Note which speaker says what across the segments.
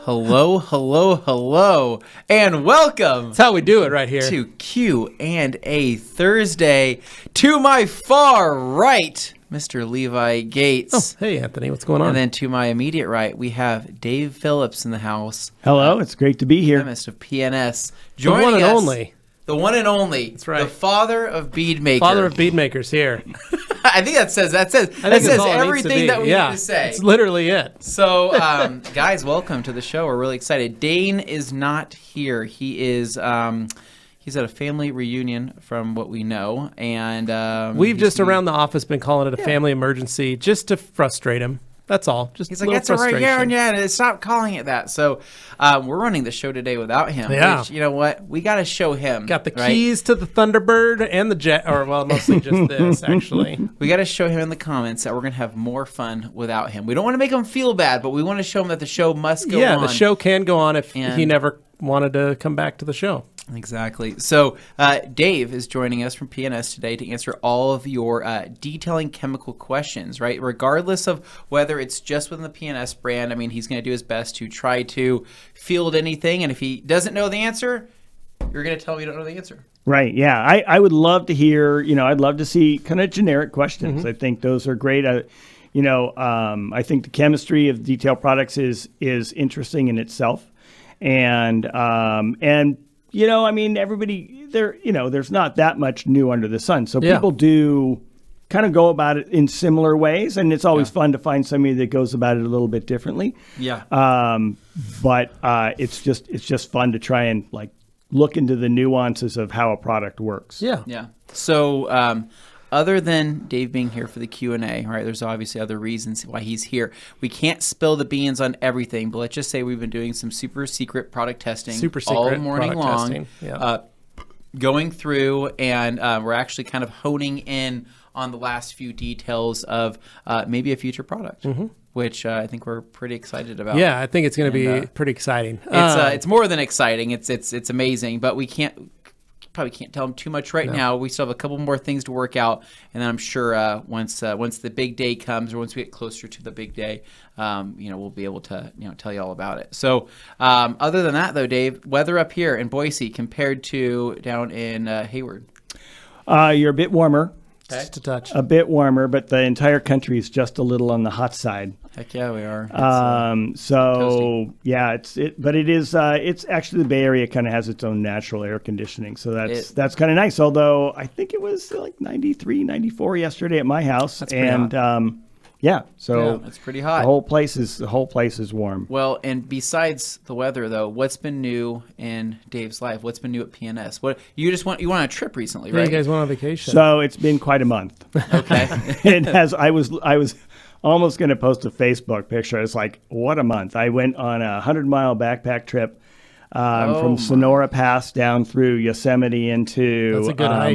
Speaker 1: Hello, and welcome.
Speaker 2: That's how we do it right here.
Speaker 1: To Q&A Thursday. To my far right, Mr. Levi Gates.
Speaker 2: Oh, hey, Anthony, what's going on?
Speaker 1: And then to my immediate right, we have Dave Phillips in the house.
Speaker 3: Hello, it's great to be here.
Speaker 1: Chemist of P&S.
Speaker 2: The one and only.
Speaker 1: The one and only.
Speaker 2: That's right.
Speaker 1: The father of bead maker.
Speaker 2: Father of bead makers here.
Speaker 1: I think that says everything that we need to say.
Speaker 2: It's literally it.
Speaker 1: So, guys, welcome to the show. We're really excited. Dane is not here. He is he's at a family reunion, from what we know, and
Speaker 2: we've just around the office been calling it a family emergency just to frustrate him. That's all. Just
Speaker 1: he's like, that's all right, yeah, stop calling it that. So we're running the show today without him.
Speaker 2: Yeah.
Speaker 1: Which, you know what? We got to show him.
Speaker 2: Got the keys to the Thunderbird and the jet, or well, mostly just this, actually.
Speaker 1: We got to show him in the comments that we're going to have more fun without him. We don't want to make him feel bad, but we want to show him that the show must go on.
Speaker 2: Yeah, the show can go on if he never wanted to come back to the show.
Speaker 1: Exactly. So Dave is joining us from P&S today to answer all of your detailing chemical questions, right? Regardless of whether it's just within the P&S brand, I mean, he's going to do his best to try to field anything. And if he doesn't know the answer, you're going to tell him you don't know the answer.
Speaker 3: Right. Yeah. I would love to hear, I'd love to see kind of generic questions. Mm-hmm. I think those are great. I think the chemistry of detail products is interesting in itself. And everybody there, there's not that much new under the sun. So people do kind of go about it in similar ways. And it's always fun to find somebody that goes about it a little bit differently.
Speaker 1: Yeah.
Speaker 3: But it's just fun to try and look into the nuances of how a product works.
Speaker 2: Yeah.
Speaker 1: Yeah. So, other than Dave being here for the Q&A, right, there's obviously other reasons why he's here. We can't spill the beans on everything, but let's just say we've been doing some super secret product testing all morning long, going through, and we're actually kind of honing in on the last few details of maybe a future product. Mm-hmm. Which I think we're pretty excited about.
Speaker 2: Yeah, I think it's going to be pretty exciting.
Speaker 1: It's more than exciting. It's amazing, but we probably can't tell them too much now. We still have a couple more things to work out, and then I'm sure once the big day comes, or once we get closer to the big day, we'll be able to tell you all about it. So other than that, though, Dave, weather up here in Boise compared to down in Hayward.
Speaker 3: You're a bit warmer.
Speaker 2: Just a touch.
Speaker 3: A bit warmer, but the entire country is just a little on the hot side.
Speaker 1: Heck yeah, we are.
Speaker 3: It's actually the Bay Area kind of has its own natural air conditioning, so that's kind of nice. Although I think it was 93, 94 yesterday at my house.
Speaker 1: That's pretty hot.
Speaker 3: It's
Speaker 1: pretty hot.
Speaker 3: The whole place is warm.
Speaker 1: Well, and besides the weather, though, what's been new in Dave's life? What's been new at P&S? What you went on a trip recently, right?
Speaker 2: You guys went on vacation.
Speaker 3: So it's been quite a month.
Speaker 1: Okay.
Speaker 3: I was almost going to post a Facebook picture. It's like, what a month. I went on a 100-mile backpack trip from Sonora Pass down through Yosemite into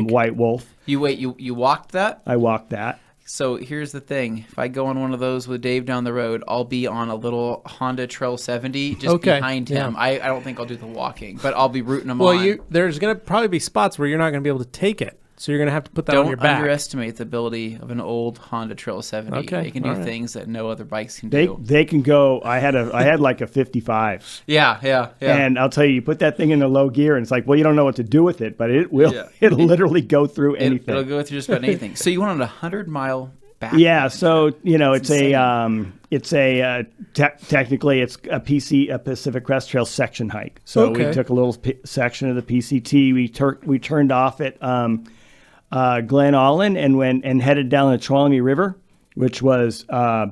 Speaker 3: White Wolf.
Speaker 1: You walked that?
Speaker 3: I walked that.
Speaker 1: So here's the thing. If I go on one of those with Dave down the road, I'll be on a little Honda Trail 70 just behind him.
Speaker 2: Yeah.
Speaker 1: I don't think I'll do the walking, but I'll be rooting him on.
Speaker 2: Well, there's going to probably be spots where you're not going to be able to take it. So you're going to have to put that on your back.
Speaker 1: Don't underestimate the ability of an old Honda Trail 70.
Speaker 2: Okay.
Speaker 1: They can do things that no other bikes can do.
Speaker 3: They can go. I had like a 55.
Speaker 1: Yeah.
Speaker 3: And I'll tell you put that thing in the low gear, and it's like, well, you don't know what to do with it, but it will. Yeah. It'll literally go through anything.
Speaker 1: It'll go through just about anything. So you went on a 100-mile back.
Speaker 3: Yeah. So technically it's a Pacific Crest Trail section hike. So we took a little section of the PCT. We turned off at Glen Aulin and went and headed down the Tuolumne River, which was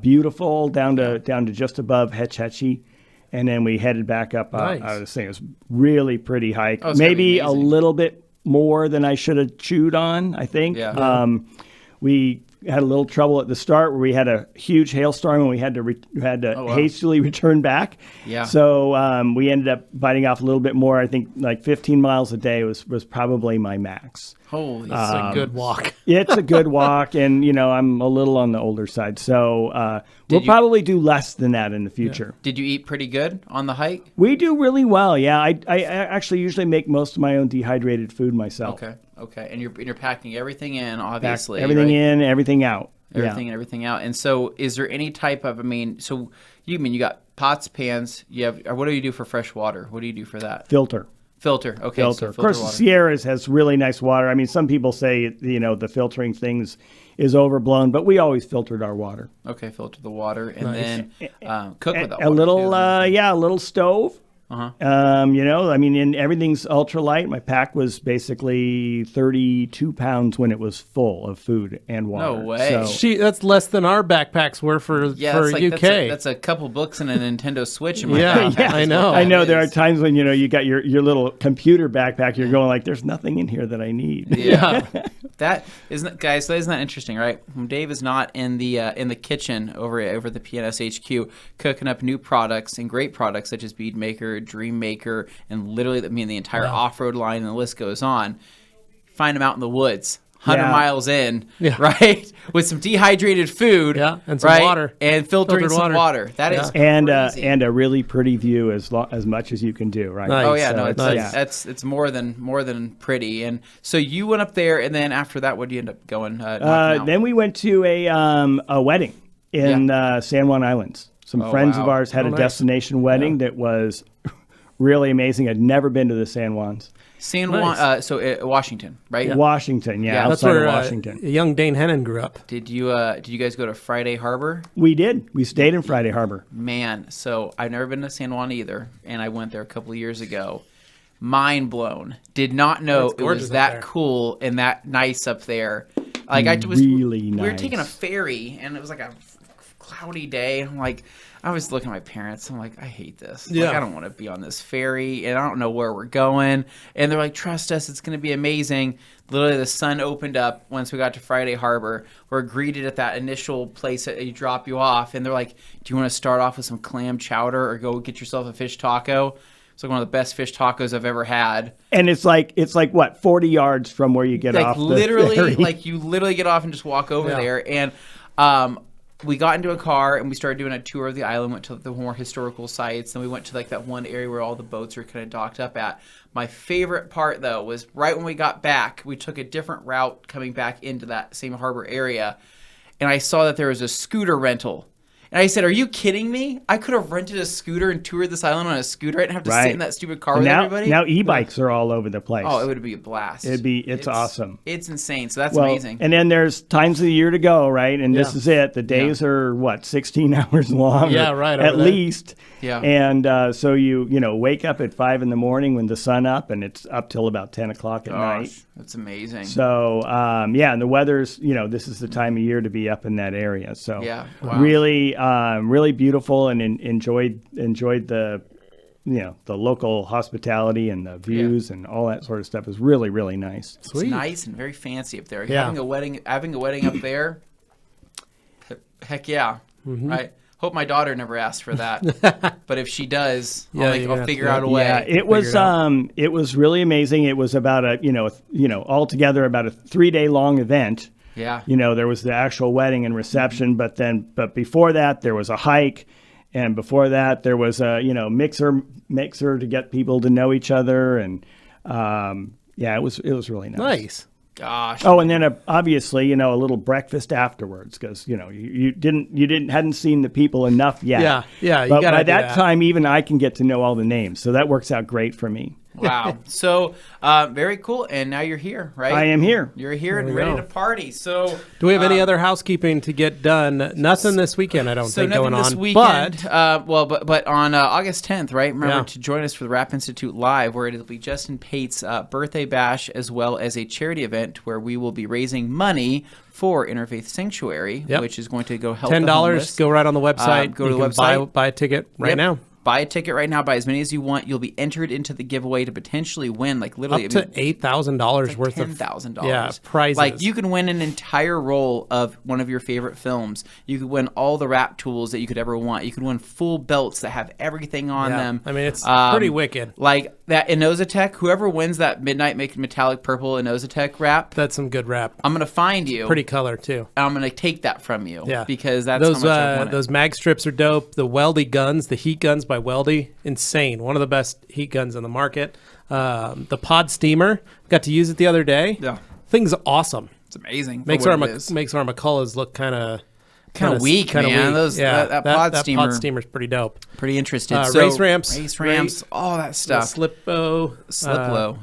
Speaker 3: beautiful down to just above Hetch Hetchy, and then we headed back up.
Speaker 2: Nice.
Speaker 3: I was saying it was really pretty hike.
Speaker 1: Oh,
Speaker 3: maybe a little bit more than I should have chewed on. I think.
Speaker 1: Yeah.
Speaker 3: We had a little trouble at the start where we had a huge hailstorm and we had to hastily return back.
Speaker 1: Yeah.
Speaker 3: So we ended up biting off a little bit more. I think like 15 miles a day was probably my max.
Speaker 1: Holy,
Speaker 2: it's a good walk.
Speaker 3: It's a good walk, and I'm a little on the older side, so we'll probably do less than that in the future.
Speaker 1: Yeah. Did you eat pretty good on the hike?
Speaker 3: We do really well. Yeah, I actually usually make most of my own dehydrated food myself.
Speaker 1: Okay, and you're packing everything in, obviously.
Speaker 3: Everything in, everything out.
Speaker 1: Everything out. And so, is there any type of? So you got pots, pans. You have. What do you do for fresh water? What do you do for that?
Speaker 3: Filter.
Speaker 1: Filter. Okay.
Speaker 3: Filter.
Speaker 1: So
Speaker 3: Of course,
Speaker 1: water.
Speaker 3: Sierra's has really nice water. I mean, some people say, the filtering things is overblown, but we always filtered our water.
Speaker 1: Okay, filter the water and then cook with that
Speaker 3: A
Speaker 1: water.
Speaker 3: little, a little stove. I mean, everything's ultralight. My pack was basically 32 pounds when it was full of food and water.
Speaker 1: No way.
Speaker 3: So,
Speaker 2: That's less than our backpacks were for UK.
Speaker 1: That's a couple books and a Nintendo Switch in my
Speaker 2: Yeah, I know.
Speaker 3: I know there are times when, you got your little computer backpack, you're going like, there's nothing in here that I need.
Speaker 1: Yeah. That isn't, guys, isn't that interesting, right? When Dave is not in the kitchen over the P&S HQ cooking up new products and great products such as Bead Maker, Dream Maker, and literally the entire off-road line, and the list goes on. Find him out in the woods, 100 miles in, right, with some dehydrated food,
Speaker 2: and some water,
Speaker 1: and filtering some water. That is crazy.
Speaker 3: And a really pretty view as much as you can do, right?
Speaker 2: Nice.
Speaker 1: Oh yeah,
Speaker 3: So
Speaker 1: no, it's more than pretty. And so you went up there, and then after that, what did you end up going?
Speaker 3: Then we went to a wedding in San Juan Islands. Some friends of ours had a destination wedding that was really amazing. I'd never been to the San Juans.
Speaker 1: San Juan, Washington, right?
Speaker 3: Yeah. Washington,
Speaker 2: that's
Speaker 3: outside
Speaker 2: where
Speaker 3: of Washington.
Speaker 2: Young Dane Hennon grew up.
Speaker 1: Did you guys go to Friday Harbor?
Speaker 3: We did. We stayed in Friday Harbor.
Speaker 1: Man, so I've never been to San Juan either, and I went there a couple of years ago. Mind blown. Did not know it was that cool and that nice up there. Like
Speaker 3: really nice.
Speaker 1: We were taking a ferry, and it was like a cloudy day. I'm like, I was looking at my parents. I'm like, I hate this.
Speaker 2: Yeah.
Speaker 1: Like, I don't want to be on this ferry, and I don't know where we're going. And they're like, trust us, it's going to be amazing. Literally, the sun opened up once we got to Friday Harbor. We're greeted at that initial place that they drop you off, and they're like, do you want to start off with some clam chowder or go get yourself a fish taco? It's like one of the best fish tacos I've ever had.
Speaker 3: And it's like what, 40 yards from where you get off the ferry?
Speaker 1: Like you literally get off and just walk over there. And we got into a car and we started doing a tour of the island, went to the more historical sites. Then we went to like that one area where all the boats are kind of docked up at. My favorite part, though, was right when we got back, we took a different route coming back into that same harbor area. And I saw that there was a scooter rental. And I said, are you kidding me? I could have rented a scooter and toured this island on a scooter. I didn't have to sit in that stupid car with everybody.
Speaker 3: Now e-bikes are all over the place.
Speaker 1: Oh, it would be a blast.
Speaker 3: It's awesome.
Speaker 1: It's insane. So that's amazing.
Speaker 3: And then there's times of the year to go, right? And this is it. The days are, 16 hours long?
Speaker 2: Yeah, right.
Speaker 3: At least.
Speaker 1: Yeah.
Speaker 3: And so you wake up at 5 in the morning when the sun up, and it's up till about 10 o'clock at night.
Speaker 1: That's amazing.
Speaker 3: So, and the weather's, this is the time of year to be up in that area. So really, really beautiful, and enjoyed the, the local hospitality and the views and all that sort of stuff is really, really nice.
Speaker 1: Sweet. It's nice and very fancy up there. Having a wedding up there, heck yeah, right? Hope my daughter never asks for that, but if she does, I'll figure out a way.
Speaker 3: Yeah, it was really amazing. It was about altogether about a 3-day long event.
Speaker 1: Yeah.
Speaker 3: There was the actual wedding and reception, but before that there was a hike, and before that there was a mixer to get people to know each other, and it was really nice.
Speaker 2: Nice.
Speaker 1: Gosh.
Speaker 3: Oh, and then obviously, a little breakfast afterwards, because you hadn't seen the people enough yet.
Speaker 2: Yeah.
Speaker 3: But by that time, even I can get to know all the names, so that works out great for me.
Speaker 1: Wow. So very cool. And now you're here, right?
Speaker 3: I am here.
Speaker 1: You're here and ready to party. So
Speaker 2: do we have any other housekeeping to get done? Nothing this weekend, I don't think, going on.
Speaker 1: This weekend, but on August 10th, right? Remember to join us for the Rap Institute Live, where it'll be Justin Pate's birthday bash, as well as a charity event where we will be raising money for Interfaith Sanctuary, which is going to go help
Speaker 2: $10.
Speaker 1: the homeless.
Speaker 2: Go right on the website.
Speaker 1: Go to the website.
Speaker 2: Buy a ticket right now.
Speaker 1: Buy a ticket right now. Buy as many as you want. You'll be entered into the giveaway to potentially win, like literally
Speaker 2: up to $8,000 worth of
Speaker 1: $10,000
Speaker 2: prizes.
Speaker 1: Like you can win an entire roll of one of your favorite films. You could win all the rap tools that you could ever want. You could win full belts that have everything on them.
Speaker 2: I mean, it's pretty wicked.
Speaker 1: Like that Inozatech. Whoever wins that Midnight Metallic Purple Inozatech rap,
Speaker 2: that's some good rap.
Speaker 1: I'm gonna find you.
Speaker 2: Pretty color too.
Speaker 1: And I'm gonna take that from you.
Speaker 2: Yeah,
Speaker 1: because that's how much I want it.
Speaker 2: Those mag strips are dope. The Weldy guns, the heat guns by Weldy, insane. One of the best heat guns on the market. The pod steamer, got to use it the other day.
Speaker 1: Yeah,
Speaker 2: thing's awesome.
Speaker 1: It's amazing.
Speaker 2: Makes our McCulloughs look kind of
Speaker 1: kind of weak, man.
Speaker 2: Weak.
Speaker 1: That pod steamer.
Speaker 2: That pod steamer's pretty dope.
Speaker 1: Pretty interested.
Speaker 2: Race ramps,
Speaker 1: all that stuff.
Speaker 2: Slip bow,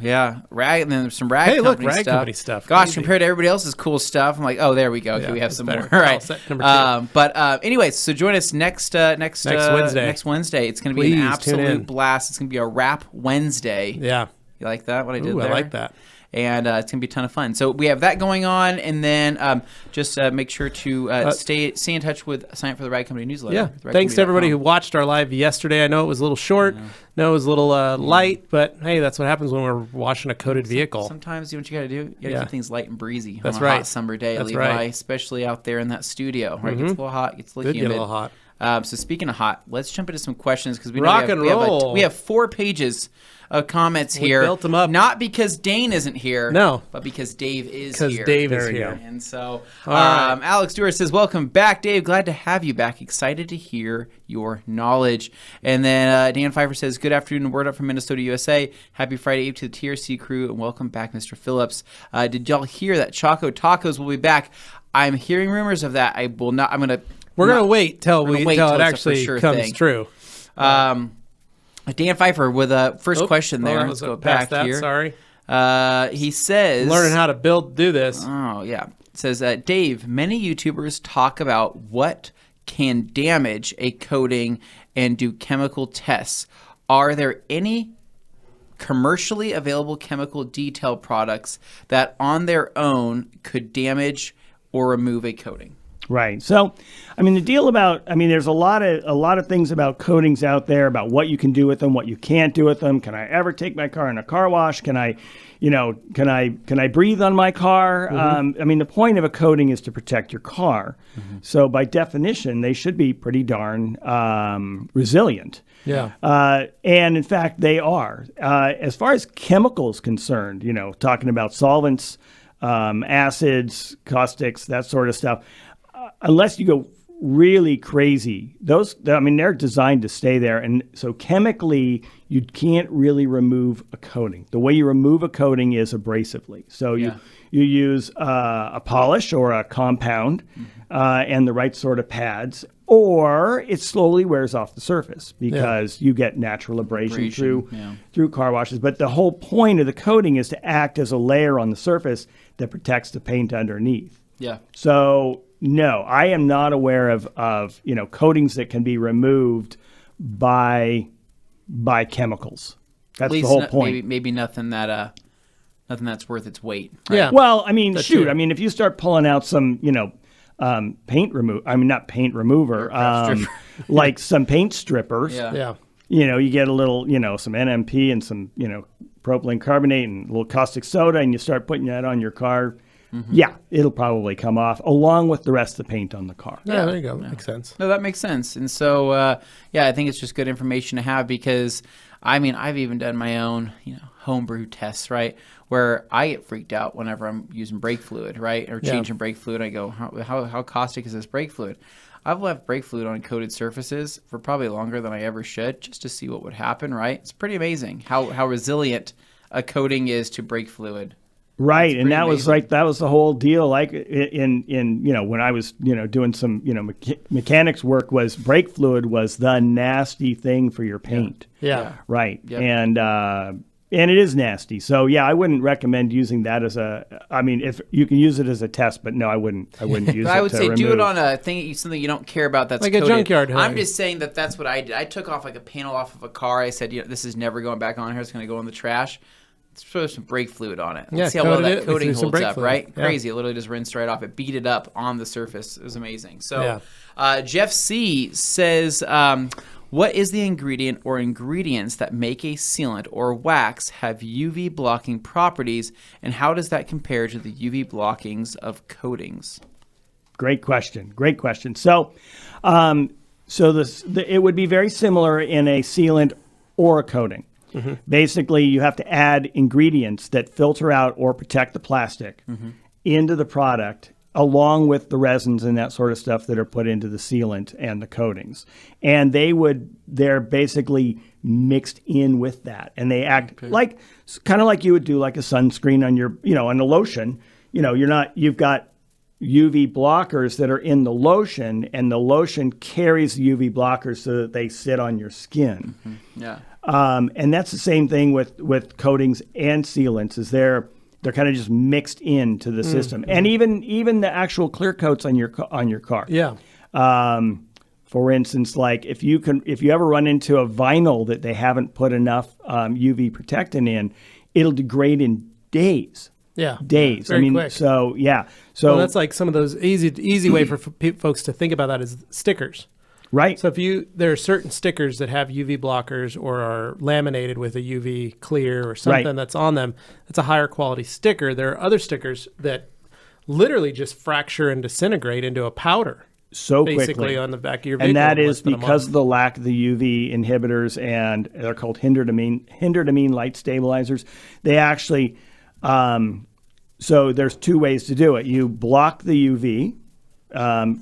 Speaker 1: yeah. Rag, and then there's some rag company
Speaker 2: rag
Speaker 1: stuff.
Speaker 2: Company stuff.
Speaker 1: Gosh,
Speaker 2: Crazy.
Speaker 1: compared to everybody else's cool stuff, I'm like, oh, there we go. Okay, we have some more. All right.
Speaker 2: Number 2.
Speaker 1: But anyways, so join us next Wednesday. Next Wednesday, it's going to be an absolute blast. It's going to be a Wrap Wednesday.
Speaker 2: Yeah.
Speaker 1: You like that? What I did
Speaker 2: there?
Speaker 1: I
Speaker 2: like that.
Speaker 1: And it's going to be a ton of fun. So we have that going on. And then just make sure to stay in touch sign up for the Rag Company newsletter.
Speaker 2: Yeah. Thanks to everybody who watched our live yesterday. I know it was a little short. I know it was a little light. But, hey, that's what happens when we're washing a coated vehicle.
Speaker 1: Sometimes you know what you got to do? You got to keep things light and breezy on a hot summer day, Levi, especially out there in that studio. Right? It gets a little hot. It gets a little humid.
Speaker 2: Get a little hot.
Speaker 1: So speaking of hot, let's jump into some questions because we
Speaker 2: we
Speaker 1: have 4 pages of comments here.
Speaker 2: We built them up.
Speaker 1: Not because Dane isn't here.
Speaker 2: No.
Speaker 1: But because Dave is here.
Speaker 2: Because Dave is here.
Speaker 1: And so
Speaker 2: right.
Speaker 1: Alex Dewar says, welcome back, Dave. Glad to have you back. Excited to hear your knowledge. And then Dan Pfeiffer says, good afternoon. Word up from Minnesota, USA. Happy Friday Eve to the TRC crew. And welcome back, Mr. Phillips. Did y'all hear that Choco Tacos will be back? I'm hearing rumors of that. I will not.
Speaker 2: We're going to wait till it actually comes true.
Speaker 1: Dan Pfeiffer with a first question there. Let's go back here.
Speaker 2: Sorry.
Speaker 1: He says...
Speaker 2: learning how to do this.
Speaker 1: Oh, yeah. It says, Dave, many YouTubers talk about what can damage a coating and do chemical tests. Are there any commercially available chemical detail products that on their own could damage or remove a coating?
Speaker 3: Right. So, the deal about, there's a lot of things about coatings out there about what you can do with them, what you can't do with them. Can I ever take my car in a car wash? Can I breathe on my car?
Speaker 2: Mm-hmm.
Speaker 3: The point of a coating is to protect your car. Mm-hmm. So by definition, they should be pretty darn resilient.
Speaker 2: Yeah.
Speaker 3: And in fact, they are. As far as chemicals concerned, talking about solvents, acids, caustics, that sort of stuff. Unless you go really crazy, they're designed to stay there. And so chemically, you can't really remove a coating. The way you remove a coating is abrasively. So you use a polish or a compound and the right sort of pads, or it slowly wears off the surface because you get natural abrasion through car washes. But the whole point of the coating is to act as a layer on the surface that protects the paint underneath.
Speaker 1: Yeah.
Speaker 3: So... no, I am not aware of coatings that can be removed by chemicals. That's the whole point.
Speaker 1: Maybe nothing that's worth its weight. Right?
Speaker 2: Yeah.
Speaker 3: Well, if you start pulling out some paint not paint remover, like some paint strippers.
Speaker 2: Yeah.
Speaker 3: You get a little some NMP and some propylene carbonate and a little caustic soda, and you start putting that on your car. Mm-hmm. Yeah, it'll probably come off along with the rest of the paint on the car.
Speaker 2: Yeah, there you go. That makes sense.
Speaker 1: No, that makes sense. And so, I think it's just good information to have because, I've even done my own, homebrew tests, right, where I get freaked out whenever I'm using brake fluid, right, or changing brake fluid. I go, how caustic is this brake fluid? I've left brake fluid on coated surfaces for probably longer than I ever should just to see what would happen, right? It's pretty amazing how resilient a coating is to brake fluid.
Speaker 3: Right, and that amazing. That was the whole deal. Like in when I was doing some mechanics work, was brake fluid was the nasty thing for your paint.
Speaker 2: Yeah.
Speaker 3: Right,
Speaker 1: yep.
Speaker 3: And it is nasty. So I wouldn't recommend using that as if you can use it as a test, but no, I wouldn't use it.
Speaker 1: I would say
Speaker 3: remove.
Speaker 1: do it on a thing, something you don't care about. That's
Speaker 2: like
Speaker 1: coated.
Speaker 2: A junkyard.
Speaker 1: I'm just saying that's what I did. I took off like a panel off of a car. I said, this is never going back on here. It's going to go in the trash. Let's throw some brake fluid on it. Let's see how well that coating holds up, right? Yeah. Crazy. It literally just rinsed right off. It beat it up on the surface. It was amazing. So Jeff C. says, what is the ingredient or ingredients that make a sealant or wax have UV blocking properties, and how does that compare to the UV blockings of coatings?
Speaker 3: Great question. So, it would be very similar in a sealant or a coating. Mm-hmm. Basically, you have to add ingredients that filter out or protect the plastic into the product, along with the resins and that sort of stuff that are put into the sealant and the coatings. And they're basically mixed in with that. And they act kind of like you would do like a sunscreen on your, on a lotion. You've got UV blockers that are in the lotion, and the lotion carries the UV blockers so that they sit on your skin.
Speaker 1: Mm-hmm. Yeah.
Speaker 3: And that's the same thing with coatings and sealants, is they're kind of just mixed into the system. And even the actual clear coats on your car.
Speaker 2: Yeah.
Speaker 3: For instance, like if you ever run into a vinyl that they haven't put enough UV protectant in, it'll degrade in days.
Speaker 2: Yeah.
Speaker 3: Days.
Speaker 2: Very quick.
Speaker 3: So yeah.
Speaker 2: So that's like some of those easy way for folks to think about that is stickers.
Speaker 3: Right.
Speaker 2: So there are certain stickers that have UV blockers or are laminated with a UV clear or something that's on them. It's a higher quality sticker. There are other stickers that literally just fracture and disintegrate into a powder.
Speaker 3: So
Speaker 2: basically
Speaker 3: quickly
Speaker 2: on the back of your vehicle.
Speaker 3: And that is because of the lack of the UV inhibitors, and they're called hinderedamine light stabilizers. They actually, so there's two ways to do it. You block the UV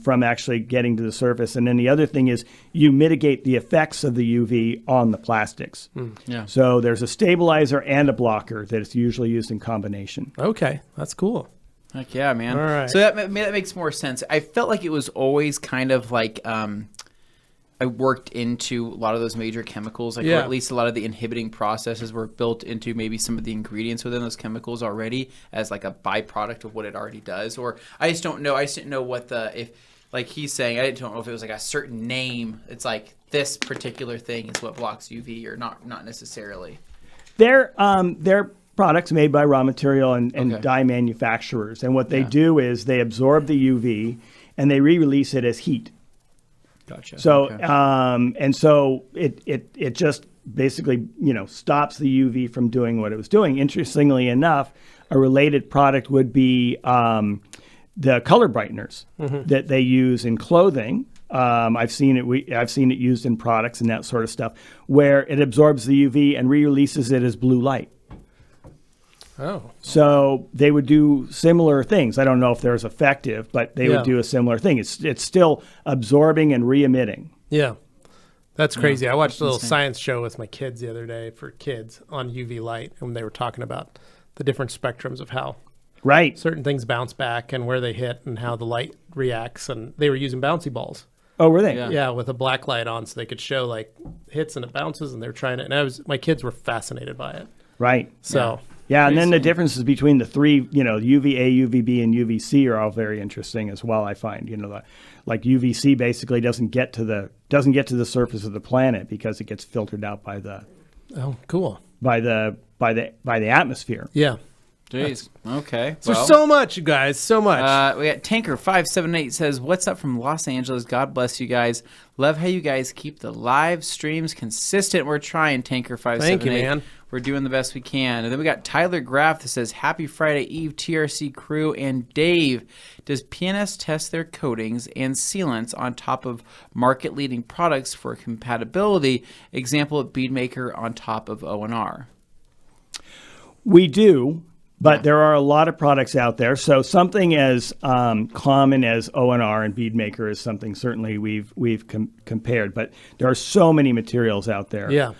Speaker 3: from actually getting to the surface, and then the other thing is you mitigate the effects of the UV on the plastics.
Speaker 1: Yeah.
Speaker 3: So there's a stabilizer and a blocker that is usually used in combination.
Speaker 2: Okay, that's cool.
Speaker 1: Heck yeah, man.
Speaker 2: All right.
Speaker 1: So that makes more sense. I felt like it was always kind of like I worked into a lot of those major chemicals, or at least a lot of the inhibiting processes were built into maybe some of the ingredients within those chemicals already as like a byproduct of what it already does. Or I just don't know. I just didn't know what like he's saying, I don't know if it was like a certain name. It's like this particular thing is what blocks UV, or not necessarily.
Speaker 3: They're products made by raw material and dye manufacturers. And what they do is they absorb the UV and they re-release it as heat.
Speaker 1: Gotcha.
Speaker 3: So, and so it just basically, stops the UV from doing what it was doing. Interestingly enough, a related product would be the color brighteners that they use in clothing. I've seen it used in products and that sort of stuff, where it absorbs the UV and re-releases it as blue light.
Speaker 2: Oh.
Speaker 3: So they would do similar things. I don't know if they're as effective, but they would do a similar thing. It's still absorbing and re-emitting.
Speaker 2: Yeah. That's crazy. I watched a little science show with my kids the other day for kids on UV light, and they were talking about the different spectrums of how certain things bounce back and where they hit and how the light reacts. And they were using bouncy balls.
Speaker 3: Oh, were they?
Speaker 2: Yeah, with a black light on, so they could show like hits and it bounces, and they were trying it. And my kids were fascinated by it.
Speaker 3: Right.
Speaker 2: So...
Speaker 3: Yeah, and then the differences between the three, UVA, UVB, and UVC are all very interesting as well. I find, like UVC basically doesn't get to the surface of the planet because it gets filtered out by the atmosphere.
Speaker 2: Yeah.
Speaker 1: Jeez. Okay.
Speaker 2: So so much, you guys. So much.
Speaker 1: We got Tanker578 says, "What's up from Los Angeles? God bless you guys. Love how you guys keep the live streams consistent. We're trying, Tanker578.
Speaker 2: Thank you, man.
Speaker 1: We're doing the best we can." And then we got Tyler Graff that says, "Happy Friday Eve, TRC crew and Dave. Does P&S test their coatings and sealants on top of market-leading products for compatibility? Example, bead maker on top of O&R."
Speaker 3: We do. But there are a lot of products out there. So something as common as O&R and bead maker is something certainly we've compared. But there are so many materials out there.
Speaker 2: Yeah.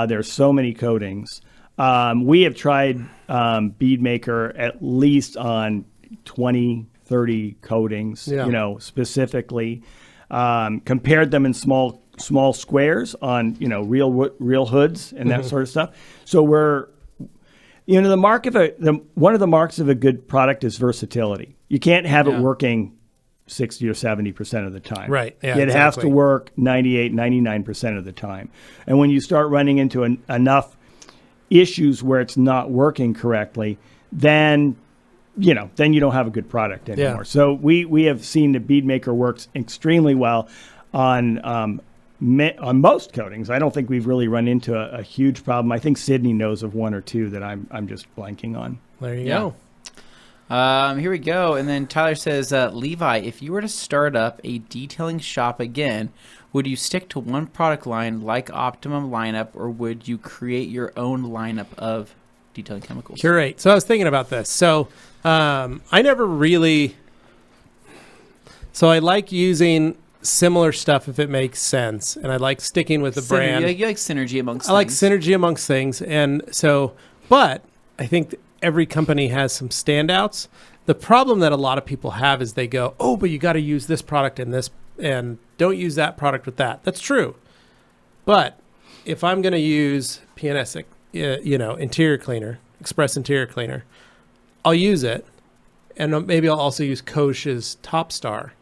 Speaker 3: There's so many coatings. We have tried bead maker at least on 20, 30 coatings, specifically. Compared them in small squares on, real hoods and that sort of stuff. So we're... one of the marks of a good product is versatility. You can't have it working 60 or 70% of the time.
Speaker 2: Right. Yeah,
Speaker 3: it has to work 98, 99% of the time. And when you start running into enough issues where it's not working correctly, then you don't have a good product anymore.
Speaker 2: Yeah.
Speaker 3: So we have seen the bead maker works extremely well on most coatings. I don't think we've really run into a huge problem. I think Sydney knows of one or two that I'm just blanking on.
Speaker 2: There you go.
Speaker 1: Here we go. And then Tyler says, Levi, if you were to start up a detailing shop again, would you stick to one product line like Optimum lineup, or would you create your own lineup of detailing chemicals?
Speaker 2: Curate. So I was thinking about this. So I never really... So I like using similar stuff if it makes sense, and I like sticking with the brand.
Speaker 1: You like synergy amongst things.
Speaker 2: I like synergy amongst things, and so, but I think every company has some standouts, The problem that a lot of people have is they go, oh, but you got to use this product and this, and don't use that product with that. That's true. But if I'm going to use P&S, interior cleaner, Express interior cleaner, I'll use it. And maybe I'll also use Koch's Top Star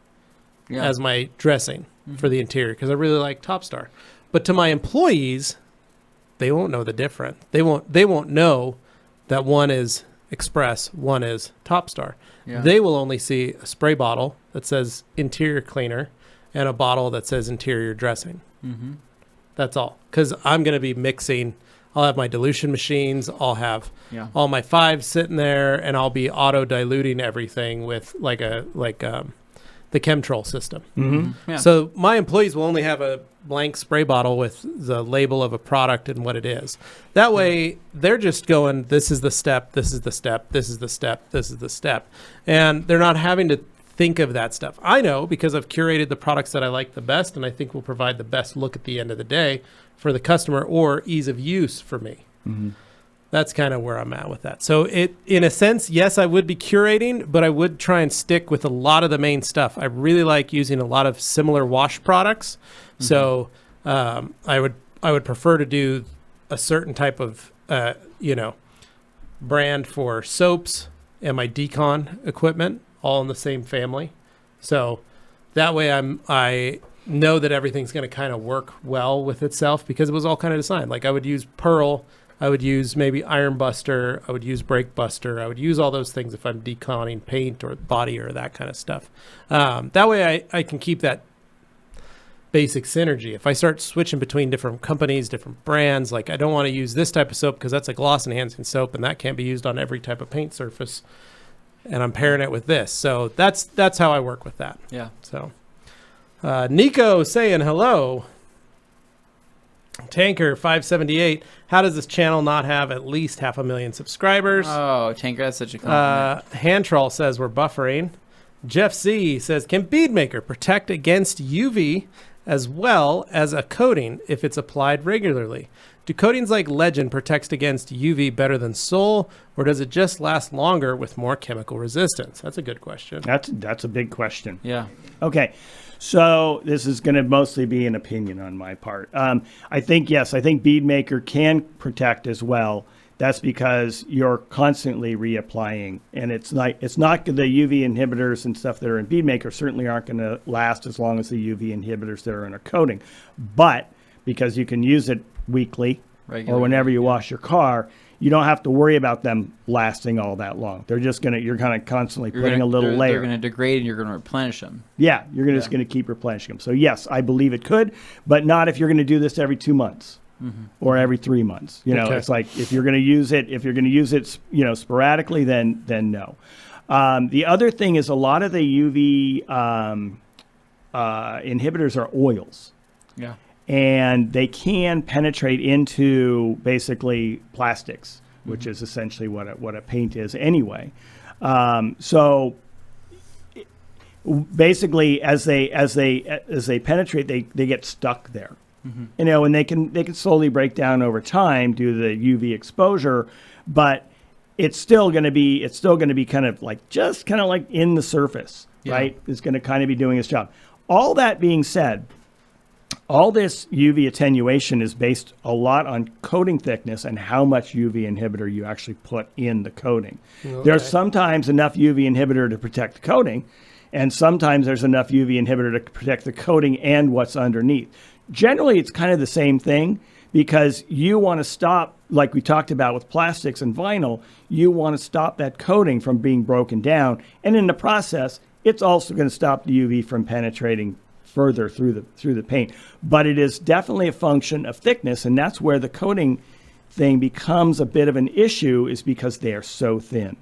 Speaker 2: as my dressing for the interior because I really like Top Star. But to my employees, they won't know the difference. They won't know that one is Express, one is Top Star. Yeah. They will only see a spray bottle that says interior cleaner and a bottle that says interior dressing. Mm-hmm. That's all. Because I'm going to be mixing. I'll have my dilution machines. I'll have all my 5s sitting there, and I'll be auto diluting everything with the Chemtrol system. Mm-hmm. Yeah. So my employees will only have a blank spray bottle with the label of a product and what it is. That way, they're just going, this is the step, this is the step, this is the step, this is the step. And they're not having to think of that stuff. I know because I've curated the products that I like the best and I think will provide the best look at the end of the day for the customer or ease of use for me. Mm-hmm. That's kind of where I'm at with that. So in a sense, yes, I would be curating, but I would try and stick with a lot of the main stuff. I really like using a lot of similar wash products. Mm-hmm. So I would prefer to do a certain type of brand for soaps and my decon equipment, all in the same family. So that way I know that everything's going to kind of work well with itself because it was all kind of designed. Like I would use Pearl, I would use maybe Iron Buster, I would use Brake Buster, I would use all those things if I'm deconning paint or body or that kind of stuff. That way I can keep that basic synergy. If I start switching between different companies, different brands, like I don't want to use this type of soap because that's a gloss enhancing soap and that can't be used on every type of paint surface. And I'm pairing it with this. So that's how I work with that.
Speaker 1: Yeah.
Speaker 2: So Nico saying hello. Tanker 578. How does this channel not have at least 500,000 subscribers?
Speaker 1: Oh, Tanker, that's such a compliment.
Speaker 2: Handtroll says we're buffering. Jeff Z says, can bead maker protect against UV as well as a coating if it's applied regularly? Do coatings like Legend protect against UV better than Sol, or does it just last longer with more chemical resistance? That's a good question.
Speaker 3: That's a big question.
Speaker 1: Yeah.
Speaker 3: Okay. So this is going to mostly be an opinion on my part. I think bead maker can protect as well. That's because you're constantly reapplying, and it's not the UV inhibitors and stuff that are in bead maker certainly aren't going to last as long as the UV inhibitors that are in a coating. But because you can use it weekly or whenever you wash your car, you don't have to worry about them lasting all that long. They're just you're kind of constantly putting a little layer.
Speaker 1: They're going to degrade and you're going to replenish them.
Speaker 3: Yeah, you're just going to keep replenishing them. So yes, I believe it could, but not if you're going to do this every 2 months. Mm-hmm. Or every 3 months. It's like if you're going to use it, sporadically, then no. The other thing is a lot of the UV inhibitors are oils.
Speaker 1: Yeah.
Speaker 3: And they can penetrate into basically plastics, which is essentially what a paint is anyway. So basically, as they penetrate, they get stuck there. Mm-hmm. And they can slowly break down over time due to the UV exposure, but it's still going to be kind of like in the surface, right? It's going to kind of be doing its job. All that being said, all this UV attenuation is based a lot on coating thickness and how much UV inhibitor you actually put in the coating. Okay. There's sometimes enough UV inhibitor to protect the coating, and sometimes there's enough UV inhibitor to protect the coating and what's underneath. Generally, it's kind of the same thing because you want to stop, like we talked about with plastics and vinyl, you want to stop that coating from being broken down. And in the process, it's also going to stop the UV from penetrating further through the paint. But it is definitely a function of thickness, and that's where the coating thing becomes a bit of an issue, is because they are so thin.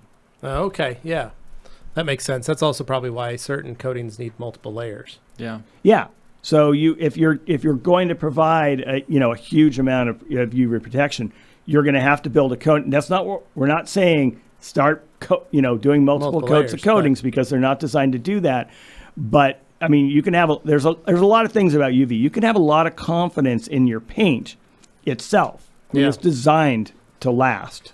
Speaker 2: Okay, yeah. That makes sense. That's also probably why certain coatings need multiple layers.
Speaker 1: Yeah.
Speaker 3: Yeah. So if you're going to provide a huge amount of UV protection, you're going to have to build a coat. That's not what we're not saying. Start doing multiple coats of coatings, because they're not designed to do that. But I mean, you can have there's a lot of things about UV. You can have a lot of confidence in your paint itself. It's designed to last,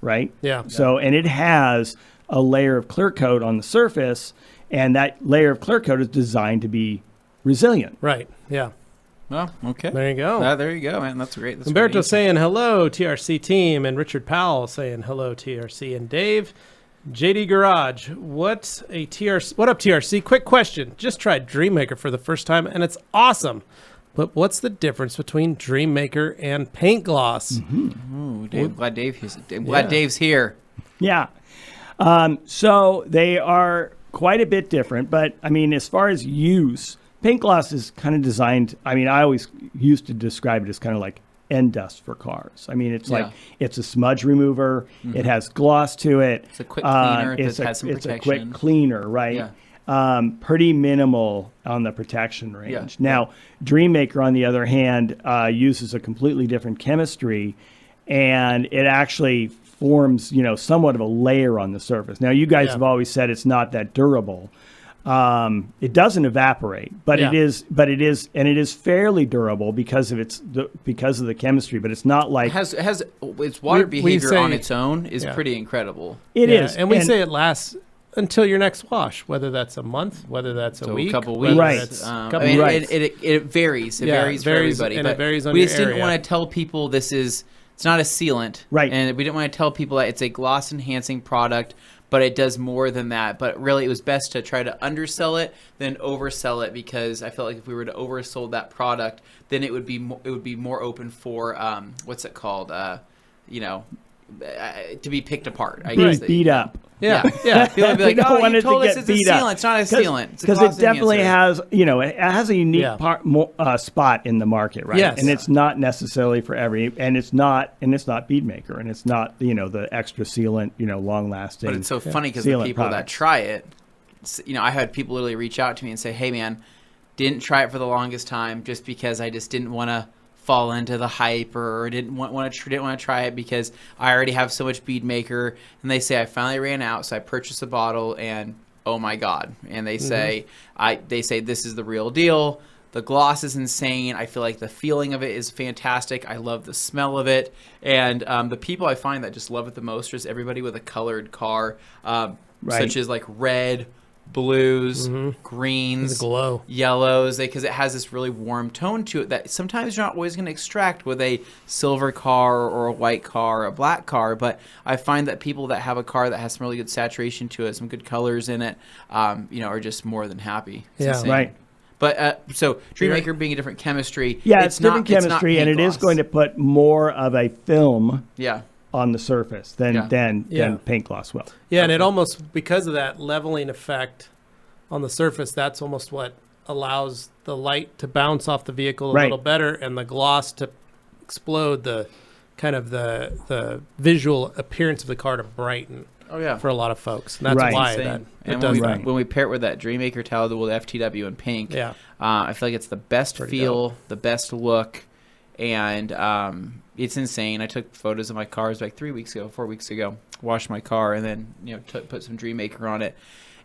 Speaker 3: right?
Speaker 2: Yeah.
Speaker 3: So and it has a layer of clear coat on the surface, and that layer of clear coat is designed to be resilient.
Speaker 2: Right. Yeah.
Speaker 1: Well, okay.
Speaker 2: There you go.
Speaker 1: There you go, man. That's great. That's
Speaker 2: Umberto saying hello, TRC team, and Richard Powell saying hello, TRC, and Dave. JD Garage, what up, TRC? Quick question. Just tried Dreammaker for the first time, and it's awesome. But what's the difference between Dreammaker and paint gloss?
Speaker 1: Ooh, Dave, glad Dave's here.
Speaker 3: Yeah. So they are quite a bit different, but I mean, as far as use, paint gloss is kind of designed. I mean, I always used to describe it as kind of like end dust for cars. I mean, it's like it's a smudge remover. Mm-hmm. It has gloss to it.
Speaker 1: It's a quick cleaner. It has some protection.
Speaker 3: It's a quick cleaner, right? Yeah. Pretty minimal on the protection range. Yeah. Now, Dreammaker, on the other hand, uses a completely different chemistry, and it actually forms, somewhat of a layer on the surface. Now, you guys have always said it's not that durable. It doesn't evaporate, but it is fairly durable because of the chemistry. But it's not like
Speaker 1: it has its water behavior on its own is pretty incredible.
Speaker 3: It is,
Speaker 2: and we say it lasts until your next wash, whether that's a month, whether that's a week,
Speaker 1: a couple weeks,
Speaker 3: right?
Speaker 1: It varies. It varies for everybody,
Speaker 2: and
Speaker 1: but
Speaker 2: it varies on
Speaker 1: we
Speaker 2: your
Speaker 1: just didn't want to tell people it's not a sealant,
Speaker 3: right?
Speaker 1: And we didn't want to tell people that it's a gloss enhancing product, but it does more than that. But really, it was best to try to undersell it than oversell it, because I felt like if we were to oversell that product, then it would be more open for what's it called? To be picked apart. I guess
Speaker 3: beat up.
Speaker 1: Yeah. People would be like, "Oh, you told us it's a sealant. It's not a sealant.
Speaker 3: Because it definitely has, it has a unique spot in the market, right?
Speaker 2: Yes.
Speaker 3: And it's not necessarily for and it's not bead maker, and it's not, the extra sealant, long lasting.
Speaker 1: But it's so funny because the people that try it, I had people literally reach out to me and say, "Hey, man, didn't try it for the longest time just because I just didn't want to fall into the hype, or didn't want to try it because I already have so much bead maker." And they say, I finally ran out, so I purchased a bottle, and oh my god! And they say, this is the real deal. The gloss is insane. I feel like the feeling of it is fantastic. I love the smell of it, and the people I find that just love it the most is everybody with a colored car, such as like red, blues, greens,
Speaker 2: glow,
Speaker 1: yellows, because it has this really warm tone to it that sometimes you're not always going to extract with a silver car or a white car or a black car. But I find that people that have a car that has some really good saturation to it, some good colors in it, are just more than happy. It's insane.
Speaker 3: Right.
Speaker 1: But so Dreammaker being a different chemistry,
Speaker 3: it's different chemistry, and it is going to put more of a film. On the surface than paint gloss will.
Speaker 2: Yeah, and it almost, because of that leveling effect on the surface, that's almost what allows the light to bounce off the vehicle a little better, and the gloss to explode the kind of the visual appearance of the car to brighten.
Speaker 1: Oh yeah,
Speaker 2: for a lot of folks, and that's why it does that. When
Speaker 1: we pair it with that Dreammaker towel with FTW in pink, I feel like it's the best feel, the best look, and it's insane. I took photos of my cars like 4 weeks ago, washed my car, and then put some Dreammaker on it,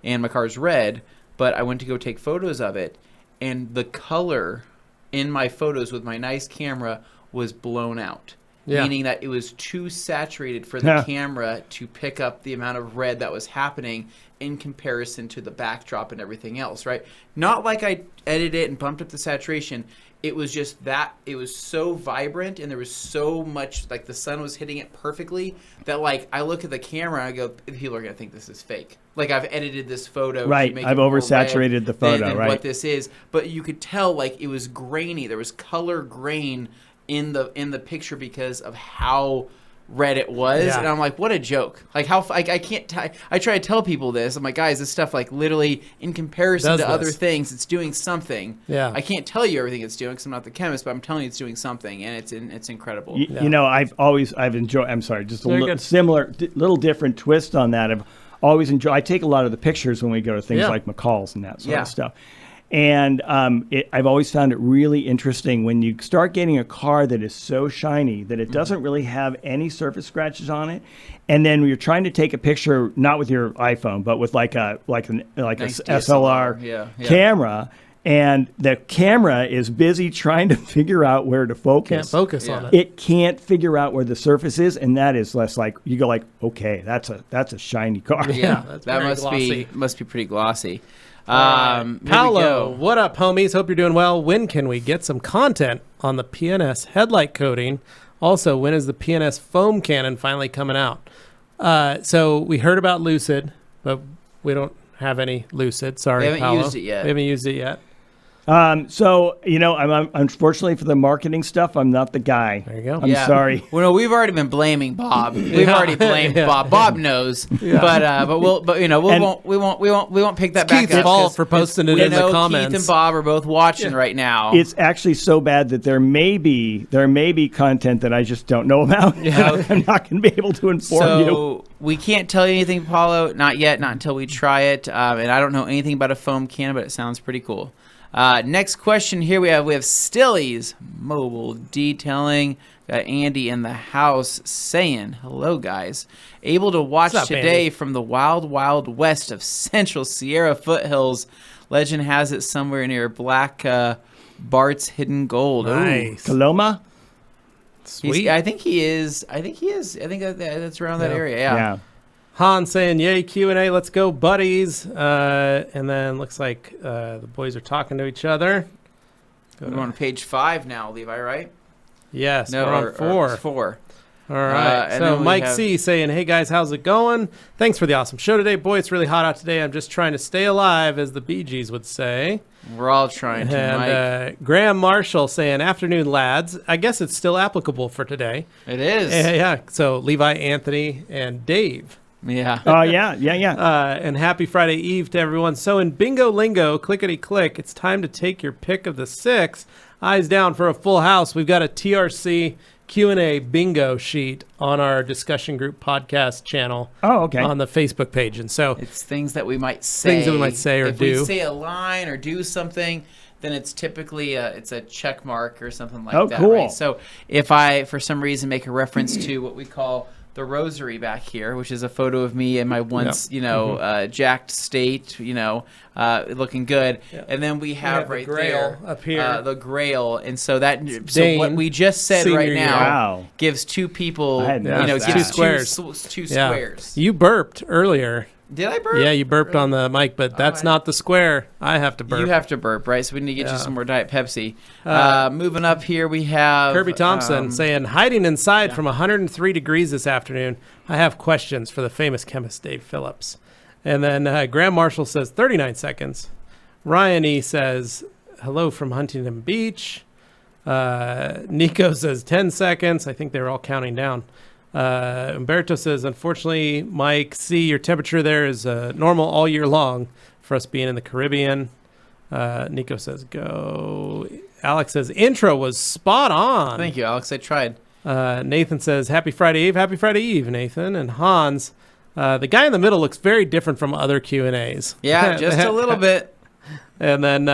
Speaker 1: and my car's red, but I went to go take photos of it, and the color in my photos with my nice camera was blown out. Meaning that it was too saturated for the camera to pick up the amount of red that was happening in comparison to the backdrop and everything else, right? Not like I edited it and bumped up the saturation. It was just that it was so vibrant, and there was so much, like the sun was hitting it perfectly, that like I look at the camera and I go, people are going to think this is fake. Like I've edited this photo.
Speaker 3: Right, I've oversaturated the photo,
Speaker 1: than what this is. But you could tell like it was grainy. There was color grain in the picture because of how red it was, and I'm like, what a joke. Like how I can't I try to tell people this. I'm like, guys, this stuff like literally in comparison to other things, it's doing something. I can't tell you everything it's doing because I'm not the chemist, but I'm telling you it's doing something, and it's incredible.
Speaker 3: I've enjoyed, I'm sorry, just a similar little different twist on that. I've always enjoyed, I take a lot of the pictures when we go to things like McCall's and that sort of stuff. And I've always found it really interesting when you start getting a car that is so shiny that it doesn't really have any surface scratches on it, and then you're trying to take a picture not with your iPhone but with like an
Speaker 1: nice
Speaker 3: SLR camera, and the camera is busy trying to figure out where to focus.
Speaker 2: Can't focus on it.
Speaker 3: It can't figure out where the surface is, and that is less like you go like, okay, that's a shiny car.
Speaker 1: Yeah,
Speaker 2: That's
Speaker 1: that
Speaker 2: very
Speaker 1: must be pretty glossy.
Speaker 2: Paolo, what up, homies? Hope you're doing well. When can we get some content on the P&S headlight coating? Also, when is the P&S foam cannon finally coming out? So we heard about Lucid, but we don't have any Lucid. Sorry,
Speaker 1: we haven't
Speaker 2: Paolo.
Speaker 1: used it yet.
Speaker 2: We haven't used it yet.
Speaker 3: So, I'm unfortunately for the marketing stuff, I'm not the guy.
Speaker 2: There you go.
Speaker 3: I'm sorry.
Speaker 1: Well, no, we've already been blaming Bob. We've already blamed Bob. Bob knows, we won't pick that back
Speaker 2: Keith's
Speaker 1: up.
Speaker 2: fault for posting it in the comments.
Speaker 1: Keith and Bob are both watching right now.
Speaker 3: It's actually so bad that there may be content that I just don't know about. Yeah. I'm not going to be able to inform you.
Speaker 1: So we can't tell you anything, Paulo, not yet, not until we try it. And I don't know anything about a foam can, but it sounds pretty cool. Next question here we have Stilly's Mobile Detailing. Got Andy in the house saying, hello guys. Able to watch today Andy? From the wild, wild west of Central Sierra foothills. Legend has it somewhere near Black Bart's Hidden Gold.
Speaker 2: Nice.
Speaker 3: Coloma?
Speaker 2: Sweet.
Speaker 1: I think he is. I think that's around that area. Yeah.
Speaker 2: Han saying, yay, Q&A, let's go, buddies. And then looks like the boys are talking to each other.
Speaker 1: We're on page 5 now, Levi, right?
Speaker 2: Yes,
Speaker 1: no,
Speaker 2: we're on 4.
Speaker 1: 4.
Speaker 2: All right. So Mike C saying, hey, guys, how's it going? Thanks for the awesome show today. Boy, it's really hot out today. I'm just trying to stay alive, as the Bee Gees would say.
Speaker 1: We're all trying to, Mike.
Speaker 2: Graham Marshall saying, afternoon, lads. I guess it's still applicable for today.
Speaker 1: It is.
Speaker 2: Yeah. So Levi Anthony and Dave.
Speaker 1: Yeah.
Speaker 3: Oh, yeah.
Speaker 2: And happy Friday Eve to everyone. So in Bingo Lingo, clickety-click, it's time to take your pick of the 6. Eyes down for a full house. We've got a TRC Q&A bingo sheet on our discussion group podcast channel.
Speaker 3: Oh, okay.
Speaker 2: On the Facebook page. And so
Speaker 1: it's things that we might say.
Speaker 2: Or
Speaker 1: if
Speaker 2: do.
Speaker 1: If we say a line or do something, then it's typically it's a check mark or something like that.
Speaker 3: Cool.
Speaker 1: Right? So if I, for some reason, make a reference to what we call the rosary back here, which is a photo of me in my once, jacked state, looking good. Yep. And then we have right there
Speaker 2: up here,
Speaker 1: the Grail. And so what we just said right now gives two people, gives
Speaker 2: two squares.
Speaker 1: Two squares.
Speaker 2: You burped earlier.
Speaker 1: Did I burp?
Speaker 2: Yeah, you burped on the mic, but that's not the square. I have to burp.
Speaker 1: You have to burp, right? So we need to get you some more Diet Pepsi. Moving up here, we have
Speaker 2: Kirby Thompson saying, hiding inside from 103 degrees this afternoon. I have questions for the famous chemist Dave Phillips. And then Graham Marshall says 39 seconds. Ryan E. says, hello from Huntington Beach. Nico says 10 seconds. I think they're all counting down. Umberto says, unfortunately, Mike C., your temperature there is normal all year long for us being in the Caribbean. Nico says, go. Alex says, intro was spot on.
Speaker 1: Thank you, Alex. I tried.
Speaker 2: Nathan says, happy Friday Eve. Happy Friday Eve, Nathan. And Hans, the guy in the middle looks very different from other Q&As.
Speaker 1: Yeah, just a little bit.
Speaker 2: And then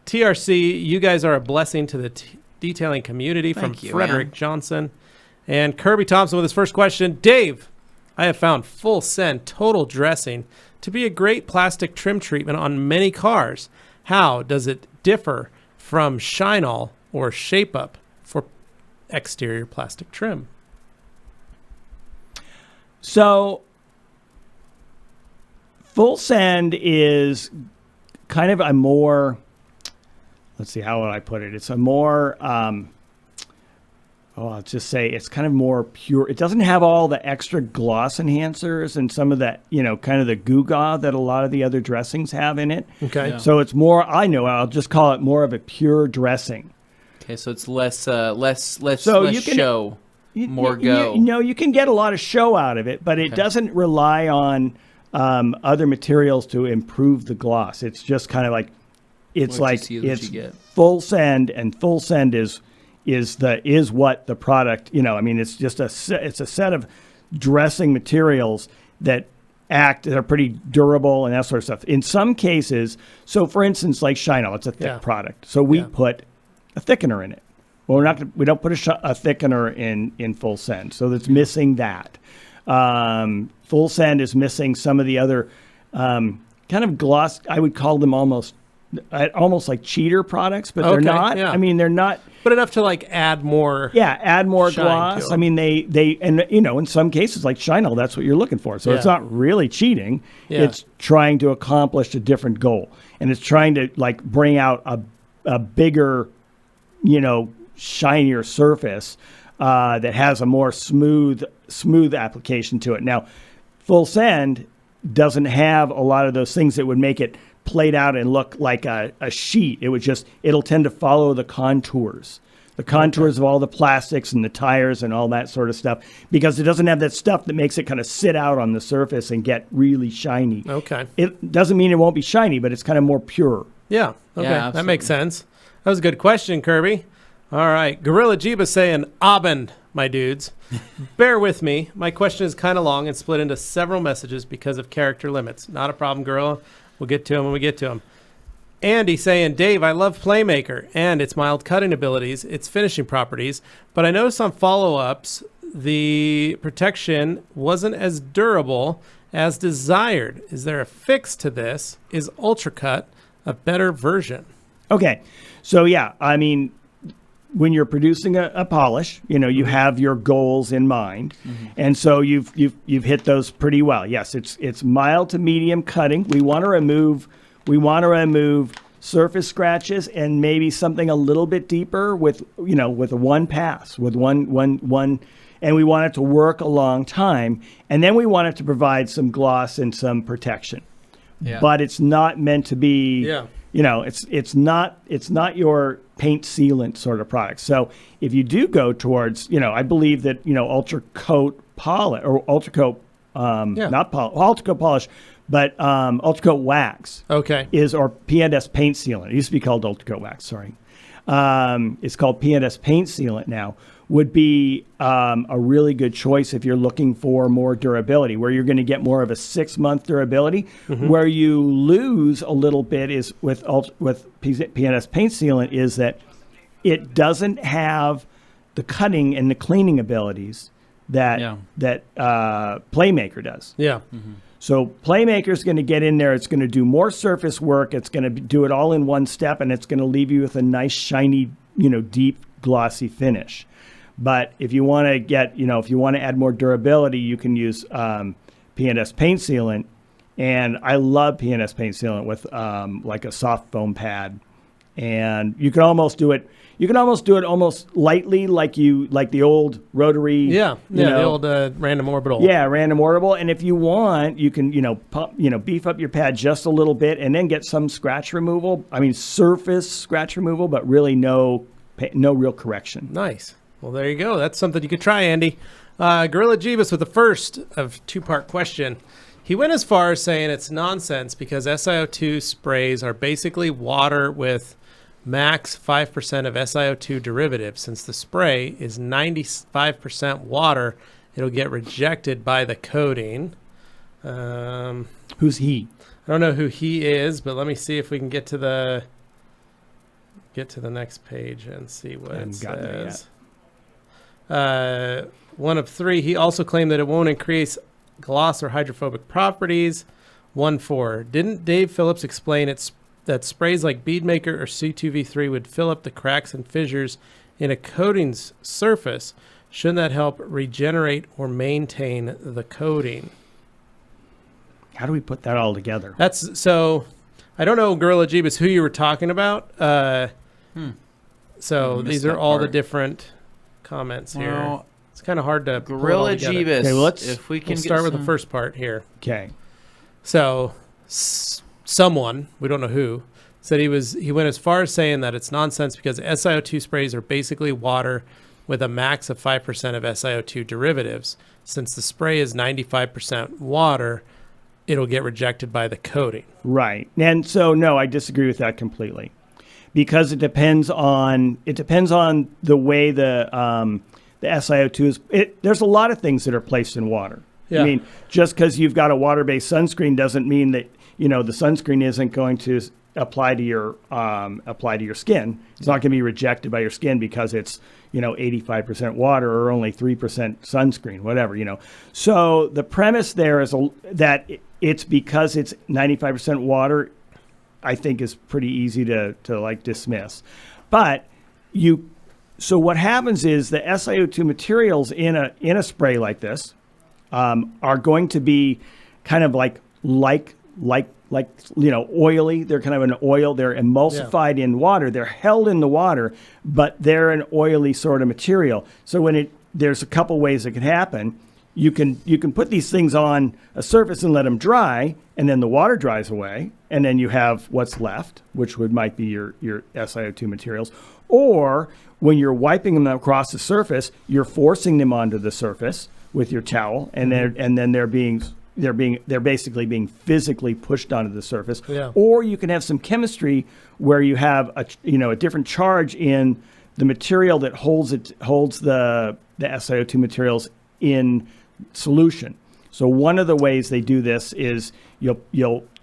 Speaker 2: TRC, you guys are a blessing to the detailing community. Thank you, Frederick Johnson. And Kirby Thompson with his first question. Dave, I have found full send total dressing to be a great plastic trim treatment on many cars. How does it differ from Shine-All or Shape Up for exterior plastic trim?
Speaker 3: So full send is kind of a more, let's see, how would I put it? It's a more... I'll just say it's kind of more pure. It doesn't have all the extra gloss enhancers and some of that, kind of the gewgaw that a lot of the other dressings have in it.
Speaker 2: Okay.
Speaker 3: Yeah. So it's more, I'll just call it more of a pure dressing.
Speaker 1: Okay, so it's less show, more go.
Speaker 3: You can get a lot of show out of it, but it doesn't rely on other materials to improve the gloss. It's just kind of like, it's full send, and full send is what the product, it's just it's a set of dressing materials that are pretty durable and that sort of stuff. In some cases, so for instance, like Shine-All, it's a thick product. So we put a thickener in it. Well, we don't put a thickener in full send. So that's missing that. Full send is missing some of the other kind of gloss. I would call them almost almost like cheater products, but they're not.
Speaker 2: Yeah.
Speaker 3: I mean, they're not.
Speaker 2: But enough to like add more.
Speaker 3: Yeah, add more gloss. I mean, they and in some cases like Shine-All, that's what you're looking for. So it's not really cheating. Yeah. It's trying to accomplish a different goal, and it's trying to like bring out a bigger, shinier surface that has a more smooth application to it. Now, Full Send doesn't have a lot of those things that would make it played out and look like a sheet. It'll tend to follow the contours of all the plastics and the tires and all that sort of stuff, because it doesn't have that stuff that makes it kind of sit out on the surface and get really shiny.
Speaker 2: Okay.
Speaker 3: It doesn't mean it won't be shiny, but it's kind of more pure.
Speaker 2: Yeah. Okay. Yeah, that makes sense. That was a good question, Kirby. All right. Gorilla Jeeba saying, Abend, my dudes. Bear with me. My question is kind of long and split into several messages because of character limits. Not a problem, Gorilla. We'll get to him when we get to him. Andy saying, Dave, I love Playmaker and its mild cutting abilities, its finishing properties, but I noticed on follow-ups the protection wasn't as durable as desired. Is there a fix to this? Is Ultracut a better version?
Speaker 3: Okay. So, yeah, I mean, when you're producing a polish, you have your goals in mind, and so you've hit those pretty well. Yes, it's mild to medium cutting. We want to remove surface scratches and maybe something a little bit deeper with a one pass, with one, and we want it to work a long time, and then we want it to provide some gloss and some protection. Yeah. But it's not meant to be. Yeah. It's not your paint sealant sort of product. So if you do go towards, I believe that, Ultracoat polish or Ultracoat, Ultracoat polish, but Ultracoat wax.
Speaker 2: Okay.
Speaker 3: Or P&S paint sealant. It used to be called Ultracoat wax. Sorry. It's called P&S paint sealant now. Would be a really good choice if you're looking for more durability, where you're going to get more of a 6-month durability. Where you lose a little bit is with P&S paint sealant is that it doesn't have the cutting and the cleaning abilities that Playmaker does.
Speaker 2: Yeah.
Speaker 3: So Playmaker is going to get in there. It's going to do more surface work. It's going to do it all in one step, and it's going to leave you with a nice, shiny, deep, glossy finish. But if you want to if you want to add more durability, you can use P&S paint sealant. And I love P&S paint sealant with like a soft foam pad. And you can almost do it. You can almost do it almost lightly, like the old rotary.
Speaker 2: Yeah, the old random orbital.
Speaker 3: Yeah, random orbital. And if you want, you can beef up your pad just a little bit, and then get some scratch removal. I mean, surface scratch removal, but really no real correction.
Speaker 2: Nice. Well, there you go. That's something you could try, Andy. Gorilla Jeebus with the first of 2-part question. He went as far as saying it's nonsense because SiO2 sprays are basically water with max 5% of SiO2 derivatives. Since the spray is 95% water, it'll get rejected by the coating.
Speaker 3: Who's he?
Speaker 2: I don't know who he is, but let me see if we can get to the next page and see what it says. One of 3. He also claimed that it won't increase gloss or hydrophobic properties. 1-4. Didn't Dave Phillips explain that sprays like Beadmaker or C2V3 would fill up the cracks and fissures in a coating's surface? Shouldn't that help regenerate or maintain the coating?
Speaker 3: How do we put that all together?
Speaker 2: So I don't know, Gorilla Jeebus, who you were talking about. So these are all the different comments here. It's kind of hard to
Speaker 1: Gorilla Jeebus.
Speaker 3: Okay,
Speaker 2: if we can start with the first part here.
Speaker 3: Okay.
Speaker 2: So someone, we don't know who, said he went as far as saying that it's nonsense because SiO2 sprays are basically water with a max of 5% of SiO2 derivatives. Since the spray is 95% water, it'll get rejected by the coating. Right.
Speaker 3: And so, no, I disagree with that completely. Because it depends on the way the SiO2 is. There's a lot of things that are placed in water. Yeah. I mean, just because you've got a water-based sunscreen doesn't mean that the sunscreen isn't going to apply to your skin. It's not going to be rejected by your skin because it's 85% water or only 3% sunscreen, whatever. So the premise there is that it's because it's 95% water. I think is pretty easy to like dismiss. But so what happens is the SiO2 materials in a spray like this are going to be kind of like oily. They're kind of an oil. They're emulsified in water. They're held in the water, but they're an oily sort of material. So there's a couple ways it can happen. You can put these things on a surface and let them dry, and then the water dries away, and then you have what's left, which might be your SiO2 materials. Or when you're wiping them across the surface, you're forcing them onto the surface with your towel, and then they're basically being physically pushed onto the surface.
Speaker 2: Yeah.
Speaker 3: Or you can have some chemistry where you have a different charge in the material that holds the SiO2 materials in solution. So one of the ways they do this is you'll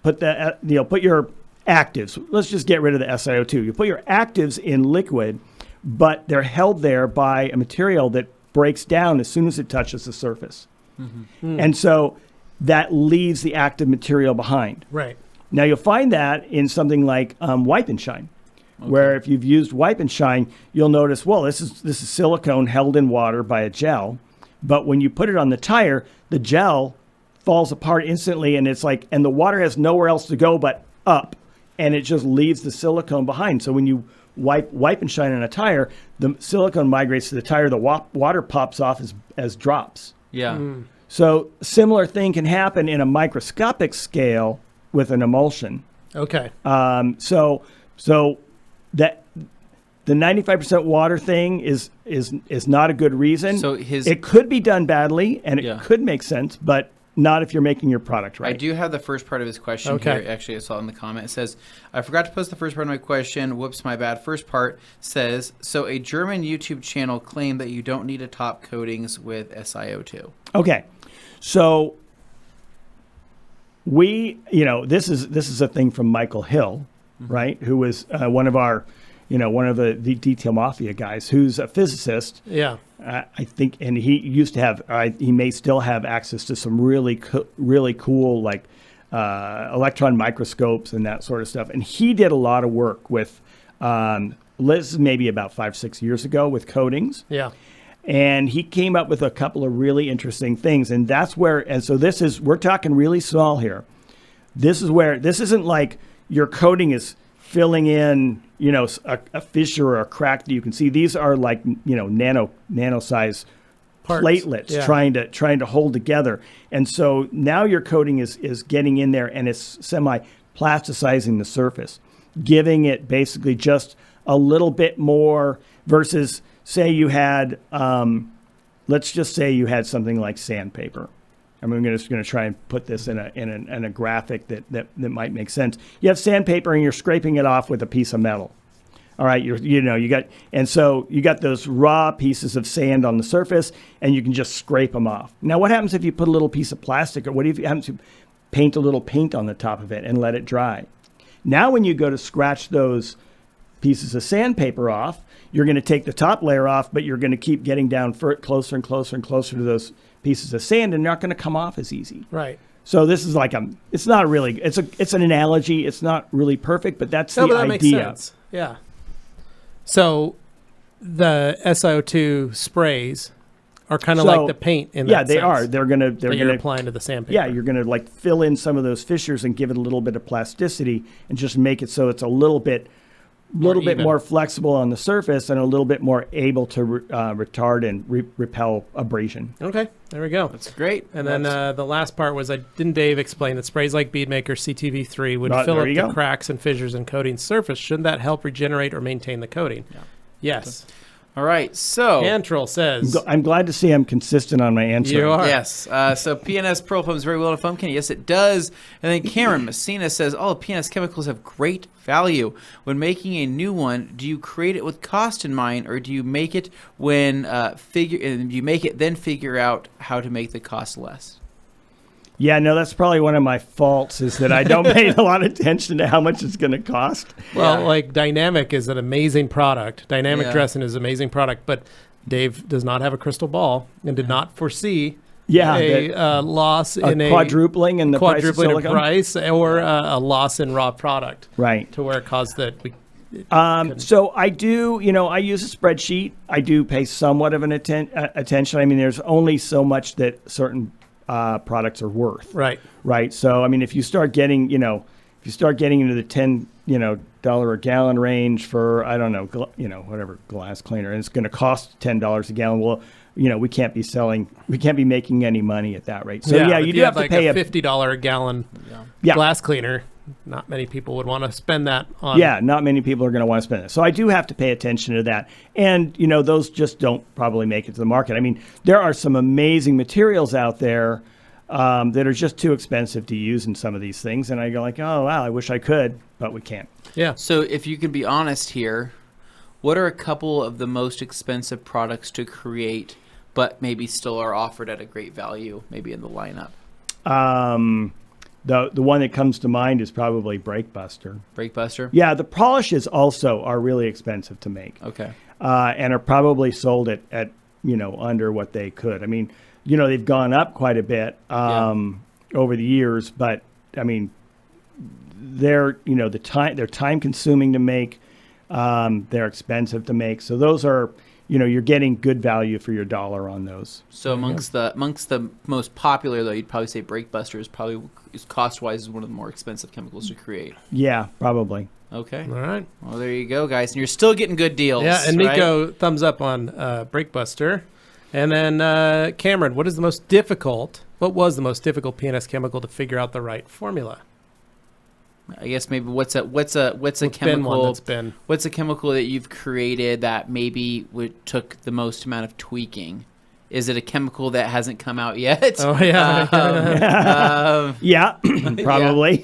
Speaker 3: put your actives. Let's just get rid of the SiO2. You put your actives in liquid, but they're held there by a material that breaks down as soon as it touches the surface. Mm-hmm. And so that leaves the active material behind.
Speaker 2: Right.
Speaker 3: Now you'll find that in something like Wipe and Shine, where if you've used Wipe and Shine, you'll notice, well, this is silicone held in water by a gel, but when you put it on the tire, the gel falls apart instantly, and and the water has nowhere else to go but up, and it just leaves the silicone behind. So when you wipe and shine on a tire, the silicone migrates to the tire, the water pops off as drops.
Speaker 1: Yeah.
Speaker 3: So similar thing can happen in a microscopic scale with an emulsion.
Speaker 2: Okay.
Speaker 3: So that the 95% water thing is not a good reason.
Speaker 1: So
Speaker 3: it could be done badly, and it could make sense, but not if you're making your product right.
Speaker 1: I do have the first part of his question here. Actually, I saw it in the comment. It says, I forgot to post the first part of my question. Whoops, my bad. First part says, so a German YouTube channel claimed that you don't need to top coatings with SiO2. Okay. So this is a thing from Michael Hill, right? Who was one of the Detail Mafia guys, who's a physicist.
Speaker 2: Yeah.
Speaker 3: I think, and he used to have, he may still have access to some really cool, like electron microscopes and that sort of stuff. And he did a lot of work with, this is maybe about 5-6 years ago, with coatings.
Speaker 2: Yeah.
Speaker 3: And he came up with a couple of really interesting things. And that's where, and so we're talking really small here. This isn't like your coating is filling in, a fissure or a crack that you can see. These are like, nano size parts, platelets trying to hold together. And so now your coating is getting in there, and it's semi-plasticizing the surface, giving it basically just a little bit more versus, say you had, let's just say you had something like sandpaper. I'm just going to try and put this in a graphic that might make sense. You have sandpaper and you're scraping it off with a piece of metal. All right, you got those raw pieces of sand on the surface, and you can just scrape them off. Now, what happens if you put a little piece of plastic, or what if you happen to paint a little paint on the top of it and let it dry? Now, when you go to scratch those pieces of sandpaper off, you're going to take the top layer off, but you're going to keep getting down closer and closer and closer to those pieces of sand, and they're not going to come off as easy.
Speaker 2: Right.
Speaker 3: So this is like it's not really, it's an analogy. It's not really perfect, but that's the idea.
Speaker 2: Makes sense. Yeah. So the SiO2 sprays are kind of like the paint in that sense.
Speaker 3: Yeah, they are. They're going to
Speaker 2: applying to the sandpaper.
Speaker 3: Yeah, you're going to like fill in some of those fissures and give it a little bit of plasticity and just make it so it's a little bit more flexible on the surface and a little bit more able to retard and repel abrasion.
Speaker 2: Okay, there we go.
Speaker 1: That's great.
Speaker 2: And then the last part was, didn't Dave explain that sprays like Beadmaker CTV3 would fill up the cracks and fissures in coating surface? Shouldn't that help regenerate or maintain the coating? Yeah. Yes.
Speaker 1: All right, so
Speaker 2: Cantrell says,
Speaker 3: I'm glad to see I'm consistent on my answer.
Speaker 1: You are. Yes. So P&S Pearl foams very well to foam can. Yes, it does. And then Cameron Messina says, all P&S chemicals have great value. When making a new one, do you create it with cost in mind, or do you make it then figure out how to make the cost less?
Speaker 3: Yeah, no, that's probably one of my faults, is that I don't pay a lot of attention to how much it's going to cost.
Speaker 2: Well, like Dynamic is an amazing product. Dynamic dressing is an amazing product, but Dave does not have a crystal ball and did not foresee loss in a
Speaker 3: quadrupling in the
Speaker 2: price or a loss in raw product,
Speaker 3: right?
Speaker 2: To where it caused that.
Speaker 3: So I do, I use a spreadsheet. I do pay somewhat of an attention. I mean, there's only so much that certain products are worth. Right. So I mean, if you start getting, into the $10, a gallon range for, I don't know, whatever glass cleaner, and it's going to cost $10 a gallon. Well, we can't be making any money at that rate. So you do have to pay
Speaker 2: a $50 a gallon glass cleaner. Not many people would want to spend that on.
Speaker 3: Yeah, not many people are going to want to spend it. So I do have to pay attention to that. And, those just don't probably make it to the market. I mean, there are some amazing materials out there that are just too expensive to use in some of these things. And I go like, oh, wow, I wish I could, but we can't.
Speaker 2: Yeah.
Speaker 1: So if you can be honest here, what are a couple of the most expensive products to create, but maybe still are offered at a great value, maybe in the lineup?
Speaker 3: The one that comes to mind is probably Brake Buster.
Speaker 1: Brake Buster?
Speaker 3: Yeah, the polishes also are really expensive to make.
Speaker 1: Okay.
Speaker 3: And are probably sold at under what they could. I mean, they've gone up quite a bit over the years, but I mean, they're time consuming to make. They're expensive to make. So those are, you're getting good value for your dollar on those.
Speaker 1: So amongst the most popular, though, you'd probably say Brake Buster is cost-wise one of the more expensive chemicals to create.
Speaker 3: Yeah, probably.
Speaker 1: Okay.
Speaker 2: All right.
Speaker 1: Well, there you go, guys. And you're still getting good deals.
Speaker 2: Yeah, and Nico, thumbs up on Brake Buster. And then Cameron, what was the most difficult P&S chemical to figure out the right formula?
Speaker 1: I guess maybe what's a chemical what's a chemical that you've created that maybe took the most amount of tweaking? Is it a chemical that hasn't come out yet?
Speaker 2: Oh yeah,
Speaker 3: probably.
Speaker 1: Yeah,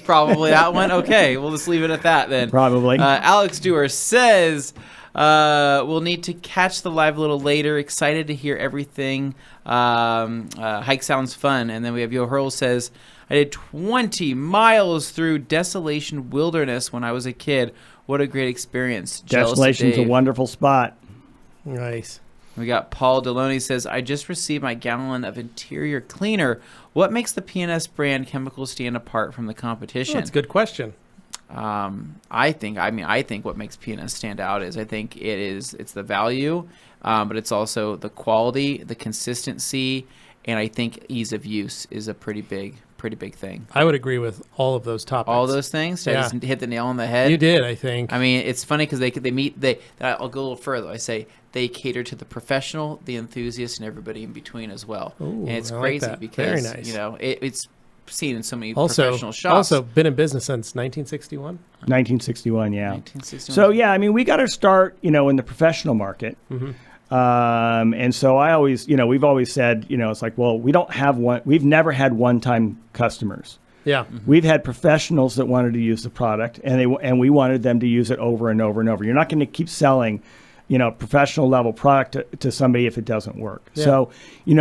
Speaker 1: probably that one. Okay, we'll just leave it at that then.
Speaker 3: Probably.
Speaker 1: Alex Dewar says we'll need to catch the live a little later. Excited to hear everything. Hike sounds fun. And then we have Yo Hurl says, I did 20 miles through Desolation Wilderness when I was a kid. What a great experience.
Speaker 3: Desolation's a wonderful spot.
Speaker 2: Nice.
Speaker 1: We got Paul Deloney says, I just received my gallon of interior cleaner. What makes the P&S brand chemicals stand apart from the competition?
Speaker 2: That's a good question.
Speaker 1: I think what makes P&S stand out is it's the value, but it's also the quality, the consistency, and I think ease of use is a pretty big thing.
Speaker 2: I would agree with all of those topics.
Speaker 1: All those things? Did I just hit the nail on the head?
Speaker 2: You did, I think.
Speaker 1: I mean, it's funny because I'll go a little further. I say they cater to the professional, the enthusiast, and everybody in between as well.
Speaker 2: Ooh,
Speaker 1: and it's
Speaker 2: I
Speaker 1: crazy
Speaker 2: like that.
Speaker 1: because,
Speaker 2: very nice.
Speaker 1: It's seen in so many professional shops.
Speaker 2: Also been in business since 1961?
Speaker 3: 1961, yeah.
Speaker 1: 1961.
Speaker 3: So, yeah, I mean, we got to start, in the professional market.
Speaker 2: Mm-hmm.
Speaker 3: And so I always, we've always said, it's like, well, we've never had one-time customers.
Speaker 2: Yeah.
Speaker 3: Mm-hmm. We've had professionals that wanted to use the product and we wanted them to use it over and over and over. You're not going to keep selling, professional level product to somebody if it doesn't work.
Speaker 2: Yeah.
Speaker 3: So, they've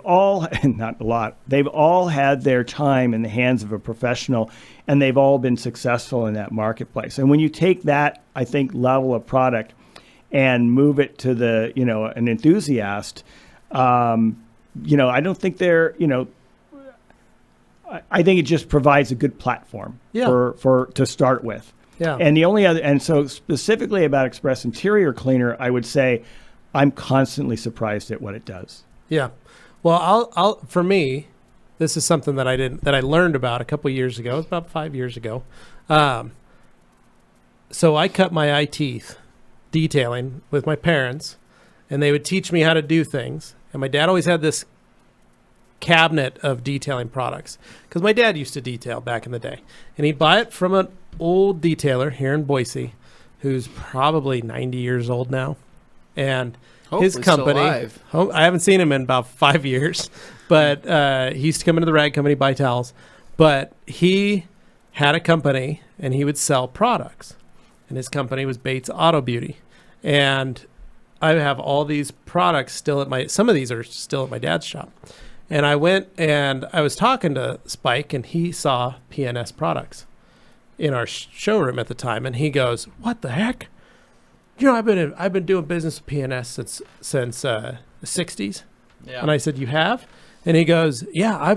Speaker 3: all, not a lot, they've all had their time in the hands of a professional and they've all been successful in that marketplace. And when you take that, I think, level of product and move it to the, an enthusiast, I don't think they're, I think it just provides a good platform for to start with.
Speaker 2: Yeah.
Speaker 3: And the only other, and so specifically about Express Interior Cleaner, I would say I'm constantly surprised at what it does.
Speaker 2: Yeah. Well, I'll for me, this is something that I learned about a couple years ago. It was about 5 years ago. So I cut my eye teeth detailing with my parents, and they would teach me how to do things. And my dad always had this cabinet of detailing products because my dad used to detail back in the day, and he'd buy it from an old detailer here in Boise who's probably 90 years old now, and
Speaker 1: hopefully
Speaker 2: his company, I haven't seen him in about 5 years, but he used to come into the rag company, buy towels, but he had a company and he would sell products, and his company was Bates Auto Beauty. And I have all these products still some of these are still at my dad's shop. And I went and I was talking to Spike, and he saw P&S Products in our showroom at the time, and he goes, "What the heck? I've been doing business with P&S since the 60s." Yeah. And I said, you have? And he goes, yeah,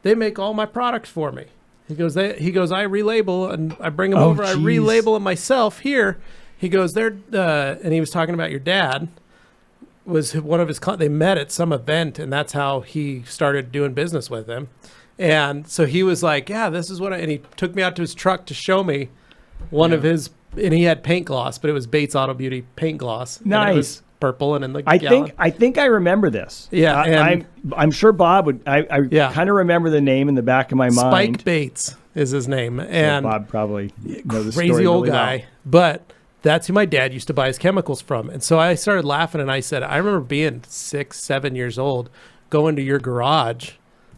Speaker 2: they make all my products for me. He goes, I relabel and I bring them over. Geez. I relabel them myself here. He goes, and he was talking about your dad was one of his, they met at some event, and that's how he started doing business with him. And so he was like, yeah, this is what and he took me out to his truck to show me one of his, and he had paint gloss, but it was Bates Auto Beauty paint gloss.
Speaker 3: Nice.
Speaker 2: And it was purple and in the
Speaker 3: gallon. I think I remember this.
Speaker 2: Yeah.
Speaker 3: I'm sure Bob would, I kind of remember the name in the back of my mind.
Speaker 2: Spike Bates is his name. And
Speaker 3: Bob probably knows the story
Speaker 2: crazy old
Speaker 3: really
Speaker 2: guy.
Speaker 3: well.
Speaker 2: But that's who my dad used to buy his chemicals from. And so I started laughing and I said, I remember being 6, 7 years old, going to your garage,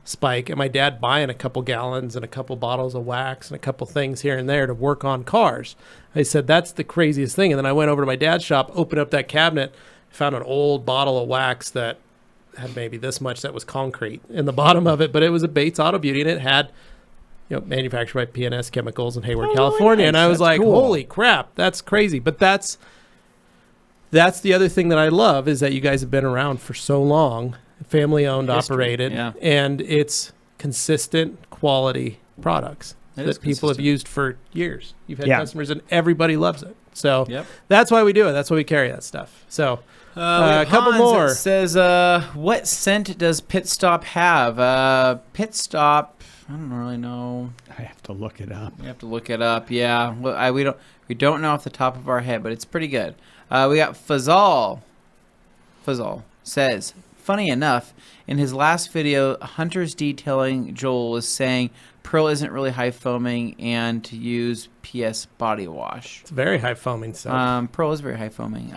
Speaker 2: Spike, and my dad buying a couple gallons and a couple bottles of wax and a couple things here and there to work on cars. I said, that's the craziest thing. And then I went over to my dad's shop, opened up that cabinet, found an old bottle of wax that had maybe this much that was concrete in the bottom of it, but it was a Bates Auto Beauty, and it had, manufactured by P&S Chemicals in Hayward, California. Nice. And I was like, cool. Holy crap, that's crazy. But that's the other thing that I love is that you guys have been around for so long, family owned, operated, and it's consistent quality products that people have used for years. You've had customers and everybody loves it. So that's why we do it. That's why we carry that stuff. So a couple more.
Speaker 1: It says, what scent does Pit Stop have? Pit Stop, I don't really know.
Speaker 3: I have to look it up.
Speaker 1: You have to look it up. Yeah. Well, we don't know off the top of our head, but it's pretty good. We got Fazal. Fazal says, funny enough, in his last video, Hunter's detailing Joel was saying Pearl isn't really high foaming and to use PS body wash.
Speaker 2: It's very high foaming stuff.
Speaker 1: Pearl is very high foaming.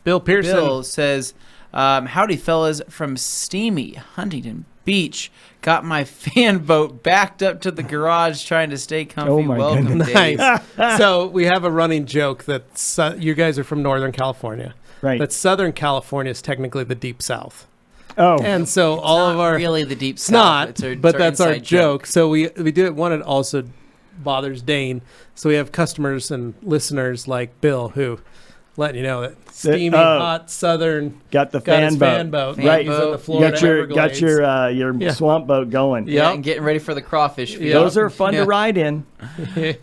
Speaker 2: Bill Pearson.
Speaker 1: Bill says, howdy fellas from steamy Huntington Beach. Got my fan boat backed up to the garage trying to stay comfy.
Speaker 3: Oh my
Speaker 1: Welcome,
Speaker 3: goodness.
Speaker 2: Nice. So we have a running joke that you guys are from Northern California.
Speaker 3: Right.
Speaker 2: But Southern California is technically the Deep South.
Speaker 3: Oh.
Speaker 2: And so all of our...
Speaker 1: really the Deep
Speaker 2: South.
Speaker 1: It's not,
Speaker 2: but that's our joke. So we do it. One, it also bothers Dane. So we have customers and listeners like Bill who letting you know that steamy, hot Southern
Speaker 3: got his fan boat.
Speaker 2: Right. Using the Florida
Speaker 3: got your swamp boat going.
Speaker 1: Yeah, and getting ready for the crawfish field.
Speaker 3: Those are fun to ride in.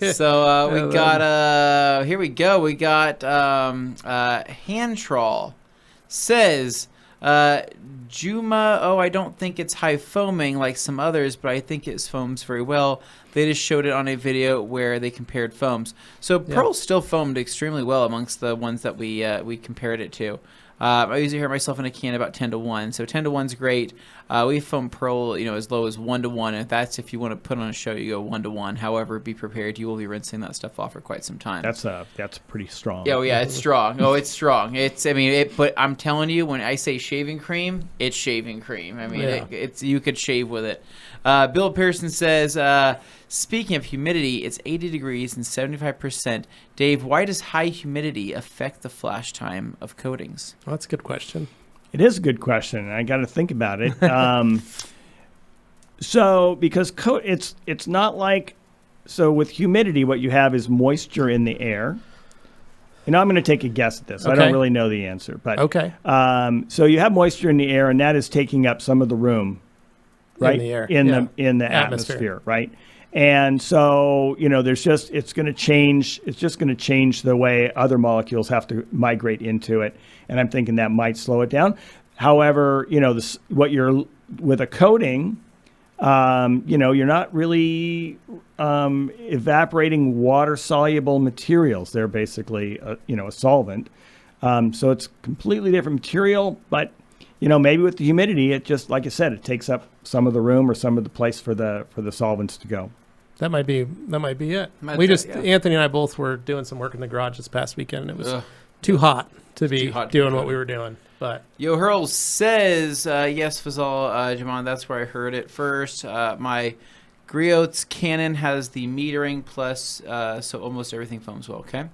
Speaker 1: So we got here we go. We got Hand Trawl says Juma, I don't think it's high foaming like some others, but I think it foams very well. They just showed it on a video where they compared foams. So Pearl still foamed extremely well amongst the ones that we compared it to. I usually hear myself in a can about 10-1, so 10-1's great. We foam Pearl, as low as 1-1. And if you want to put on a show, you go 1-1. However, be prepared, you will be rinsing that stuff off for quite some time.
Speaker 3: That's pretty strong.
Speaker 1: Yeah, it's strong. It's strong. But I'm telling you, when I say shaving cream, it's shaving cream. It's you could shave with it. Bill Pearson says, speaking of humidity, it's 80 degrees and 75%. Dave, why does high humidity affect the flash time of coatings?
Speaker 2: Well, that's a good question.
Speaker 3: It is a good question. I got to think about it. So because it's not like, so with humidity, what you have is moisture in the air. I'm going to take a guess at this. Okay. I don't really know the answer, but
Speaker 2: okay.
Speaker 3: So you have moisture in the air, and that is taking up some of the room, right?
Speaker 2: In the air,
Speaker 3: in the atmosphere, right? And so it's going to change. It's just going to change the way other molecules have to migrate into it, and I'm thinking that might slow it down. However, with a coating, you're not really evaporating water-soluble materials. They're basically a solvent. So it's completely different material, but maybe with the humidity, it just, like I said, it takes up some of the room or some of the place for the solvents to go.
Speaker 2: That might be it. Anthony and I both were doing some work in the garage this past weekend, and it was too hot to be doing what we were doing. But
Speaker 1: Yo Hurl says, yes, Fazal, Jamon, that's where I heard it first. My Griot's Canon has the metering plus, so almost everything foams well, okay?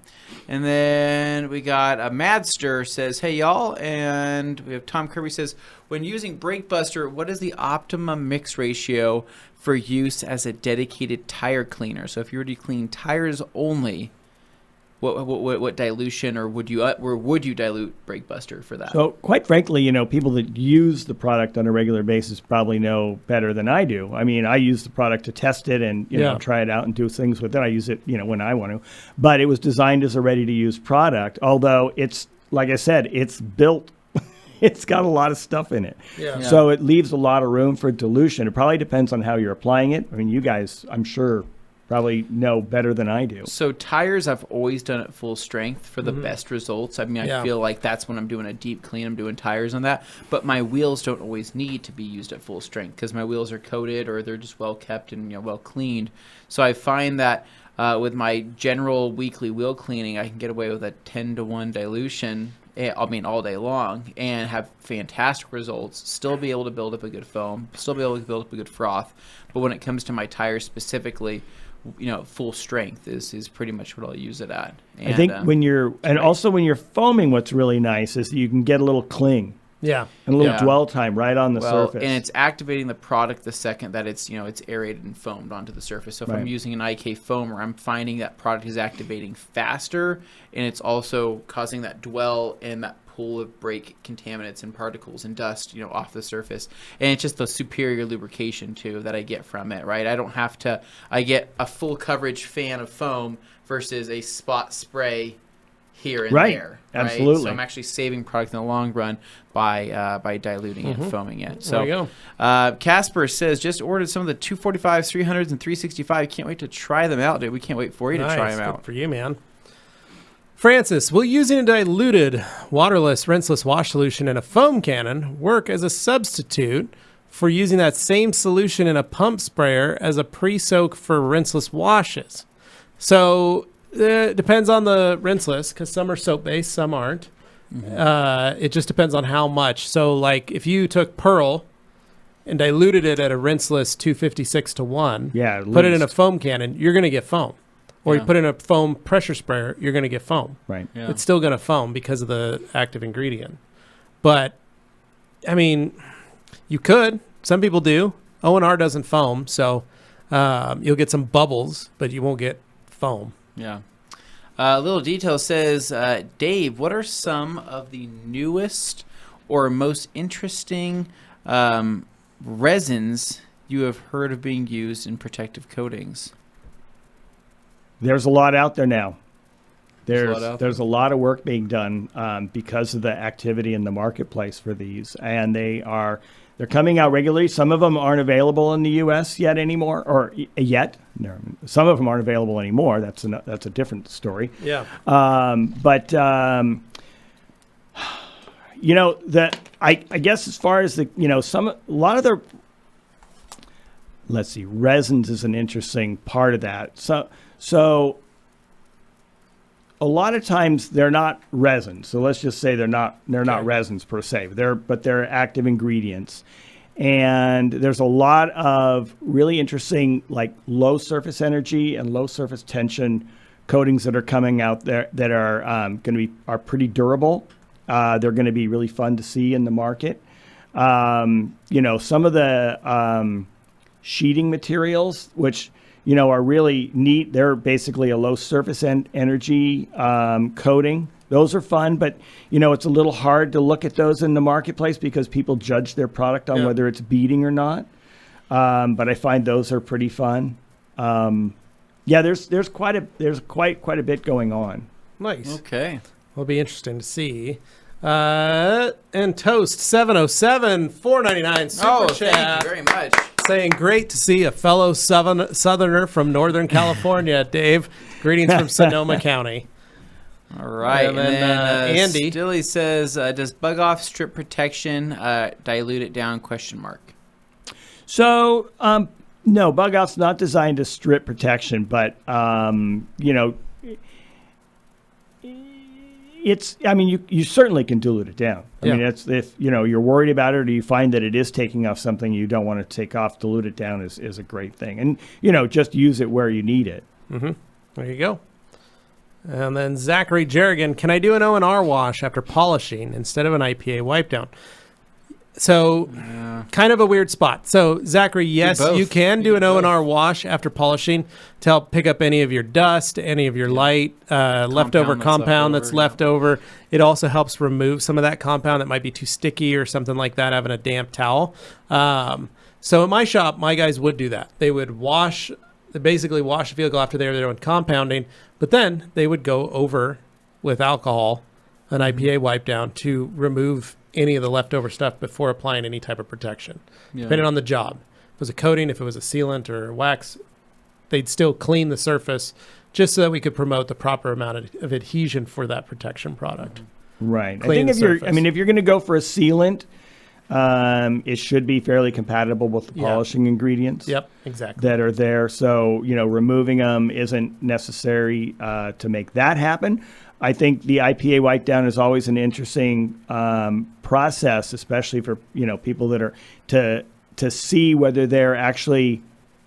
Speaker 1: And then we got a Madster says, hey, y'all. And we have Tom Kirby says, when using Brake Buster, what is the optimum mix ratio for use as a dedicated tire cleaner? So if you were to clean tires only, what dilution, or would you dilute Brake Buster for that?
Speaker 3: So quite frankly, people that use the product on a regular basis probably know better than I do. I mean, I use the product to test it and try it out and do things with it. I use it when I want to, but it was designed as a ready-to-use product. Although it's, like I said, it's built. It's got a lot of stuff in it. Yeah. So it leaves a lot of room for dilution. It probably depends on how you're applying it. I mean, you guys, I'm sure, probably know better than I do.
Speaker 1: So tires, I've always done at full strength for the best results. I mean, I feel like that's when I'm doing a deep clean, I'm doing tires on that. But my wheels don't always need to be used at full strength because my wheels are coated or they're just well kept and well cleaned. So I find that with my general weekly wheel cleaning, I can get away with a 10-to-1 dilution. I mean, all day long, and have fantastic results, still be able to build up a good foam, still be able to build up a good froth. But when it comes to my tires specifically, full strength is pretty much what I'll use it at. And,
Speaker 3: I think also when you're foaming, what's really nice is that you can get a little cling.
Speaker 2: Yeah.
Speaker 3: And a little dwell time right on the surface.
Speaker 1: And it's activating the product the second that it's aerated and foamed onto the surface. So if I'm using an IK foamer, I'm finding that product is activating faster, and it's also causing that dwell and that pool of brake contaminants and particles and dust, off the surface. And it's just the superior lubrication too that I get from it, right? I get a full coverage fan of foam versus a spot spray here and there.
Speaker 3: Absolutely.
Speaker 1: Right? So I'm actually saving product in the long run by diluting it, foaming it. So
Speaker 2: there you go.
Speaker 1: Casper says, just ordered some of the 245s, 300s, and 365. Can't wait to try them out, dude. We can't wait for you to try them out.
Speaker 2: Good for you, man. Francis, will using a diluted, waterless, rinseless wash solution in a foam cannon work as a substitute for using that same solution in a pump sprayer as a pre-soak for rinseless washes? So it depends on the rinseless, because some are soap-based, some aren't. It just depends on how much. So, like, if you took Pearl and diluted it at a rinseless 256-to-1, put it in a foam cannon, you're going to get foam. Or you put in a foam pressure sprayer, you're going to get foam.
Speaker 3: Right.
Speaker 2: Yeah. It's still going to foam because of the active ingredient. But, I mean, you could. Some people do. O&R doesn't foam, so you'll get some bubbles, but you won't get foam.
Speaker 1: Yeah. Little Detail says, Dave, what are some of the newest or most interesting resins you have heard of being used in protective coatings?
Speaker 3: There's a lot out there now. There's a lot of work being done because of the activity in the marketplace for these, and they're coming out regularly. Some of them aren't available in the U.S. yet anymore, or yet. No, some of them aren't available anymore. That's a different story.
Speaker 2: Yeah.
Speaker 3: I guess as far as resins is an interesting part of that. So a lot of times they're not resins. So let's just say they're not resins per se. They're active ingredients. And there's a lot of really interesting, like, low surface energy and low surface tension coatings that are coming out there that are are pretty durable. They're going to be really fun to see in the market. Some of the sheeting materials, which are really neat. They're basically a low surface energy coating. Those are fun, but it's a little hard to look at those in the marketplace because people judge their product on whether it's beading or not. But I find those are pretty fun. There's quite a bit going on.
Speaker 2: Nice.
Speaker 1: Okay.
Speaker 2: Will be interesting to see. And Toast 707 $4.99 super chat.
Speaker 1: Thank you very much.
Speaker 2: Saying great to see a fellow Southerner from Northern California, Dave. Greetings from Sonoma County.
Speaker 1: All right.
Speaker 2: And then Andy.
Speaker 1: Stilly says, does bug off strip protection dilute it down? ?
Speaker 3: So, no, bug off's not designed to strip protection, but, you certainly can dilute it down. I mean, it's, if you're worried about it or you find that it is taking off something you don't want to take off, dilute it down is a great thing. And, just use it where you need it.
Speaker 2: Mm-hmm. There you go. And then Zachary Jerrigan, can I do an O&R wash after polishing instead of an IPA wipe down? So kind of a weird spot. So Zachary, yes, you can do an O&R wash after polishing to help pick up any of your dust, any of your light, leftover compound that's left over. It also helps remove some of that compound that might be too sticky or something like that, having a damp towel. So in my shop, my guys would do that. They would basically wash the vehicle after they were doing compounding, but then they would go over with alcohol, an IPA wipe down, to remove any of the leftover stuff before applying any type of protection, depending on the job. If it was a coating, if it was a sealant or wax, they'd still clean the surface just so that we could promote the proper amount of adhesion for that protection product.
Speaker 3: Right. I think if you're going to go for a sealant, it should be fairly compatible with the polishing ingredients.
Speaker 2: Yep, exactly.
Speaker 3: That are there. So, removing them isn't necessary to make that happen. I think the IPA wipe down is always an interesting process, especially for people that are to see whether they're actually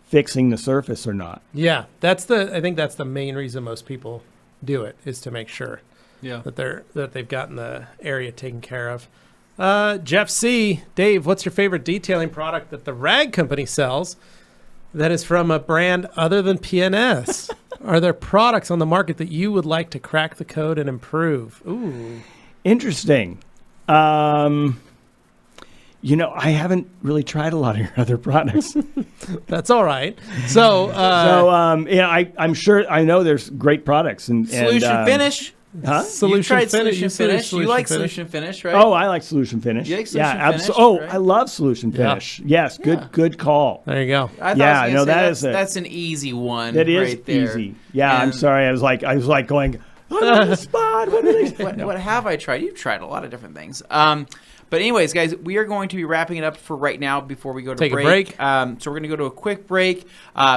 Speaker 3: fixing the surface or not.
Speaker 2: Yeah, I think that's the main reason most people do it, is to make sure that they've gotten the area taken care of. Jeff C. Dave, what's your favorite detailing product that the rag company sells that is from a brand other than P&S? Are there products on the market that you would like to crack the code and improve? Ooh.
Speaker 3: Interesting. I haven't really tried a lot of your other products.
Speaker 2: That's all right.
Speaker 3: I'm sure, I know there's great products.
Speaker 1: Solution Finish.
Speaker 3: Huh?
Speaker 1: Solution Finish. You like Solution Finish, right?
Speaker 3: Oh, I like Solution Finish.
Speaker 1: You like Solution Finish?
Speaker 3: Right? I love Solution Finish. Yeah. Yes, good call.
Speaker 2: There you go.
Speaker 1: That's an easy one.
Speaker 3: That is
Speaker 1: right there.
Speaker 3: Easy. Yeah, I'm sorry. I was like going, I'm on the spot.
Speaker 1: What have I tried? You've tried a lot of different things. But anyways, guys, we are going to be wrapping it up for right now before we go to
Speaker 2: take a break.
Speaker 1: So we're going to go to a quick break.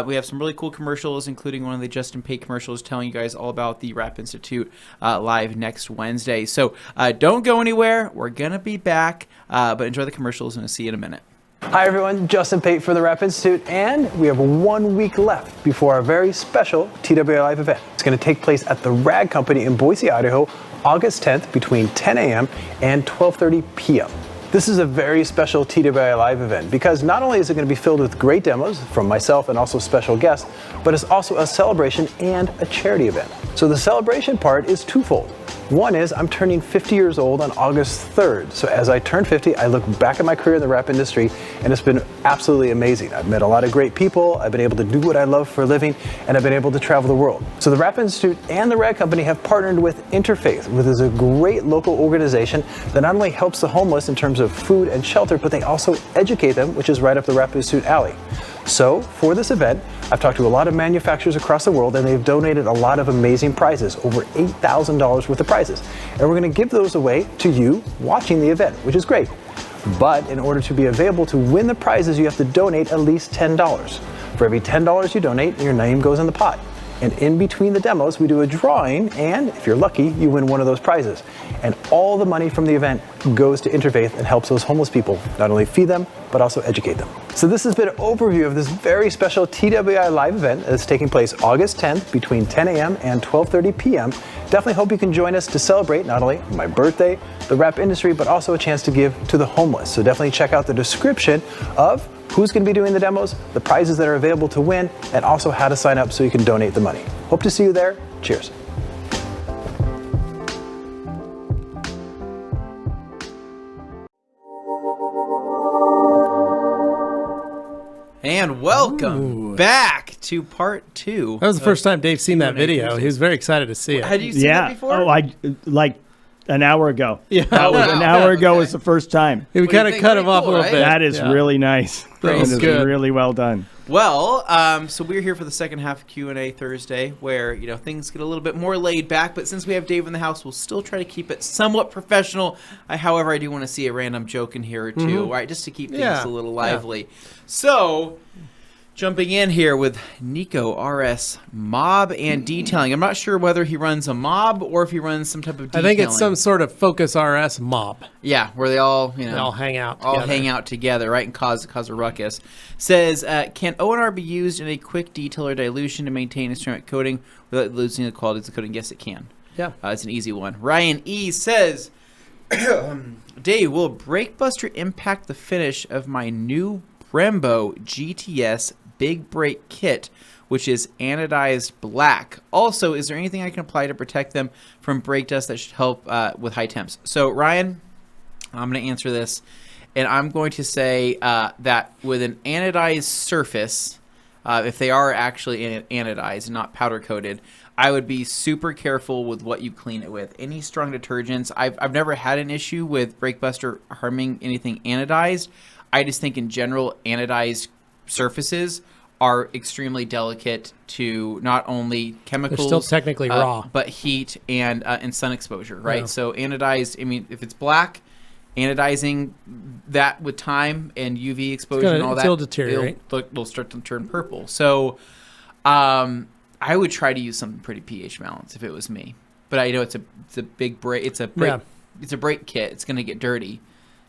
Speaker 1: We have some really cool commercials, including one of the Justin Pate commercials telling you guys all about the Rap Institute live next Wednesday. So don't go anywhere. We're going to be back, but enjoy the commercials, and I'll see you in a minute.
Speaker 4: Hi everyone, Justin Pate for the Rap Institute, and we have 1 week left before our very special TWI Live event. It's going to take place at the Rag Company in Boise, Idaho, August 10th between 10 a.m. and 12:30 p.m. This is a very special TWI Live event because not only is it going to be filled with great demos from myself and also special guests, but it's also a celebration and a charity event. So the celebration part is twofold. One is I'm turning 50 years old on August 3rd. So as I turn 50, I look back at my career in the rap industry, and it's been absolutely amazing. I've met a lot of great people, I've been able to do what I love for a living, and I've been able to travel the world. So the Rap Institute and the Rag Company have partnered with Interfaith, which is a great local organization that not only helps the homeless in terms of food and shelter, but they also educate them, which is right up the Rap Institute alley. So for this event, I've talked to a lot of manufacturers across the world, and they've donated a lot of amazing prizes, over $8,000 worth of prizes. And we're going to give those away to you watching the event, which is great. But in order to be available to win the prizes, you have to donate at least $10. For every $10 you donate, your name goes in the pot. And in between the demos, we do a drawing, and if you're lucky, you win one of those prizes. And all the money from the event goes to Interfaith and helps those homeless people not only feed them, but also educate them. So this has been an overview of this very special TWI Live event that's taking place August 10th between 10 a.m. and 12:30 p.m. Definitely hope you can join us to celebrate not only my birthday, the rap industry, but also a chance to give to the homeless. So definitely check out the description of who's going to be doing the demos, the prizes that are available to win, and also how to sign up so you can donate the money. Hope to see you there. Cheers.
Speaker 1: And welcome back to part 2.
Speaker 2: That was the first time Dave's seen that video. He was very excited to see it.
Speaker 1: Had you seen it before?
Speaker 3: Oh, like an hour ago.
Speaker 2: Yeah,
Speaker 3: an hour ago was the first time.
Speaker 2: We kind of cut him off a little bit.
Speaker 3: That is really nice. That was good. Really well done.
Speaker 1: Well, so we're here for the second half of Q&A Thursday, where things get a little bit more laid back. But since we have Dave in the house, we'll still try to keep it somewhat professional. However, I do want to see a random joke in here or two, right, just to keep things a little lively. So, jumping in here with Nico RS Mob and Detailing. I'm not sure whether he runs a mob or if he runs some type of detailing.
Speaker 2: I think it's some sort of Focus RS mob.
Speaker 1: Yeah, where they all
Speaker 2: they all hang out together.
Speaker 1: Right, and cause a ruckus. Says, can O&R be used in a quick detail or dilution to maintain a ceramic coating without losing the quality of the coating? Yes, it can.
Speaker 2: Yeah.
Speaker 1: It's an easy one. Ryan E. says, Dave, will Brake Buster impact the finish of my new Brembo GTS Big Brake Kit, which is anodized black? Also, is there anything I can apply to protect them from brake dust that should help with high temps? So, Ryan, I'm going to answer this, and I'm going to say that with an anodized surface, if they are actually anodized and not powder coated, I would be super careful with what you clean it with. Any strong detergents, I've never had an issue with Brake Buster harming anything anodized. I just think in general, anodized surfaces are extremely delicate to not only chemicals,
Speaker 2: they're still technically raw,
Speaker 1: but heat and sun exposure, right? Yeah. So anodized, I mean, if it's black, anodizing that with time and UV exposure and all that,
Speaker 2: it'll deteriorate.
Speaker 1: It'll start to turn purple. So I would try to use something pretty pH balanced if it was me. But I know it's a big brake. It's a brake kit. It's going to get dirty.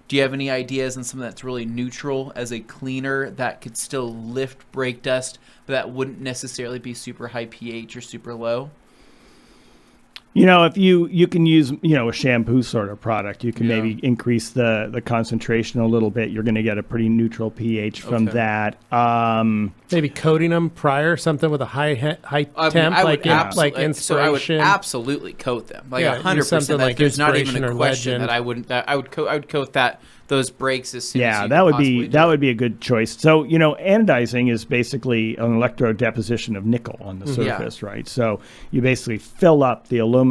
Speaker 1: Do you have any ideas on something that's really neutral as a cleaner that could still lift brake dust, but that wouldn't necessarily be super high pH or super low?
Speaker 3: If you can use, a shampoo sort of product, you can maybe increase the concentration a little bit. You're going to get a pretty neutral pH from that.
Speaker 2: Maybe coating them prior, something with a high temp, like inspiration.
Speaker 1: So I would absolutely coat them, 100%. Like there's not even a question that I wouldn't. I would coat those brakes as soon as you
Speaker 3: that would be a good choice. So anodizing is basically an electro deposition of nickel on the surface, right? So you basically fill up the aluminum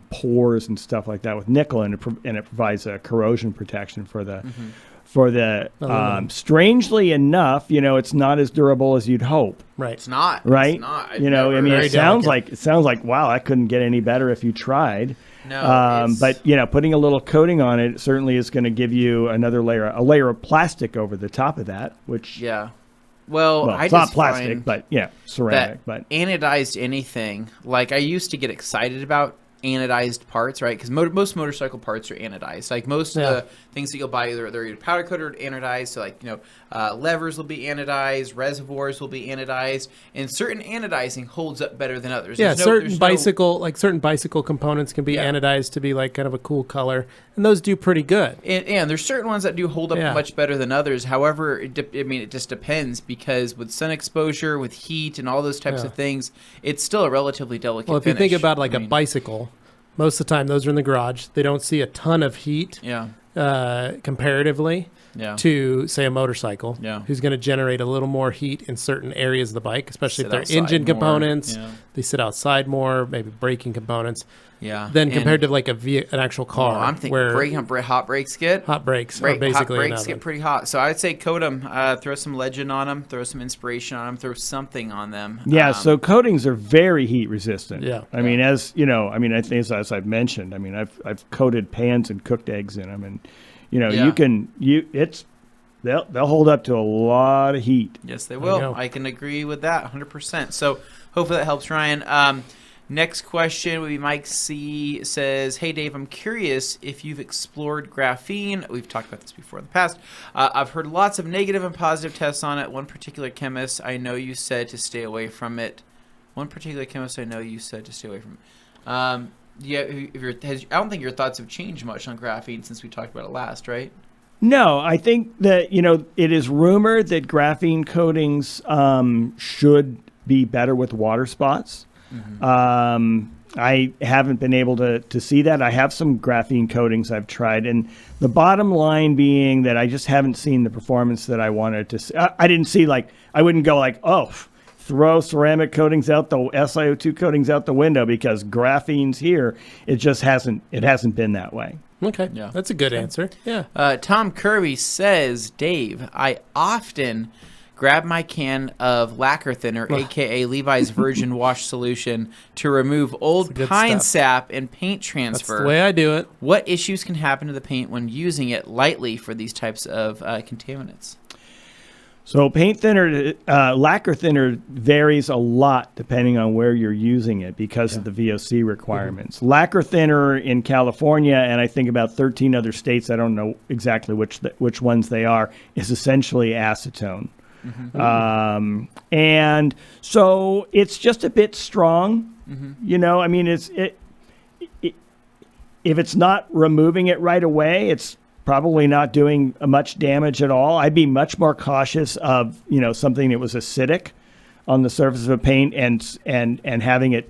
Speaker 3: pores and stuff like that with nickel, and it provides a corrosion protection for the strangely enough, it's not as durable as you'd hope.
Speaker 2: Right.
Speaker 1: It's not.
Speaker 3: Right.
Speaker 1: It's not.
Speaker 3: It sounds like wow, I couldn't get any better if you tried.
Speaker 1: No.
Speaker 3: But putting a little coating on it certainly is going to give you another a layer of plastic over the top of that, which
Speaker 1: Well,
Speaker 3: it's not plastic, but ceramic. But
Speaker 1: anodized anything, like I used to get excited about anodized parts, right? Because most motorcycle parts are anodized. Like most of the things that you'll buy, they're either powder coated or anodized. So like levers will be anodized, reservoirs will be anodized, and certain anodizing holds up better than others.
Speaker 2: Yeah, certain bicycle components can be anodized to be like kind of a cool color, and those do pretty good.
Speaker 1: And there's certain ones that do hold up much better than others. However, it just depends, because with sun exposure, with heat, and all those types of things, it's still a relatively delicate
Speaker 2: if
Speaker 1: finish.
Speaker 2: You think about a bicycle, most of the time those are in the garage. They don't see a ton of heat comparatively to, say, a motorcycle, who's going to generate a little more heat in certain areas of the bike, especially if they're engine components. They sit outside more, maybe braking components. Then compared to like an actual car.
Speaker 1: I'm thinking hot brakes get pretty hot. So I'd say coat them, throw some legend on them, throw some inspiration on them, throw something on them.
Speaker 3: So coatings are very heat resistant. I mean, as I think as I've mentioned, I've coated pans and cooked eggs in them, and they'll hold up to a lot of heat.
Speaker 1: Yes, they will. I can agree with that 100%. So hopefully that helps, Ryan. Next question would be Mike C. says, "Hey Dave, I'm curious if you've explored graphene. We've talked about this before in the past. I've heard lots of negative and positive tests on it. One particular chemist I know you said to stay away from it. I don't think your thoughts have changed much on graphene since we talked about it last, right?
Speaker 3: No, I think that it is rumored that graphene coatings should be better with water spots. I haven't been able to see that. I have some graphene coatings I've tried, and the bottom line being that I just haven't seen the performance that I wanted to see. I didn't see I wouldn't go throw ceramic coatings out, the SiO2 coatings out the window because graphene's here. It just hasn't been that way.
Speaker 2: Okay, that's a good answer. Yeah.
Speaker 1: Tom Kirby says, Dave, I often grab my can of lacquer thinner, a.k.a. Levi's Virgin Wash Solution, to remove old pine sap and paint transfer.
Speaker 2: That's the way I do it.
Speaker 1: What issues can happen to the paint when using it lightly for these types of contaminants?
Speaker 3: So paint thinner, lacquer thinner varies a lot depending on where you're using it because of the VOC requirements. Lacquer thinner in California, and I think about 13 other states, I don't know exactly which ones they are, is essentially acetone. And so it's just a bit strong, if it's not removing it right away, it's probably not doing much damage at all. I'd be much more cautious of, something that was acidic on the surface of a paint and having it,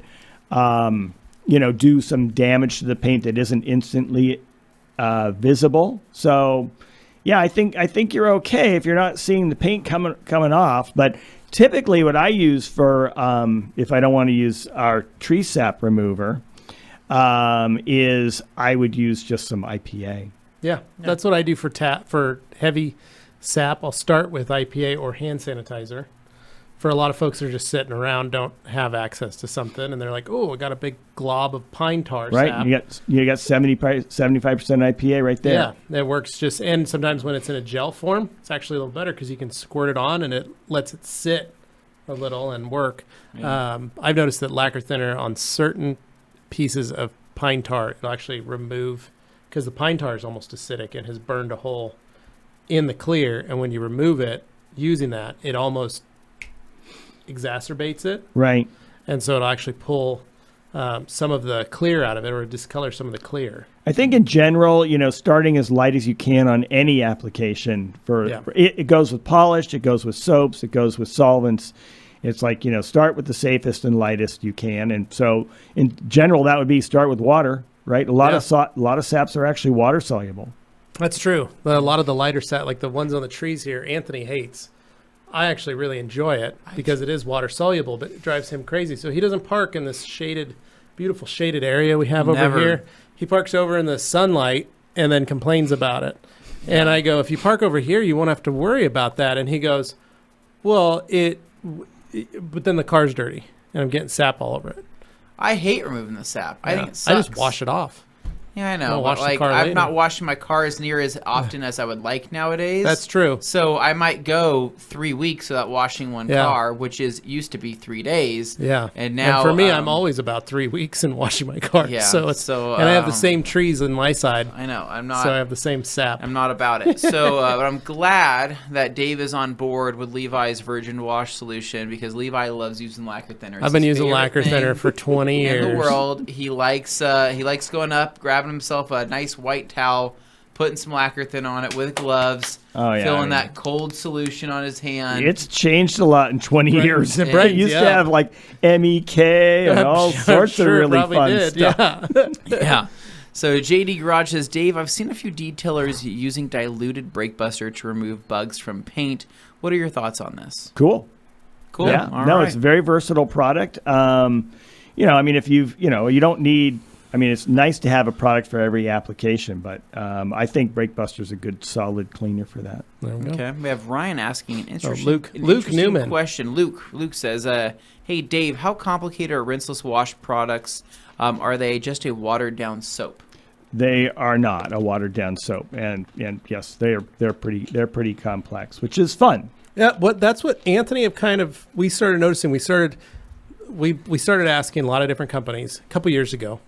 Speaker 3: do some damage to the paint that isn't instantly visible. So, yeah, I think you're okay if you're not seeing the paint coming off. But typically, what I use for if I don't want to use our tree sap remover, is I would use just some IPA.
Speaker 2: Yeah, that's what I do for heavy sap. I'll start with IPA or hand sanitizer. For a lot of folks that are just sitting around, don't have access to something, and they're like, "Oh, I got a big glob of pine tar
Speaker 3: right,
Speaker 2: sap."
Speaker 3: You got 75% IPA right there.
Speaker 2: Yeah, that works. And sometimes when it's in a gel form, it's actually a little better because you can squirt it on and it lets it sit a little and work. Yeah. I've noticed that lacquer thinner on certain pieces of pine tar, it'll actually remove, because the pine tar is almost acidic and has burned a hole in the clear, and when you remove it using that, it almost exacerbates it.
Speaker 3: Right.
Speaker 2: And so it'll actually pull some of the clear out of it, or discolor some of the clear.
Speaker 3: I think in general, starting as light as you can on any application it goes with polished, it goes with soaps, it goes with solvents. It's like, start with the safest and lightest you can. And so in general, that would be start with water, right? A lot of saps are actually water soluble.
Speaker 2: That's true. A lot of the lighter sap, like the ones on the trees here, Anthony hates. I actually really enjoy it because it is water soluble, but it drives him crazy. So he doesn't park in this beautiful shaded area we have over here. He parks over in the sunlight and then complains about it. Yeah. And I go, if you park over here, you won't have to worry about that. And he goes, well, but then the car's dirty and I'm getting sap all over it.
Speaker 1: I hate removing the sap. I think it sucks.
Speaker 2: I just wash it off.
Speaker 1: Yeah, I know. But I'm not washing my car as near as often as I would like nowadays.
Speaker 2: That's true.
Speaker 1: So I might go 3 weeks without washing one car, which used to be 3 days.
Speaker 2: Yeah.
Speaker 1: And now,
Speaker 2: for me, I'm always about 3 weeks in washing my car. Yeah. So and I have the same trees on my side.
Speaker 1: I know. I'm not.
Speaker 2: So I have the same sap.
Speaker 1: I'm not about it. So, but I'm glad that Dave is on board with Levi's Virgin Wash solution, because Levi loves using lacquer thinner.
Speaker 2: I've been using lacquer thinner for 20 years.
Speaker 1: In the world, he likes going up, grabbing himself a nice white towel, putting some lacquer thin on it with gloves, filling that cold solution on his hand.
Speaker 3: It's changed a lot in 20 years. It used to have like MEK and all sorts of really fun stuff.
Speaker 1: Yeah. So JD Garage says, Dave, I've seen a few detailers using diluted brake buster to remove bugs from paint. What are your thoughts on this?
Speaker 3: Cool.
Speaker 1: Yeah.
Speaker 3: It's a very versatile product. If you don't need. It's nice to have a product for every application, but I think Brake Buster is a good, solid cleaner for that.
Speaker 1: Okay. We have Ryan asking an interesting,
Speaker 2: Luke Newman
Speaker 1: question. Luke says, hey, Dave, how complicated are rinseless wash products? Are they just a watered-down soap?
Speaker 3: They are not a watered-down soap, and yes, they're pretty complex, which is fun.
Speaker 2: Yeah, that's what Anthony we started noticing. We started asking a lot of different companies a couple years ago,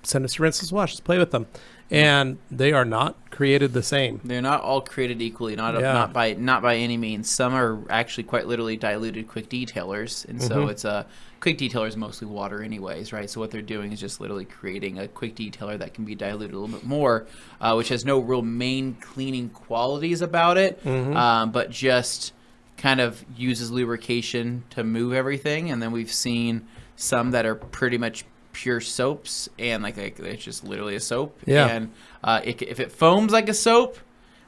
Speaker 2: send us your rinseless wash, let's play with them. And they are not created the same.
Speaker 1: They're not all created equally, not by any means. Some are actually quite literally diluted quick detailers, and so it's quick detailer is mostly water anyways, right? So what they're doing is just literally creating a quick detailer that can be diluted a little bit more, which has no real main cleaning qualities about it, but just kind of uses lubrication to move everything. And then we've seen some that are pretty much pure soaps, and like it's just literally a soap.
Speaker 2: Yeah.
Speaker 1: And if it foams like a soap,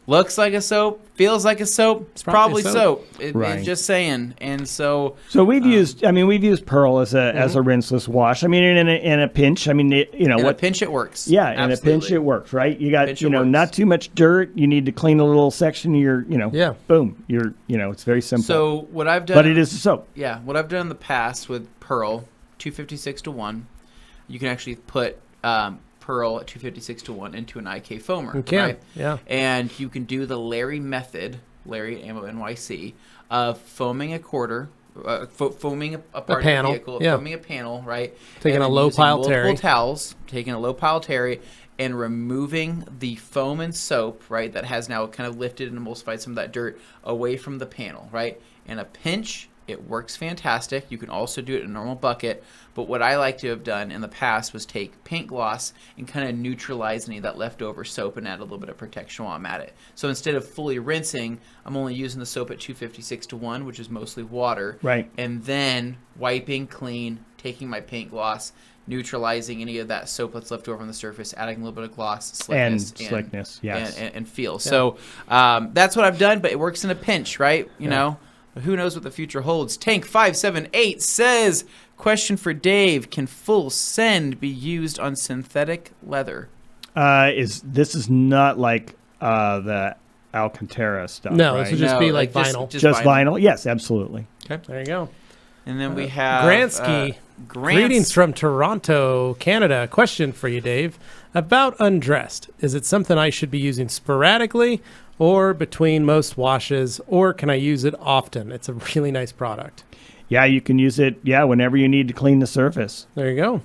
Speaker 1: looks like a soap, feels like a soap, it's probably soap. It's just saying. And so
Speaker 3: we've used Pearl as a rinseless wash. In a pinch, a
Speaker 1: pinch it works.
Speaker 3: Yeah, absolutely. In a pinch it works, right? You got not too much dirt. You need to clean a little section of your boom. It's very simple.
Speaker 1: So what I've done,
Speaker 3: but it is a soap.
Speaker 1: Yeah, what I've done in the past with Pearl, 256-1, you can actually put Pearl at 256-1 into an IK foamer.
Speaker 2: You can,
Speaker 1: right?
Speaker 2: Yeah.
Speaker 1: And you can do the Larry method, Larry NYC, of foaming a quarter, foaming a part of the vehicle, foaming a panel, right?
Speaker 2: Taking a low pile terry.
Speaker 1: Taking a low pile terry, and removing the foam and soap, right, that has now kind of lifted and emulsified some of that dirt away from the panel, right? And a pinch It works fantastic. You can also do it in a normal bucket. But what I like to have done in the past was take paint gloss and kind of neutralize any of that leftover soap and add a little bit of protection while I'm at it. So instead of fully rinsing, I'm only using the soap at 256-1, which is mostly water.
Speaker 3: Right.
Speaker 1: And then wiping clean, taking my paint gloss, neutralizing any of that soap that's left over on the surface, adding a little bit of gloss, slickness,
Speaker 3: yes,
Speaker 1: and feel. Yeah. So that's what I've done, but it works in a pinch, right? You know, but who knows what the future holds? Tank 578 says, question for Dave: can full send be used on synthetic leather?
Speaker 3: This is not like the Alcantara stuff?
Speaker 2: No,
Speaker 3: right?
Speaker 2: this would just be like vinyl.
Speaker 3: Just vinyl. Yes, absolutely.
Speaker 2: Okay, there you go.
Speaker 1: And then we have
Speaker 2: Gransky. Greetings from Toronto, Canada. Question for you, Dave. About Undressed. Is it something I should be using sporadically or between most washes, or can I use it often? It's a really nice product.
Speaker 3: Yeah, you can use it, whenever you need to clean the surface.
Speaker 2: There you go.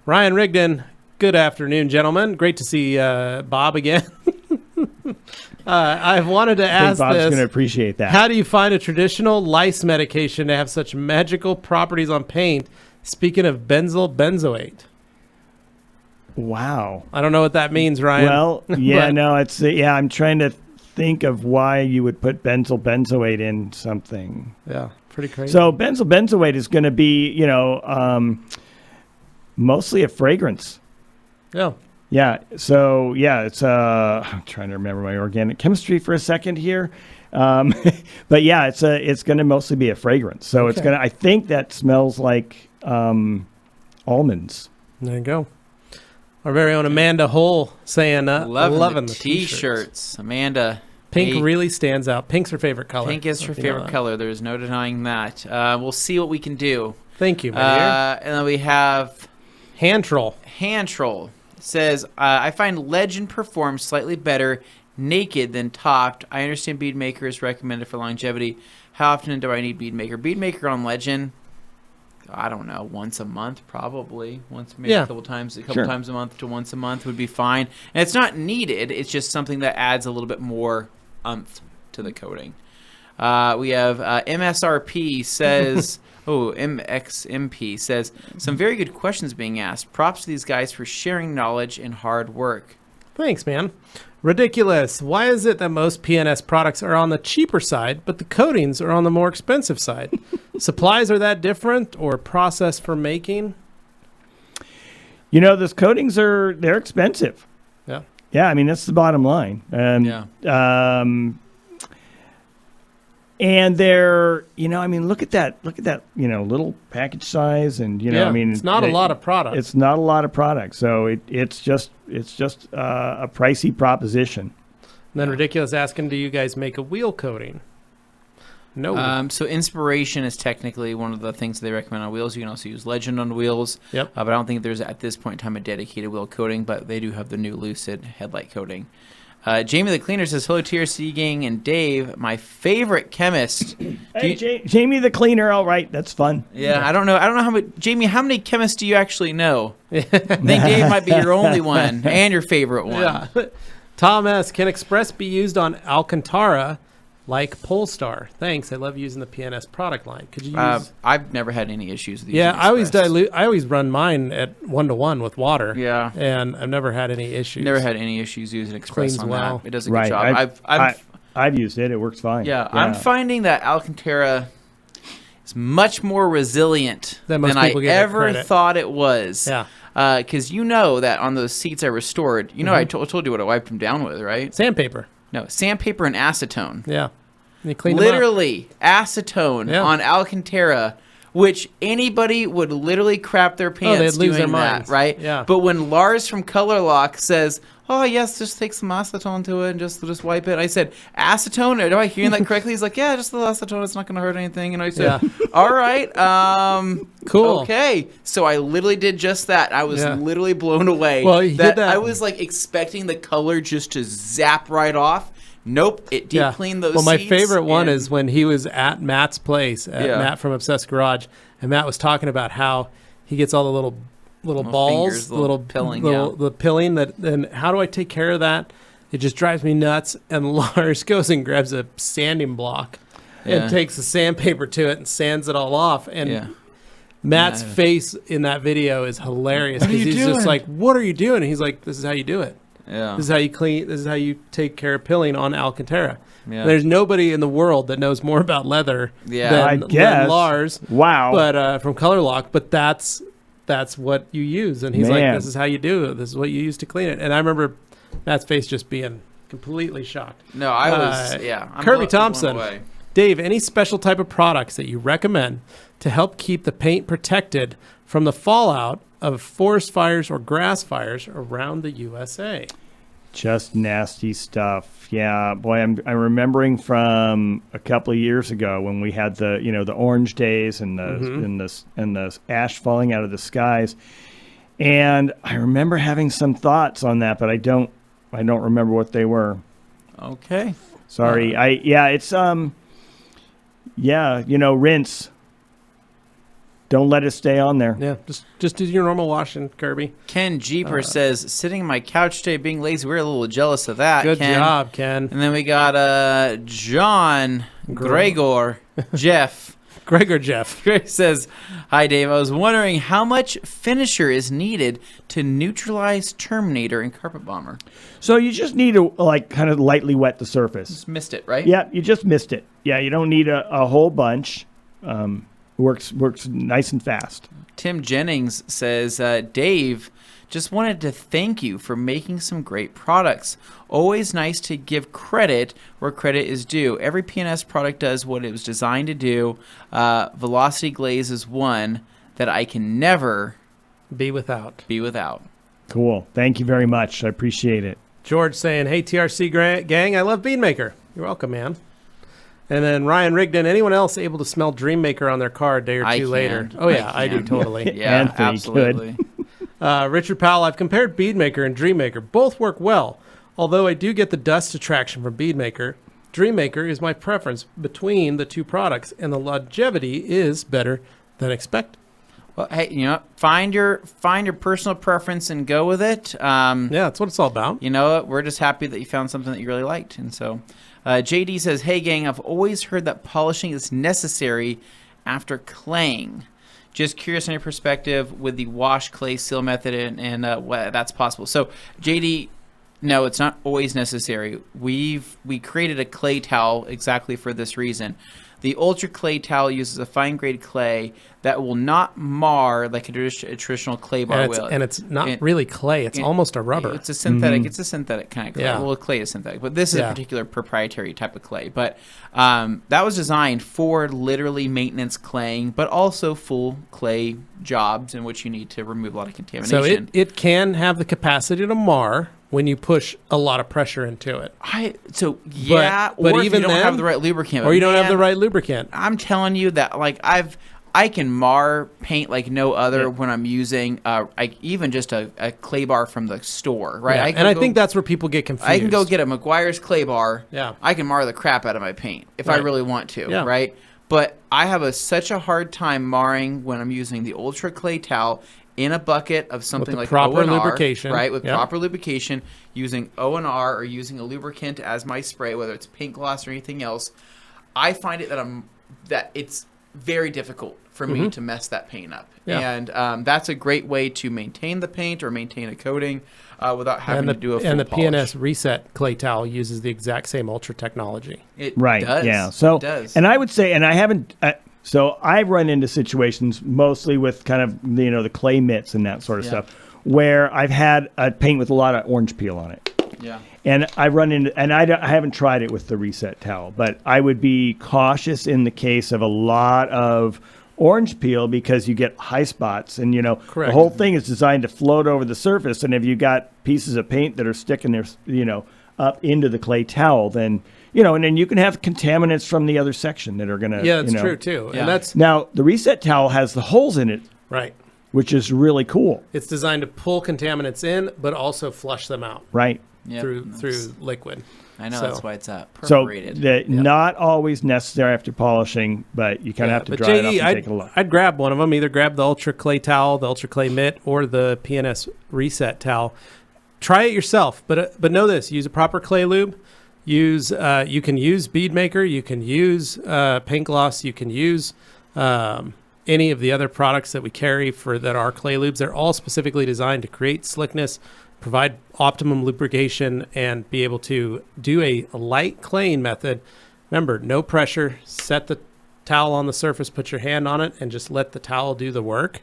Speaker 2: Ryan Rigdon, good afternoon, gentlemen. Great to see Bob again. I've wanted to ask
Speaker 3: Bob's
Speaker 2: this.
Speaker 3: going to appreciate that.
Speaker 2: How do you find a traditional lice medication to have such magical properties on paint? Speaking of benzyl benzoate.
Speaker 3: Wow.
Speaker 2: I don't know what that means, Ryan.
Speaker 3: Well, I'm trying to think of why you would put benzyl benzoate in something.
Speaker 2: Yeah, pretty crazy.
Speaker 3: So benzyl benzoate is going to be, mostly a fragrance.
Speaker 2: Yeah.
Speaker 3: Yeah. So it's I'm trying to remember my organic chemistry for a second here. But yeah, it's going to mostly be a fragrance. So it's going to, I think that smells like almonds.
Speaker 2: There you go. Our very own Amanda Hull saying, loving the
Speaker 1: t-shirts. Amanda.
Speaker 2: Pink really stands out. Pink's her favorite color.
Speaker 1: Pink is her favorite color. There's no denying that. We'll see what we can do.
Speaker 2: Thank you, my dear.
Speaker 1: And then we have
Speaker 2: Hand Troll.
Speaker 1: Says, I find Legend performs slightly better naked than topped. I understand bead maker is recommended for longevity. How often do I need bead maker? Bead maker on Legend, I don't know, once a month probably. Maybe a couple times a month to once a month would be fine. And it's not needed. It's just something that adds a little bit more umph to the coating. We have MSRP says... MXMP says, some very good questions being asked. Props to these guys for sharing knowledge and hard work.
Speaker 2: Thanks, man. Ridiculous. Why is it that most P&S products are on the cheaper side, but the coatings are on the more expensive side? Supplies are that different, or process for making?
Speaker 3: Those coatings they're expensive.
Speaker 2: Yeah.
Speaker 3: Yeah, I mean, that's the bottom line. And they're, look at that, little package size, and
Speaker 2: it's not a lot of product.
Speaker 3: It's not a lot of product, so it's just a pricey proposition.
Speaker 2: And then Ridiculous asking, do you guys make a wheel coating? No.
Speaker 1: So Inspiration is technically one of the things they recommend on wheels. You can also use Legend on wheels.
Speaker 2: Yep.
Speaker 1: But I don't think there's at this point in time a dedicated wheel coating, but they do have the new Lucid headlight coating. Jamie the Cleaner says, hello, TRC gang and Dave, my favorite chemist.
Speaker 3: Hey, Jamie the Cleaner, all right, that's fun.
Speaker 1: Yeah, I don't know how many, Jamie, how many chemists do you actually know? I think Dave might be your only one and your favorite one.
Speaker 2: Yeah. Tom S., can Express be used on Alcantara like Polestar? Thanks, I love using the P&S product line. Could you use...
Speaker 1: I've never had any issues with
Speaker 2: using Express. I always run mine at 1-to-1 with water.
Speaker 1: Yeah.
Speaker 2: And I've never had any issues.
Speaker 1: Never had any issues using Express
Speaker 2: Cleans
Speaker 1: on
Speaker 2: well.
Speaker 1: that. It does a good job.
Speaker 3: I've used it. It works fine.
Speaker 1: Yeah, I'm finding that Alcantara is much more resilient than I ever thought it was.
Speaker 2: Yeah.
Speaker 1: Because that on those seats I restored, I told you what I wiped them down with, right?
Speaker 2: Sandpaper.
Speaker 1: No, sandpaper and acetone.
Speaker 2: Yeah.
Speaker 1: Literally acetone on Alcantara, which anybody would literally crap their pants
Speaker 2: they'd lose
Speaker 1: doing
Speaker 2: their
Speaker 1: that,
Speaker 2: minds.
Speaker 1: right?
Speaker 2: Yeah.
Speaker 1: But when Lars from Color Lock says, "Oh yes, just take some acetone to it and just wipe it," I said, "Acetone? Am I hearing that correctly?" He's like, "Yeah, just the acetone. It's not going to hurt anything." And I said, "All right,
Speaker 2: cool,
Speaker 1: okay." So I literally did just that. I was literally blown away.
Speaker 2: Well, you did that.
Speaker 1: I was like expecting the color just to zap right off. Nope, it deep cleaned those seats.
Speaker 2: Well, my favorite one is when he was at Matt's place, Matt from Obsessed Garage, and Matt was talking about how he gets all the little balls,
Speaker 1: fingers, little pilling,
Speaker 2: the pilling. And how do I take care of that? It just drives me nuts. And Lars goes and grabs a sanding block and takes the sandpaper to it and sands it all off. And Matt's face in that video is hilarious because he's just like, "What are you doing?" And he's like, "This is how you do it.
Speaker 1: Yeah.
Speaker 2: This is how you clean. This is how you take care of pilling on Alcantara."
Speaker 1: Yeah.
Speaker 2: There's nobody in the world that knows more about leather than Lars.
Speaker 3: Wow.
Speaker 2: But from Color Lock, but that's what you use. And he's like, "This is how you do it. This is what you use to clean it." And I remember Matt's face just being completely shocked.
Speaker 1: No, I was
Speaker 2: Kirby Thompson. Dave, any special type of products that you recommend to help keep the paint protected from the fallout of forest fires or grass fires around the USA?
Speaker 3: Just nasty stuff. Yeah, boy, I'm remembering from a couple of years ago when we had the orange days and the ash falling out of the skies, and I remember having some thoughts on that, but I don't remember what they were.
Speaker 1: Okay,
Speaker 3: sorry. Rinse. Don't let it stay on there.
Speaker 2: Yeah, just do your normal washing, Kirby.
Speaker 1: Ken Jeeper says, sitting on my couch today being lazy. We're a little jealous of that,
Speaker 2: Good
Speaker 1: Ken.
Speaker 2: job, Ken.
Speaker 1: And then we got John Gregor Jeff.
Speaker 2: Gregor Jeff.
Speaker 1: Greg says, "Hi, Dave. I was wondering how much finisher is needed to neutralize Terminator and Carpet Bomber."
Speaker 3: So you just need to kind of lightly wet the surface.
Speaker 1: Just missed it, right?
Speaker 3: Yeah, you just missed it. Yeah, you don't need a whole bunch. Works nice and fast.
Speaker 1: Tim Jennings says, "Dave, just wanted to thank you for making some great products. Always nice to give credit where credit is due. Every P&S product does what it was designed to do. Velocity Glaze is one that I can never
Speaker 2: be without.
Speaker 3: Cool. Thank you very much. I appreciate it."
Speaker 2: George saying, "Hey, TRC gang, I love Beanmaker." You're welcome, man. And then Ryan Rigdon, anyone else able to smell Dreammaker on their car a day or two later? Oh, yeah, I do totally.
Speaker 1: Yeah,
Speaker 3: Anthony,
Speaker 1: absolutely.
Speaker 2: Richard Powell, I've compared Beadmaker and Dreammaker. Both work well, although I do get the dust attraction from Beadmaker. Dreammaker is my preference between the two products, and the longevity is better than expected.
Speaker 1: Well, hey, find your personal preference and go with it.
Speaker 2: Yeah, that's what it's all about.
Speaker 1: You know what? We're just happy that you found something that you really liked. And so JD says, "Hey, gang, I've always heard that polishing is necessary after claying. Just curious on your perspective with the wash, clay, seal method and what that's possible." So, JD, no, it's not always necessary. We created a clay towel exactly for this reason. The Ultra Clay towel uses a fine-grade clay that will not mar like a traditional clay bar will.
Speaker 2: And it's not really clay. It's almost a rubber.
Speaker 1: It's a synthetic. It's a synthetic kind of clay.
Speaker 2: Yeah.
Speaker 1: Well, clay is synthetic, but this is a particular proprietary type of clay. But that was designed for literally maintenance claying, but also full clay jobs in which you need to remove a lot of contamination.
Speaker 2: So it can have the capacity to mar when you push a lot of pressure into it.
Speaker 1: But
Speaker 2: or
Speaker 1: even
Speaker 2: if you don't
Speaker 1: have the right lubricant.
Speaker 2: Or you don't have the right lubricant.
Speaker 1: I'm telling you that I can mar paint like no other when I'm using even just a clay bar from the store, right?
Speaker 2: Yeah. I think that's where people get confused.
Speaker 1: I can go get a McGuire's clay bar.
Speaker 2: Yeah.
Speaker 1: I can mar the crap out of my paint if I really want to, right? But I have such a hard time marring when I'm using the Ultra Clay towel in a bucket of something like
Speaker 2: proper
Speaker 1: O&R,
Speaker 2: lubrication,
Speaker 1: right? With proper lubrication, using O&R or using a lubricant as my spray, whether it's paint gloss or anything else. I find it that it's very difficult for me to mess that paint up. Yeah. And that's a great way to maintain the paint or maintain a coating without having to do a full
Speaker 2: And the
Speaker 1: polish.
Speaker 2: P&S Reset clay towel uses the exact same Ultra technology.
Speaker 1: It
Speaker 3: right.
Speaker 1: does.
Speaker 3: Yeah. So,
Speaker 1: it does.
Speaker 3: And I would say, and I haven't. So I've run into situations mostly with kind of the clay mitts and that sort of stuff, where I've had a paint with a lot of orange peel on it.
Speaker 1: Yeah.
Speaker 3: And I haven't tried it with the Reset towel, but I would be cautious in the case of a lot of orange peel because you get high spots, and
Speaker 2: Correct.
Speaker 3: The whole thing is designed to float over the surface. And if you got pieces of paint that are sticking there, up into the clay towel, then and then you can have contaminants from the other section that are going to.
Speaker 2: Yeah, that's true too.
Speaker 1: Yeah.
Speaker 2: And that's
Speaker 3: now the Reset towel has the holes in it,
Speaker 2: right,
Speaker 3: which is really cool.
Speaker 2: It's designed to pull contaminants in, but also flush them out.
Speaker 3: Right.
Speaker 2: Through liquid.
Speaker 1: I know that's why it's
Speaker 3: perforated.
Speaker 1: So
Speaker 3: not always necessary after polishing, but you kind of have to dry it up and take a look.
Speaker 2: I'd grab one of them. Either grab the Ultra Clay towel, the Ultra Clay mitt, or the P&S Reset towel. Try it yourself, but know this: use a proper clay lube. You can use bead maker, you can use paint gloss, you can use any of the other products that we carry that are clay lubes. They're all specifically designed to create slickness, provide optimum lubrication, and be able to do a light claying method. Remember, no pressure. Set the towel on the surface, put your hand on it, and just let the towel do the work.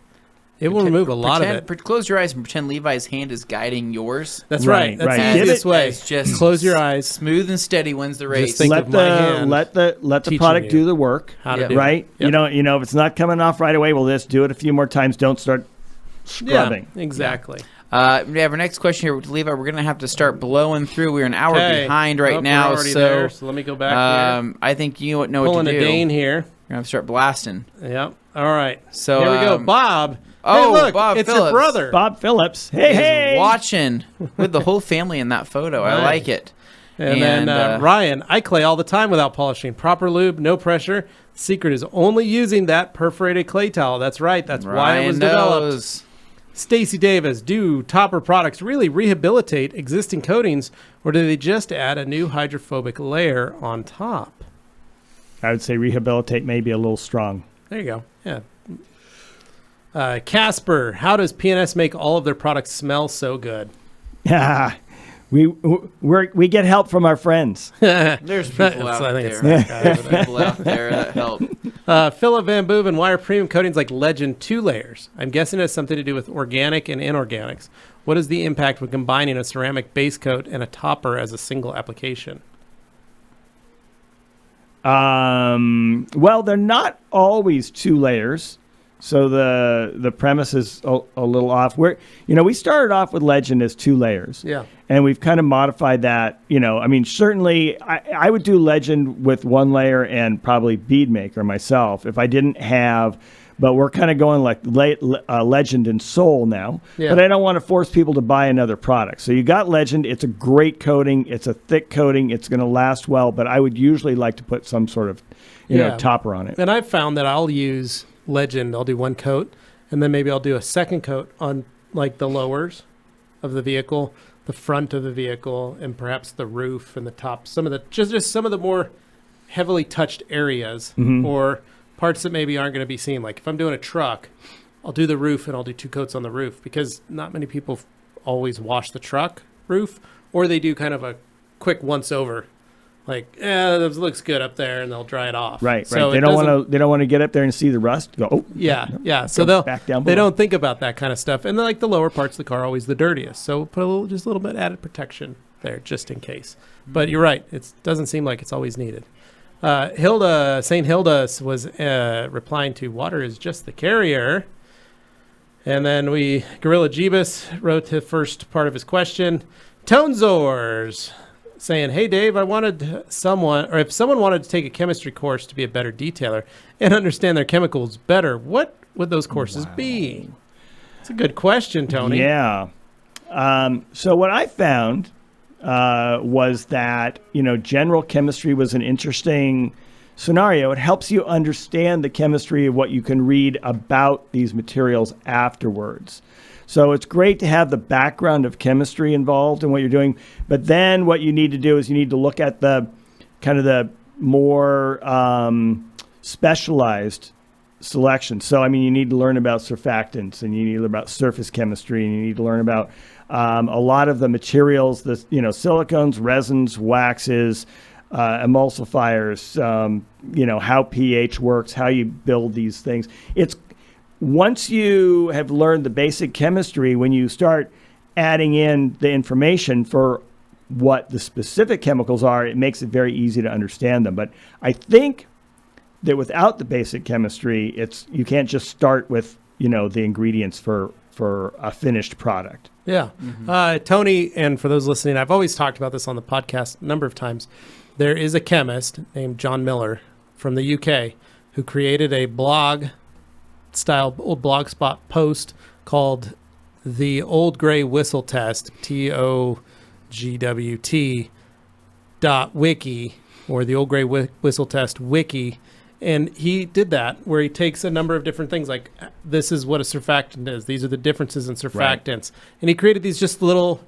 Speaker 2: It will remove a lot of it.
Speaker 1: Close your eyes and pretend Levi's hand is guiding yours.
Speaker 2: That's right. That's the easiest way.
Speaker 1: Just
Speaker 2: close your eyes.
Speaker 1: Smooth and steady wins the race.
Speaker 2: Just think of my hand.
Speaker 3: Let the product do the work.
Speaker 2: How to do
Speaker 3: right?
Speaker 2: It. Yep.
Speaker 3: You know, if it's not coming off right away, we'll just do it a few more times. Don't start scrubbing.
Speaker 2: Yeah, exactly.
Speaker 1: We have our next question here, Levi. We're going to have to start blowing through. We're an hour behind right now.
Speaker 2: We're already there, so let me go back here.
Speaker 1: I think you know what to do.
Speaker 2: Pulling a Dane here.
Speaker 1: We're going to have to start blasting.
Speaker 2: Yep. All right.
Speaker 1: So
Speaker 2: here we go. Bob.
Speaker 1: Oh,
Speaker 2: hey, look,
Speaker 1: Bob
Speaker 2: it's
Speaker 1: Phillips.
Speaker 2: your brother.
Speaker 3: Bob Phillips. Hey.
Speaker 1: Watching with the whole family in that photo. I like it.
Speaker 2: And then Ryan, I clay all the time without polishing. Proper lube, no pressure. The secret is only using that perforated clay towel. That's right. That's why it was developed. Stacy Davis, do topper products really rehabilitate existing coatings, or do they just add a new hydrophobic layer on top?
Speaker 3: I would say rehabilitate may be a little strong.
Speaker 2: There you go. Yeah. Casper, how does P&S make all of their products smell so good?
Speaker 3: We get help from our friends.
Speaker 1: There's people out there. There's people out there that help.
Speaker 2: Philip Van Boeven, why are premium coatings like Legend 2 layers? I'm guessing it has something to do with organic and inorganics. What is the impact when combining a ceramic base coat and a topper as a single application?
Speaker 3: Well, they're not always 2 layers. So the premise is a little off. We started off with Legend as 2 layers.
Speaker 2: Yeah.
Speaker 3: And we've kind of modified that. Certainly I would do Legend with 1 layer and probably bead maker myself if I didn't have, but we're kind of going like Legend and Soul now. Yeah. But I don't want to force people to buy another product. So you got Legend. It's a great coating. It's a thick coating. It's going to last well, but I would usually like to put some sort of, topper on it.
Speaker 2: And I've found that I'll use Legend. I'll do 1 coat, and then maybe I'll do a second coat on like the lowers of the vehicle, the front of the vehicle, and perhaps the roof and the top. Some of the just some of the more heavily touched areas or parts that maybe aren't going to be seen. Like if I'm doing a truck, I'll do the roof and I'll do 2 coats on the roof because not many people always wash the truck roof, or they do kind of a quick once over. Like, this looks good up there, and they'll dry it off.
Speaker 3: Right. So they don't want to get up there and see the rust. Go. Oh,
Speaker 2: yeah. So they don't think about that kind of stuff, and like the lower parts of the car are always the dirtiest. So put just a little bit added protection there, just in case. But you're right; it doesn't seem like it's always needed. Saint Hilda was replying to "Water is just the carrier," and then Gorilla Jeebus wrote the first part of his question. Tonezors saying, hey, Dave, if someone wanted to take a chemistry course to be a better detailer and understand their chemicals better, what would those courses be? It's a good question, Tony.
Speaker 3: Yeah. So what I found was that, general chemistry was an interesting scenario. It helps you understand the chemistry of what you can read about these materials afterwards. So it's great to have the background of chemistry involved in what you're doing. But then what you need to do is you need to look at the kind of the more specialized selection. So, you need to learn about surfactants, and you need to learn about surface chemistry, and you need to learn about a lot of the materials, silicones, resins, waxes, emulsifiers, how pH works, how you build these things. Once you have learned the basic chemistry, when you start adding in the information for what the specific chemicals are, it makes it very easy to understand them. But I think that without the basic chemistry, you can't just start with, the ingredients for a finished product.
Speaker 2: Yeah. Tony, and for those listening, I've always talked about this on the podcast a number of times. There is a chemist named John Miller from the UK who created a blog old blogspot post called the Old Gray Whistle Test, TOGWT.wiki, or the Old Gray Whistle Test wiki. And he did that where he takes a number of different things, like this is what a surfactant is. These are the differences in surfactants. Right. And he created these just little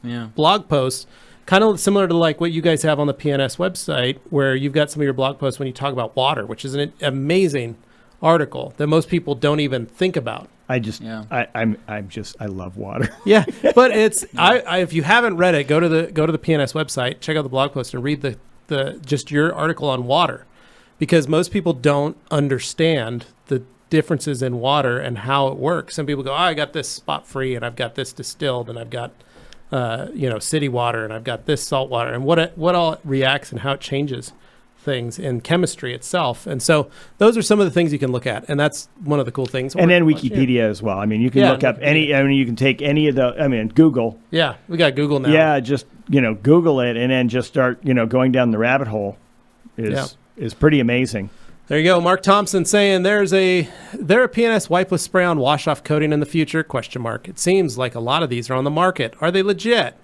Speaker 2: blog posts kind of similar to like what you guys have on the P&S website, where you've got some of your blog posts when you talk about water, which is an amazing article that most people don't even think about.
Speaker 3: I love water.
Speaker 2: Yeah, but it's if you haven't read it, go to the P&S website, check out the blog post, and read the just your article on water, because most people don't understand the differences in water and how it works. Some people go, I got this spot free, and I've got this distilled, and I've got city water, and I've got this salt water, and what all it reacts and how it changes things in chemistry itself. And so those are some of the things you can look at, and that's one of the cool things.
Speaker 3: And then Wikipedia as well. I mean, you can look up you can take any of the, Google.
Speaker 2: Yeah, we got Google now.
Speaker 3: Yeah, just, Google it and then just start, going down the rabbit hole is pretty amazing.
Speaker 2: There you go. Mark Thompson saying there a P&S wipeless spray-on wash-off coating in the future? ? It seems like a lot of these are on the market. Are they legit?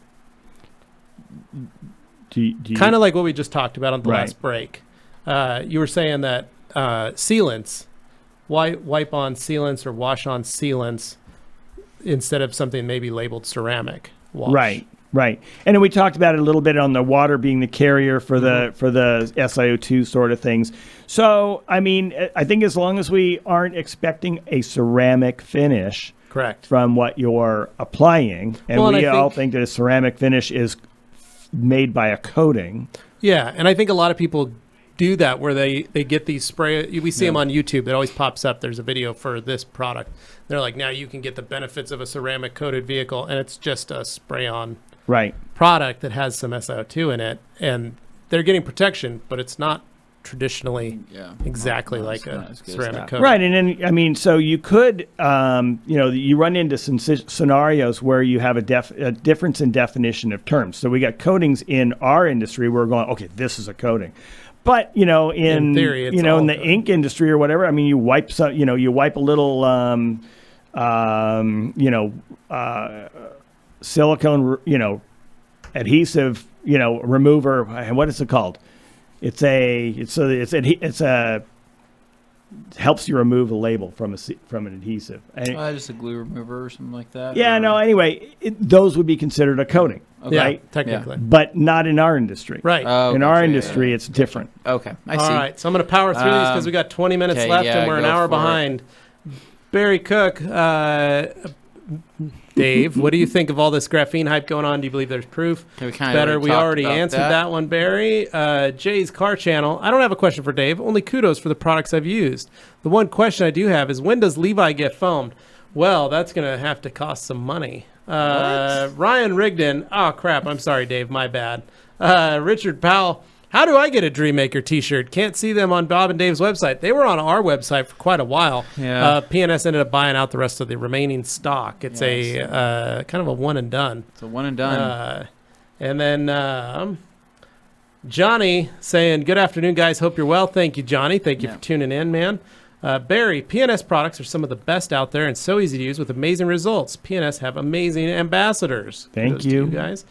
Speaker 2: Kind of like what we just talked about on the last break. You were saying that sealants, wipe on sealants or wash on sealants instead of something maybe labeled ceramic wash. Right.
Speaker 3: And then we talked about it a little bit on the water being the carrier for the SiO2 sort of things. So, I mean, I think as long as we aren't expecting a ceramic finish
Speaker 2: correct
Speaker 3: from what you're applying, and we all think that a ceramic finish is made by a coating.
Speaker 2: Yeah, and I think a lot of people do that where they get these spray. We see them on YouTube. It always pops up. There's a video for this product. They're like, now you can get the benefits of a ceramic coated vehicle, and it's just a spray-on product that has some SiO2 in it, and they're getting protection, but it's not traditionally exactly like a ceramic coating.
Speaker 3: Right, and then, so you could, you run into some scenarios where you have a difference in definition of terms. So we got coatings in our industry where we're going, okay, this is a coating. But, in theory, in the ink industry or whatever, you wipe you wipe a little, silicone, adhesive, remover. What is it called? It helps you remove a label from an adhesive.
Speaker 1: Just a glue remover or something like that.
Speaker 3: Yeah, anyway, those would be considered a coating, right?
Speaker 2: Technically.
Speaker 3: But not in our industry.
Speaker 2: Right.
Speaker 3: In our industry, it's different.
Speaker 1: Okay, I see.
Speaker 2: All right, so I'm going to power through these because we got 20 minutes left and we're an hour behind. Barry Cook, Dave, what do you think of all this graphene hype going on? Do you believe there's proof?
Speaker 1: We
Speaker 2: already answered that one, Barry. Jay's Car Channel. I don't have a question for Dave. Only kudos for the products I've used. The one question I do have is, when does Levi get foamed? Well, that's going to have to cost some money. Ryan Rigdon. Oh, crap. I'm sorry, Dave. My bad. Richard Powell. How do I get a Dreammaker t-shirt? Can't see them on Bob and Dave's website. They were on our website for quite a while.
Speaker 1: Yeah.
Speaker 2: P&S ended up buying out the rest of the remaining stock. It's kind of a one and done.
Speaker 1: It's a one and done.
Speaker 2: And then Johnny saying, good afternoon, guys. Hope you're well. Thank you, Johnny. Thank you for tuning in, man. Barry, P&S products are some of the best out there and so easy to use with amazing results. P&S have amazing ambassadors.
Speaker 3: Thank you,
Speaker 2: guys.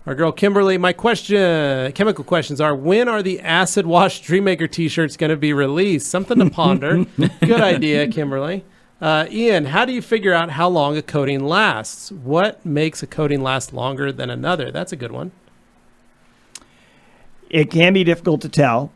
Speaker 2: Our girl Kimberly, my chemical questions are, when are the acid wash Dreammaker t-shirts going to be released? Something to ponder. Good idea, Kimberly. Ian, how do you figure out how long a coating lasts? What makes a coating last longer than another? That's a good one.
Speaker 3: It can be difficult to tell.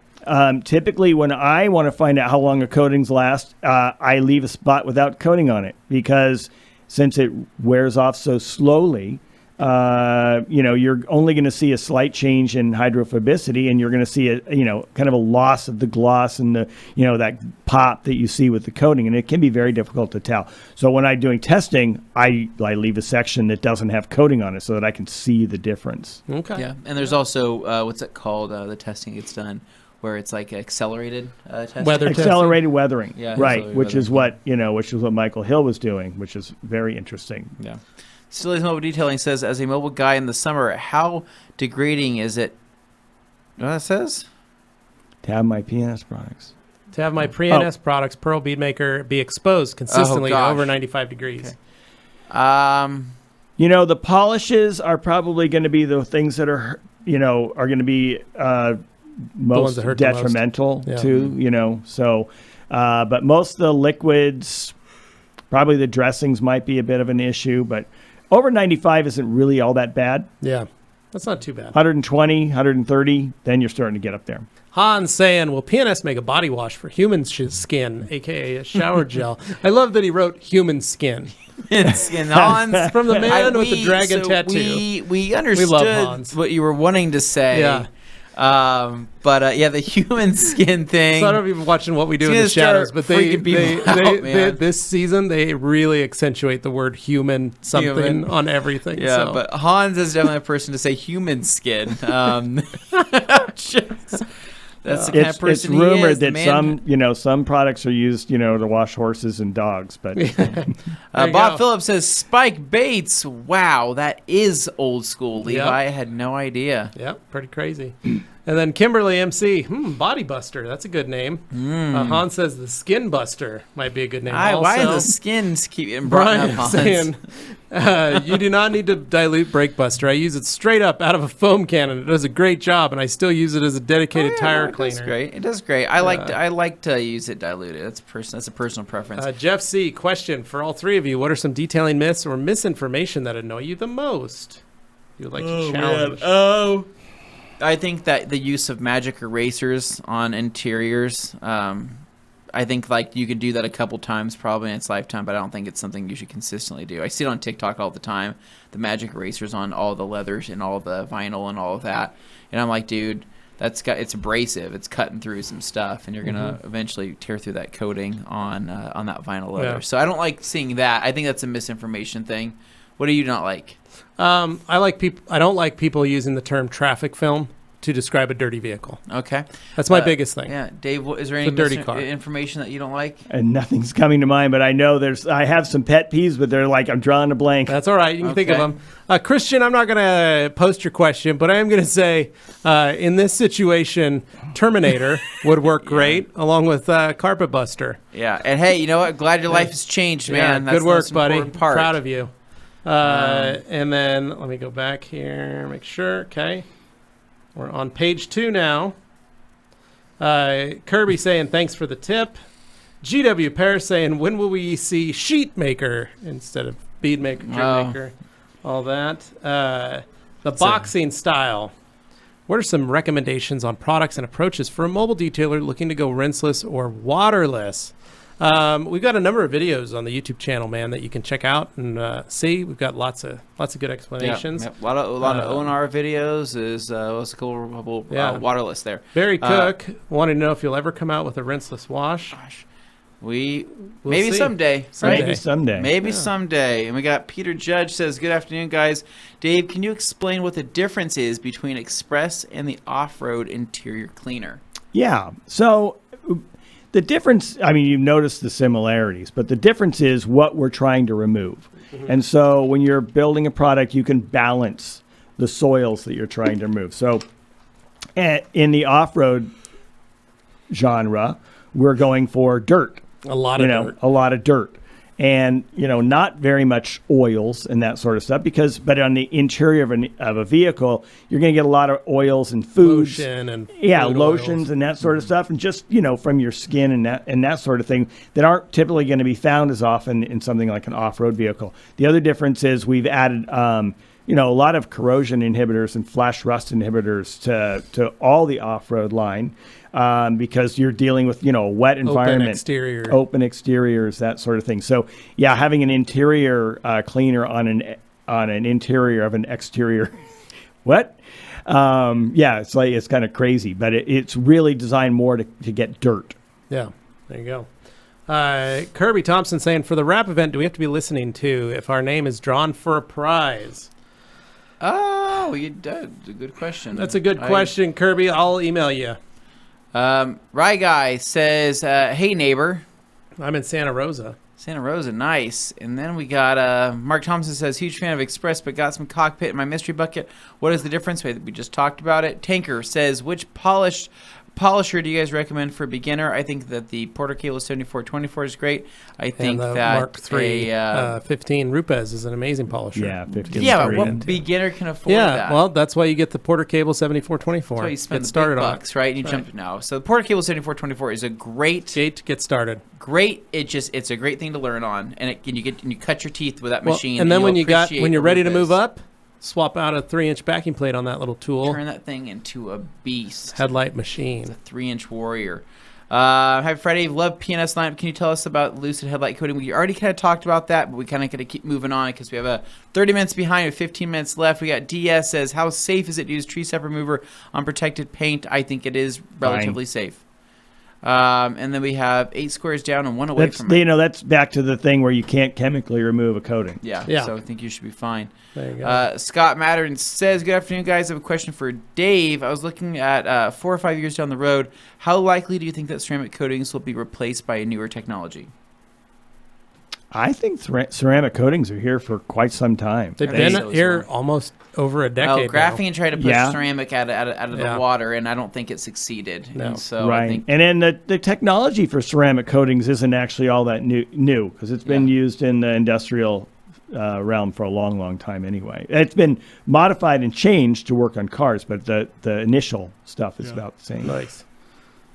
Speaker 3: Typically, when I want to find out how long a coatings last, I leave a spot without coating on it, because since it wears off so slowly, you're only going to see a slight change in hydrophobicity, and you're going to see a kind of a loss of the gloss and the that pop that you see with the coating, and it can be very difficult to tell. So when I'm doing testing, I leave a section that doesn't have coating on it so that I can see the difference.
Speaker 2: Okay.
Speaker 1: Yeah, and there's also what's it called? The testing gets done where it's like accelerated testing.
Speaker 3: Accelerated weathering.
Speaker 1: Yeah,
Speaker 3: right. Which is what Michael Hill was doing, which is very interesting.
Speaker 1: Yeah. Stilly's Mobile Detailing says, as a mobile guy in the summer, how degrading is it? You know what it says?
Speaker 3: To have my P&S products.
Speaker 2: To have my P&S products, Pearl Bead Maker, be exposed consistently to over 95 degrees.
Speaker 3: Okay. The polishes are probably going to be the things that are going to be most detrimental to, So, but most of the liquids, probably the dressings might be a bit of an issue, but over 95 isn't really all that bad.
Speaker 2: Yeah. That's not too bad.
Speaker 3: 120, 130, then you're starting to get up there.
Speaker 2: Hans saying, will P&S make a body wash for human skin, a.k.a. a shower gel? I love that he wrote human skin.
Speaker 1: Hans,
Speaker 2: from the man with the dragon tattoo.
Speaker 1: We understood what you were wanting to say.
Speaker 2: Yeah.
Speaker 1: The human skin thing.
Speaker 2: So I don't even watching What We Do in the Shadows, but they this season they really accentuate the word human on everything.
Speaker 1: Yeah,
Speaker 2: so.
Speaker 1: But Hans is definitely a person to say human skin. That's the kind of person
Speaker 3: it's rumored that some products are used, to wash horses and dogs. But
Speaker 1: Bob Phillips says Spike Bates. Wow, that is old school, Levi.
Speaker 2: Yep.
Speaker 1: I had no idea.
Speaker 2: Yep, pretty crazy. And then Kimberly MC, Body Buster. That's a good name. Hans says the Skin Buster might be a good name.
Speaker 1: Why the skins keep getting brought up, Hans?
Speaker 2: Saying, you do not need to dilute Brake Buster. I use it straight up out of a foam can, and it does a great job, and I still use it as a dedicated tire cleaner.
Speaker 1: It does great. I like to use it diluted. That's a personal preference.
Speaker 2: Jeff C, question for all three of you. What are some detailing myths or misinformation that annoy you the most? You would like to challenge?
Speaker 1: I think that the use of magic erasers on interiors, I think you could do that a couple times probably in its lifetime, but I don't think it's something you should consistently do. I see it on TikTok all the time, the magic erasers on all the leathers and all the vinyl and all of that. And I'm like, dude, it's abrasive. It's cutting through some stuff, and you're gonna eventually tear through that coating on that vinyl leather. Yeah. So I don't like seeing that. I think that's a misinformation thing. What do you not like?
Speaker 2: I don't like people using the term traffic film to describe a dirty vehicle.
Speaker 1: Okay.
Speaker 2: That's my biggest thing.
Speaker 1: Yeah. Dave, is there any information that you don't like?
Speaker 3: And nothing's coming to mind, but I know I have some pet peeves, but they're like, I'm drawing a blank.
Speaker 2: That's all right. You can think of them. Christian, I'm not going to post your question, but I am going to say, in this situation, Terminator would work great, along with Carpet Buster.
Speaker 1: Yeah. And hey, you know what? Glad your life has changed, man.
Speaker 2: That's good work, buddy. Proud of you. And then let me go back here, make sure. Okay. We're on page 2 now. Kirby saying, thanks for the tip. GW Paris saying, when will we see sheet maker instead of bead maker, drip maker, all that. The boxing style. What are some recommendations on products and approaches for a mobile detailer looking to go rinseless or waterless? We've got a number of videos on the YouTube channel, man, that you can check out and see. We've got lots of good explanations.
Speaker 1: A lot of ONR videos is waterless there.
Speaker 2: Barry Cook wanted to know if you'll ever come out with a rinseless wash.
Speaker 1: Gosh, maybe someday.
Speaker 3: Maybe someday.
Speaker 1: Maybe someday. And we got Peter Judge says, good afternoon, guys. Dave, can you explain what the difference is between Express and the off-road interior cleaner?
Speaker 3: Yeah. So the difference, you've noticed the similarities, but the difference is what we're trying to remove. Mm-hmm. And so when you're building a product, you can balance the soils that you're trying to remove. So in the off-road genre, we're going for dirt.
Speaker 2: A lot of
Speaker 3: dirt. And, not very much oils and that sort of stuff but on the interior of a vehicle, you're going to get a lot of oils and foods.
Speaker 2: Lotions
Speaker 3: oils. And that sort of stuff. And just, from your skin and that sort of thing that aren't typically going to be found as often in something like an off-road vehicle. The other difference is we've added, a lot of corrosion inhibitors and flash rust inhibitors to all the off-road line. Because you're dealing with, a wet environment, open exteriors, that sort of thing. So, having an interior cleaner on an interior of an exterior, what? It's kind of crazy, but it's really designed more to get dirt.
Speaker 2: Yeah, there you go. Kirby Thompson saying, for the rap event, do we have to be listening to if our name is drawn for a prize?
Speaker 1: Oh, you did. A good question.
Speaker 2: That's a good question, Kirby. I'll email you.
Speaker 1: Rye Guy says, hey, neighbor.
Speaker 2: I'm in Santa Rosa.
Speaker 1: Santa Rosa, nice. And then we got Mark Thompson says, huge fan of Express, but got some cockpit in my mystery bucket. What is the difference? We just talked about it. Tanker says, which polisher do you guys recommend for a beginner? I think that the Porter Cable 7424 is great. I think
Speaker 2: the
Speaker 1: that
Speaker 2: Mark III 15 Rupes is an amazing polisher.
Speaker 3: Yeah, 15.
Speaker 1: Yeah, but what beginner can afford that?
Speaker 2: Yeah, well, that's why you get the Porter Cable 7424.
Speaker 1: That's why you spend the big bucks, right? And you jump now. So the Porter Cable 7424 is a great
Speaker 2: gate to get started.
Speaker 1: Great, it's a great thing to learn on, and you cut your teeth with that machine.
Speaker 2: And then when you're ready to move up, swap out a 3-inch backing plate on that little tool.
Speaker 1: Turn that thing into a beast.
Speaker 2: Headlight machine.
Speaker 1: It's a 3-inch warrior. Hi, Freddie. Love P&S lineup. Can you tell us about Lucid headlight coating? We already kind of talked about that, but we kind of got to keep moving on because we have 30 minutes behind with 15 minutes left. We got DS says, how safe is it to use tree step remover on protected paint? I think it is relatively safe. And then we have 8 squares down and 1 away from it.
Speaker 3: That's back to the thing where you can't chemically remove a coating.
Speaker 1: Yeah. So I think you should be fine.
Speaker 2: There you go.
Speaker 1: Scott Mattern says, good afternoon, guys. I have a question for Dave. I was looking at 4 or 5 years down the road. How likely do you think that ceramic coatings will be replaced by a newer technology?
Speaker 3: I think ceramic coatings are here for quite some time.
Speaker 2: They've been here almost over a decade.
Speaker 1: Graphene tried to push ceramic out of the water, and I don't think it succeeded.
Speaker 2: No.
Speaker 1: And so
Speaker 3: right.
Speaker 1: I think
Speaker 3: and then the technology for ceramic coatings isn't actually all that new because it's been used in the industrial realm for a long time anyway. It's been modified and changed to work on cars, but the initial stuff is about the same.
Speaker 2: Nice.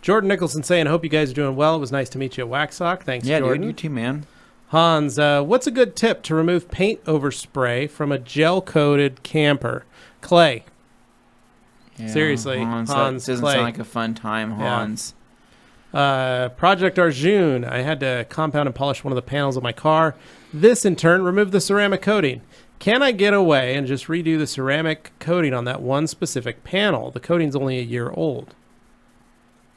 Speaker 2: Jordan Nicholson saying, I hope you guys are doing well. It was nice to meet you at Waxsock. Thanks, Jordan.
Speaker 1: Dude, you too, man.
Speaker 2: Hans, what's a good tip to remove paint overspray from a gel-coated camper? Clay.
Speaker 1: Yeah,
Speaker 2: Seriously, Hans
Speaker 1: that doesn't
Speaker 2: Clay.
Speaker 1: sound like a fun time, Hans.
Speaker 2: Project Arjun, I had to compound and polish one of the panels of my car. This, in turn, removed the ceramic coating. Can I get away and just redo the ceramic coating on that one specific panel? The coating's only a year old.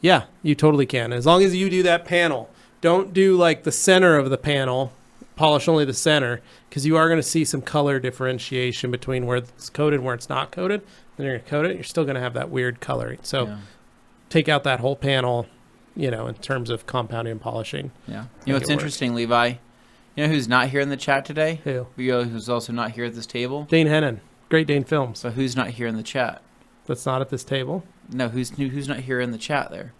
Speaker 2: Yeah, you totally can. As long as you do that panel. Don't do like the center of the panel, polish only the center, because you are going to see some color differentiation between where it's coated and where it's not coated. Then you're going to coat it, you're still going to have that weird coloring. So take out that whole panel, in terms of compounding and polishing.
Speaker 1: Yeah. You know what's interesting, Levi? You know who's not here in the chat today?
Speaker 2: Who?
Speaker 1: Who's also not here at this table?
Speaker 2: Dane Hennon, Great Dane Films.
Speaker 1: So who's not here in the chat?
Speaker 2: That's not at this table?
Speaker 1: No, who's not here in the chat there?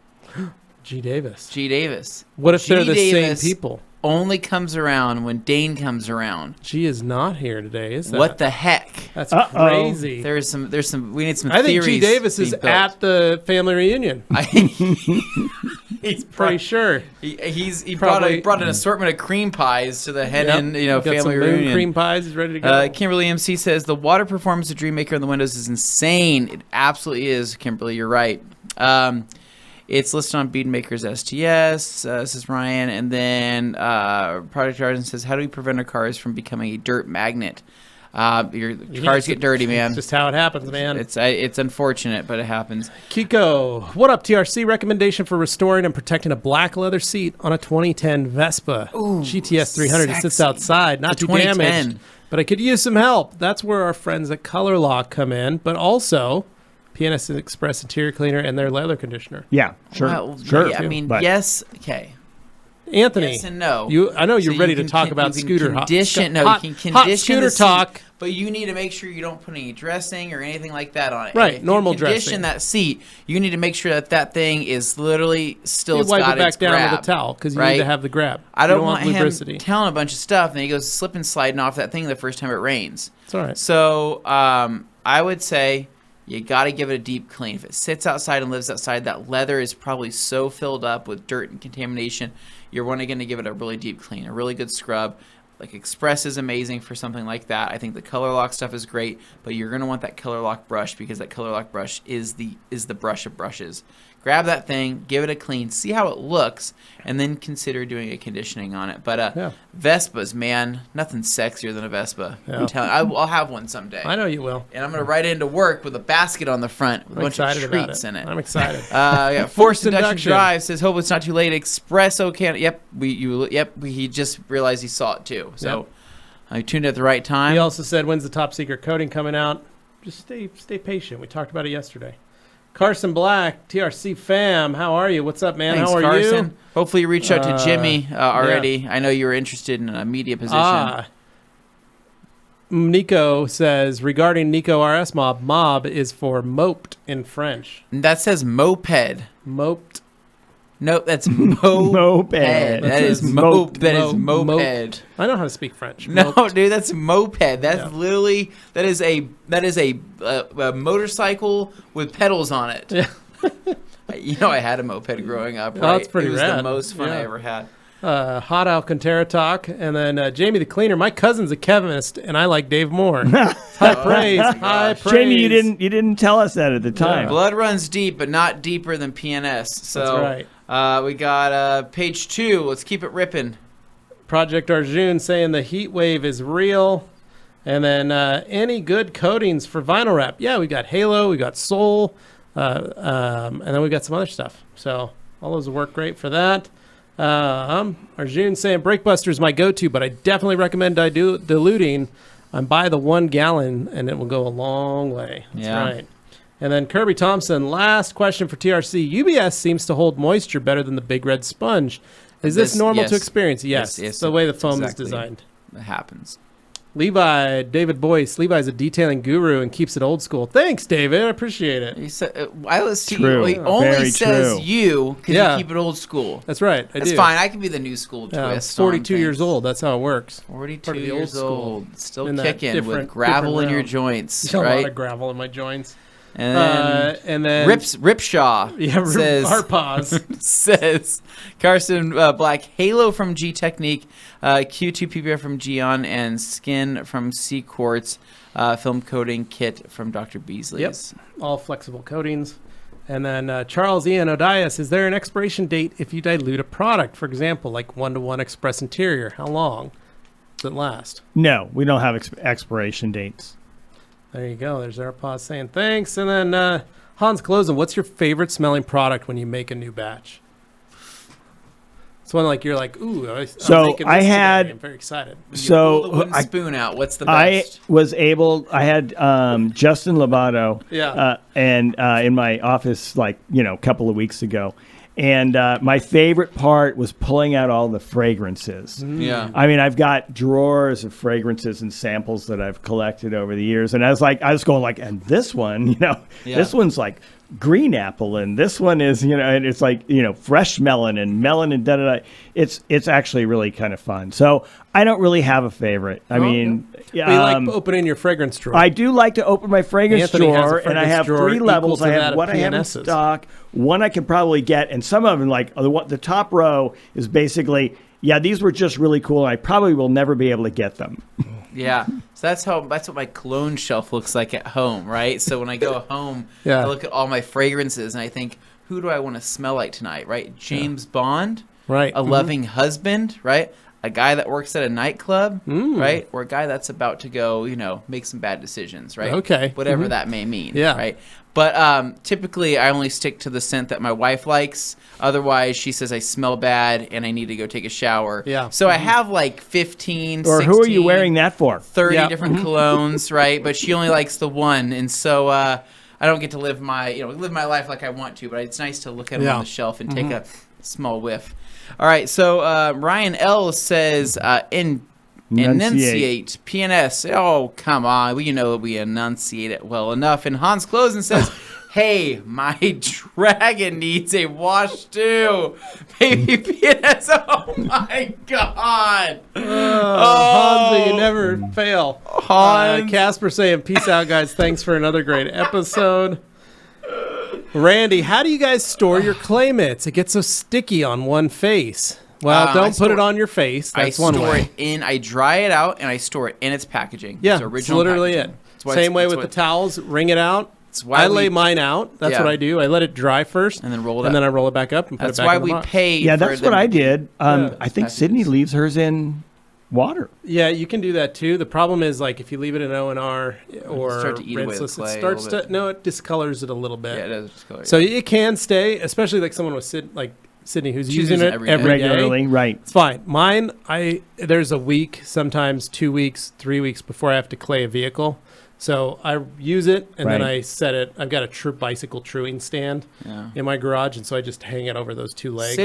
Speaker 2: G. Davis.
Speaker 1: G. Davis.
Speaker 2: What if they're the
Speaker 1: Davis
Speaker 2: same people?
Speaker 1: Only comes around when Dane comes around.
Speaker 2: G is not here today, is that?
Speaker 1: What the heck?
Speaker 2: That's crazy.
Speaker 1: There's some. We need some.
Speaker 2: I think G. Davis is at the family reunion.
Speaker 1: He's
Speaker 2: pretty sure.
Speaker 1: He brought an assortment of cream pies to the Hennon family reunion.
Speaker 2: Cream pies. He's ready to go.
Speaker 1: Kimberly MC says the water performance of Dreammaker on the windows is insane. It absolutely is, Kimberly. You're right. It's listed on Beadmaker's STS, says Ryan. And then Project Arden says, how do we prevent our cars from becoming a dirt magnet? Your cars get dirty, man.
Speaker 2: It's just how it happens, man.
Speaker 1: It's unfortunate, but it happens.
Speaker 2: Kiko, what up, TRC? Recommendation for restoring and protecting a black leather seat on a 2010 Vespa.
Speaker 1: Ooh,
Speaker 2: GTS 300. It sits outside, not too
Speaker 1: 2010.
Speaker 2: damaged. But I could use some help. That's where our friends at Color Lock come in, but also P&S Express interior cleaner and their leather conditioner.
Speaker 3: Yeah, sure.
Speaker 1: Well,
Speaker 3: sure.
Speaker 1: Yeah, I mean,
Speaker 3: but
Speaker 1: yes. Okay.
Speaker 2: Anthony,
Speaker 1: yes and no.
Speaker 2: I know you're ready to talk about scooter
Speaker 1: condition.
Speaker 2: hot.
Speaker 1: No, you can condition
Speaker 2: scooter
Speaker 1: the seat,
Speaker 2: talk.
Speaker 1: But you need to make sure you don't put any dressing or anything like that on it.
Speaker 2: Right,
Speaker 1: if
Speaker 2: normal
Speaker 1: you condition
Speaker 2: dressing.
Speaker 1: that seat, you need to make sure that thing is literally still.
Speaker 2: You wipe
Speaker 1: got
Speaker 2: it back
Speaker 1: its
Speaker 2: down
Speaker 1: grab,
Speaker 2: with a towel because you
Speaker 1: right?
Speaker 2: need to have the grab.
Speaker 1: I don't want him
Speaker 2: lubricity.
Speaker 1: telling a bunch of stuff, and then he goes slipping, sliding off that thing the first time it rains.
Speaker 2: It's all right.
Speaker 1: So I would say you got to give it a deep clean. If it sits outside and lives outside, that leather is probably so filled up with dirt and contamination. You're only going to give it a really deep clean, a really good scrub. Like Express is amazing for something like that. I think the Color Lock stuff is great, but you're going to want that Color Lock brush because that Color Lock brush is the brush of brushes. Grab that thing, give it a clean, see how it looks, and then consider doing a conditioning on it. But Vespas, man, nothing sexier than a Vespa.
Speaker 2: Yeah.
Speaker 1: I'm telling you, I'll have one someday.
Speaker 2: I know you will.
Speaker 1: And I'm going to ride into work with a basket on the front with a bunch of treats in it.
Speaker 2: I'm excited.
Speaker 1: Forced Induction Drive says, hope it's not too late. Espresso can. Yep. He just realized he saw it too. So I tuned at the right time.
Speaker 2: He also said, when's the top secret coating coming out? Just stay patient. We talked about it yesterday. Carson Black, TRC fam, how are you? What's up, man?
Speaker 1: Thanks,
Speaker 2: how are
Speaker 1: Carson.
Speaker 2: you?
Speaker 1: Hopefully you reached out to Jimmy already. Yeah. I know you were interested in a media position.
Speaker 2: Nico says, regarding Nico RS mob is for moped in French.
Speaker 1: That says moped.
Speaker 2: Moped.
Speaker 1: Nope, that's
Speaker 3: moped.
Speaker 1: That is moped. That is moped.
Speaker 2: I know how to speak French.
Speaker 1: No, dude, that's moped. That's literally that is a motorcycle with pedals on it.
Speaker 2: Yeah.
Speaker 1: You know, I had a moped growing up. Right?
Speaker 2: Oh, that's pretty
Speaker 1: rad. It was the most fun I
Speaker 2: yeah.
Speaker 1: ever had.
Speaker 2: Hot Alcantara talk. And then Jamie the cleaner. My cousin's a chemist, and I like Dave more. High praise. High praise.
Speaker 3: Jamie, you didn't tell us that at the time.
Speaker 1: Yeah. Blood runs deep, but not deeper than P&S. So
Speaker 2: that's right.
Speaker 1: We got page 2. Let's keep it ripping. Project
Speaker 2: Arjun saying the heat wave is real. And then any good coatings for vinyl wrap? Yeah, we got Halo, we got Soul, and then we got some other stuff. So all those work great for that. Arjun saying Brake Buster is my go-to, but I definitely recommend diluting. Buy the 1 gallon, and it will go a long way. That's right. And then Kirby Thompson, last question for TRC. UBS seems to hold moisture better than the Big Red Sponge. Is this normal to experience? Yes. It's the way the foam is designed.
Speaker 1: It happens.
Speaker 2: David Boyce. Levi's a detailing guru and keeps it old school. Thanks, David. I appreciate it.
Speaker 1: He said, he only says you because you keep it old school.
Speaker 2: That's right.
Speaker 1: That's fine. I can be the new school twist.
Speaker 2: 42 years old. That's how it works.
Speaker 1: 42 years old. Still kicking with gravel in your joints. Right?
Speaker 2: A lot of gravel in my joints.
Speaker 1: And then Ripshaw says,
Speaker 2: Harpaz
Speaker 1: says Carson Black, Halo from G Technique, Q2 PPF from Geon, and Skin from C Quartz, film coating kit from Dr. Beasley's.
Speaker 2: Yep, all flexible coatings. And then Charles Ian Odias, is there an expiration date if you dilute a product? For example, like 1-to-1 Express Interior. How long does it last?
Speaker 3: No, we don't have expiration dates.
Speaker 2: There you go. There's our pause saying thanks. And then Hans Klosen, what's your favorite smelling product when you make a new batch? It's one like you're like, ooh, I'm making this today. I'm very excited.
Speaker 1: When you pull the wooden spoon out, what's the best?
Speaker 3: I had Justin Lovato and in my office a couple of weeks ago. And my favorite part was pulling out all the fragrances.
Speaker 1: Yeah.
Speaker 3: I mean, I've got drawers of fragrances and samples that I've collected over the years. And I was going and this one, this one's like green apple, and this one is, and it's like, fresh melon and da-da-da. It's actually really kind of fun. So I don't really have a favorite. I mean,
Speaker 2: you like opening your fragrance drawer.
Speaker 3: I do like to open my fragrance drawer, and I have 3 levels. I have what I have in stock, one I could probably get, and some of them, like the top row, is basically, these were just really cool, and I probably will never be able to get them.
Speaker 1: Yeah, so that's what my cologne shelf looks like at home, right? So when I go home, I look at all my fragrances, and I think, who do I want to smell like tonight, right? James Bond,
Speaker 2: right?
Speaker 1: A loving husband, right? A guy that works at a nightclub, right? Or a guy that's about to go, make some bad decisions, right?
Speaker 2: Okay.
Speaker 1: Whatever that may mean, right? But typically, I only stick to the scent that my wife likes. Otherwise, she says I smell bad and I need to go take a shower.
Speaker 2: Yeah.
Speaker 1: So I have like 15,
Speaker 3: or
Speaker 1: 16.
Speaker 3: Who are you wearing that for?
Speaker 1: 30 different colognes, right? But she only likes the one. And so I don't get to live my life like I want to. But it's nice to look at them on the shelf and take a small whiff. All right, so Ryan L. says, enunciate P&S. Oh, come on. We enunciate it well enough. And Hans Klosen says, hey, my dragon needs a wash too. Baby P&S. Oh, my God.
Speaker 2: Hans, you never fail.
Speaker 1: Hans.
Speaker 2: Casper saying, peace out, guys. Thanks for another great episode. Randy, how do you guys store your clay mitts? It gets so sticky on one face. Well, don't put it on your face. That's one way.
Speaker 1: I dry it out and I store it in its packaging.
Speaker 2: Yeah, it's literally packaging. Same way with the towels. Wring it out. I lay mine out. That's what I do. I let it dry first.
Speaker 1: And then roll it up.
Speaker 2: And then I roll it back up and put it back in the box.
Speaker 1: That's why we pay.
Speaker 3: Yeah, that's what I did. I think Sydney leaves hers in water.
Speaker 2: Yeah, you can do that too. The problem is if you leave it in O&R or rinseless, it discolors it a little bit.
Speaker 1: Yeah, it does discolor.
Speaker 2: So it can stay, especially like someone with Sydney who's using it every
Speaker 3: regularly,
Speaker 2: day.
Speaker 3: Right?
Speaker 2: It's fine. Mine, there's a week, sometimes 2 weeks, 3 weeks before I have to clay a vehicle. So I use it and then I set it. I've got a bicycle truing stand in my garage, and so I just hang it over those 2 legs.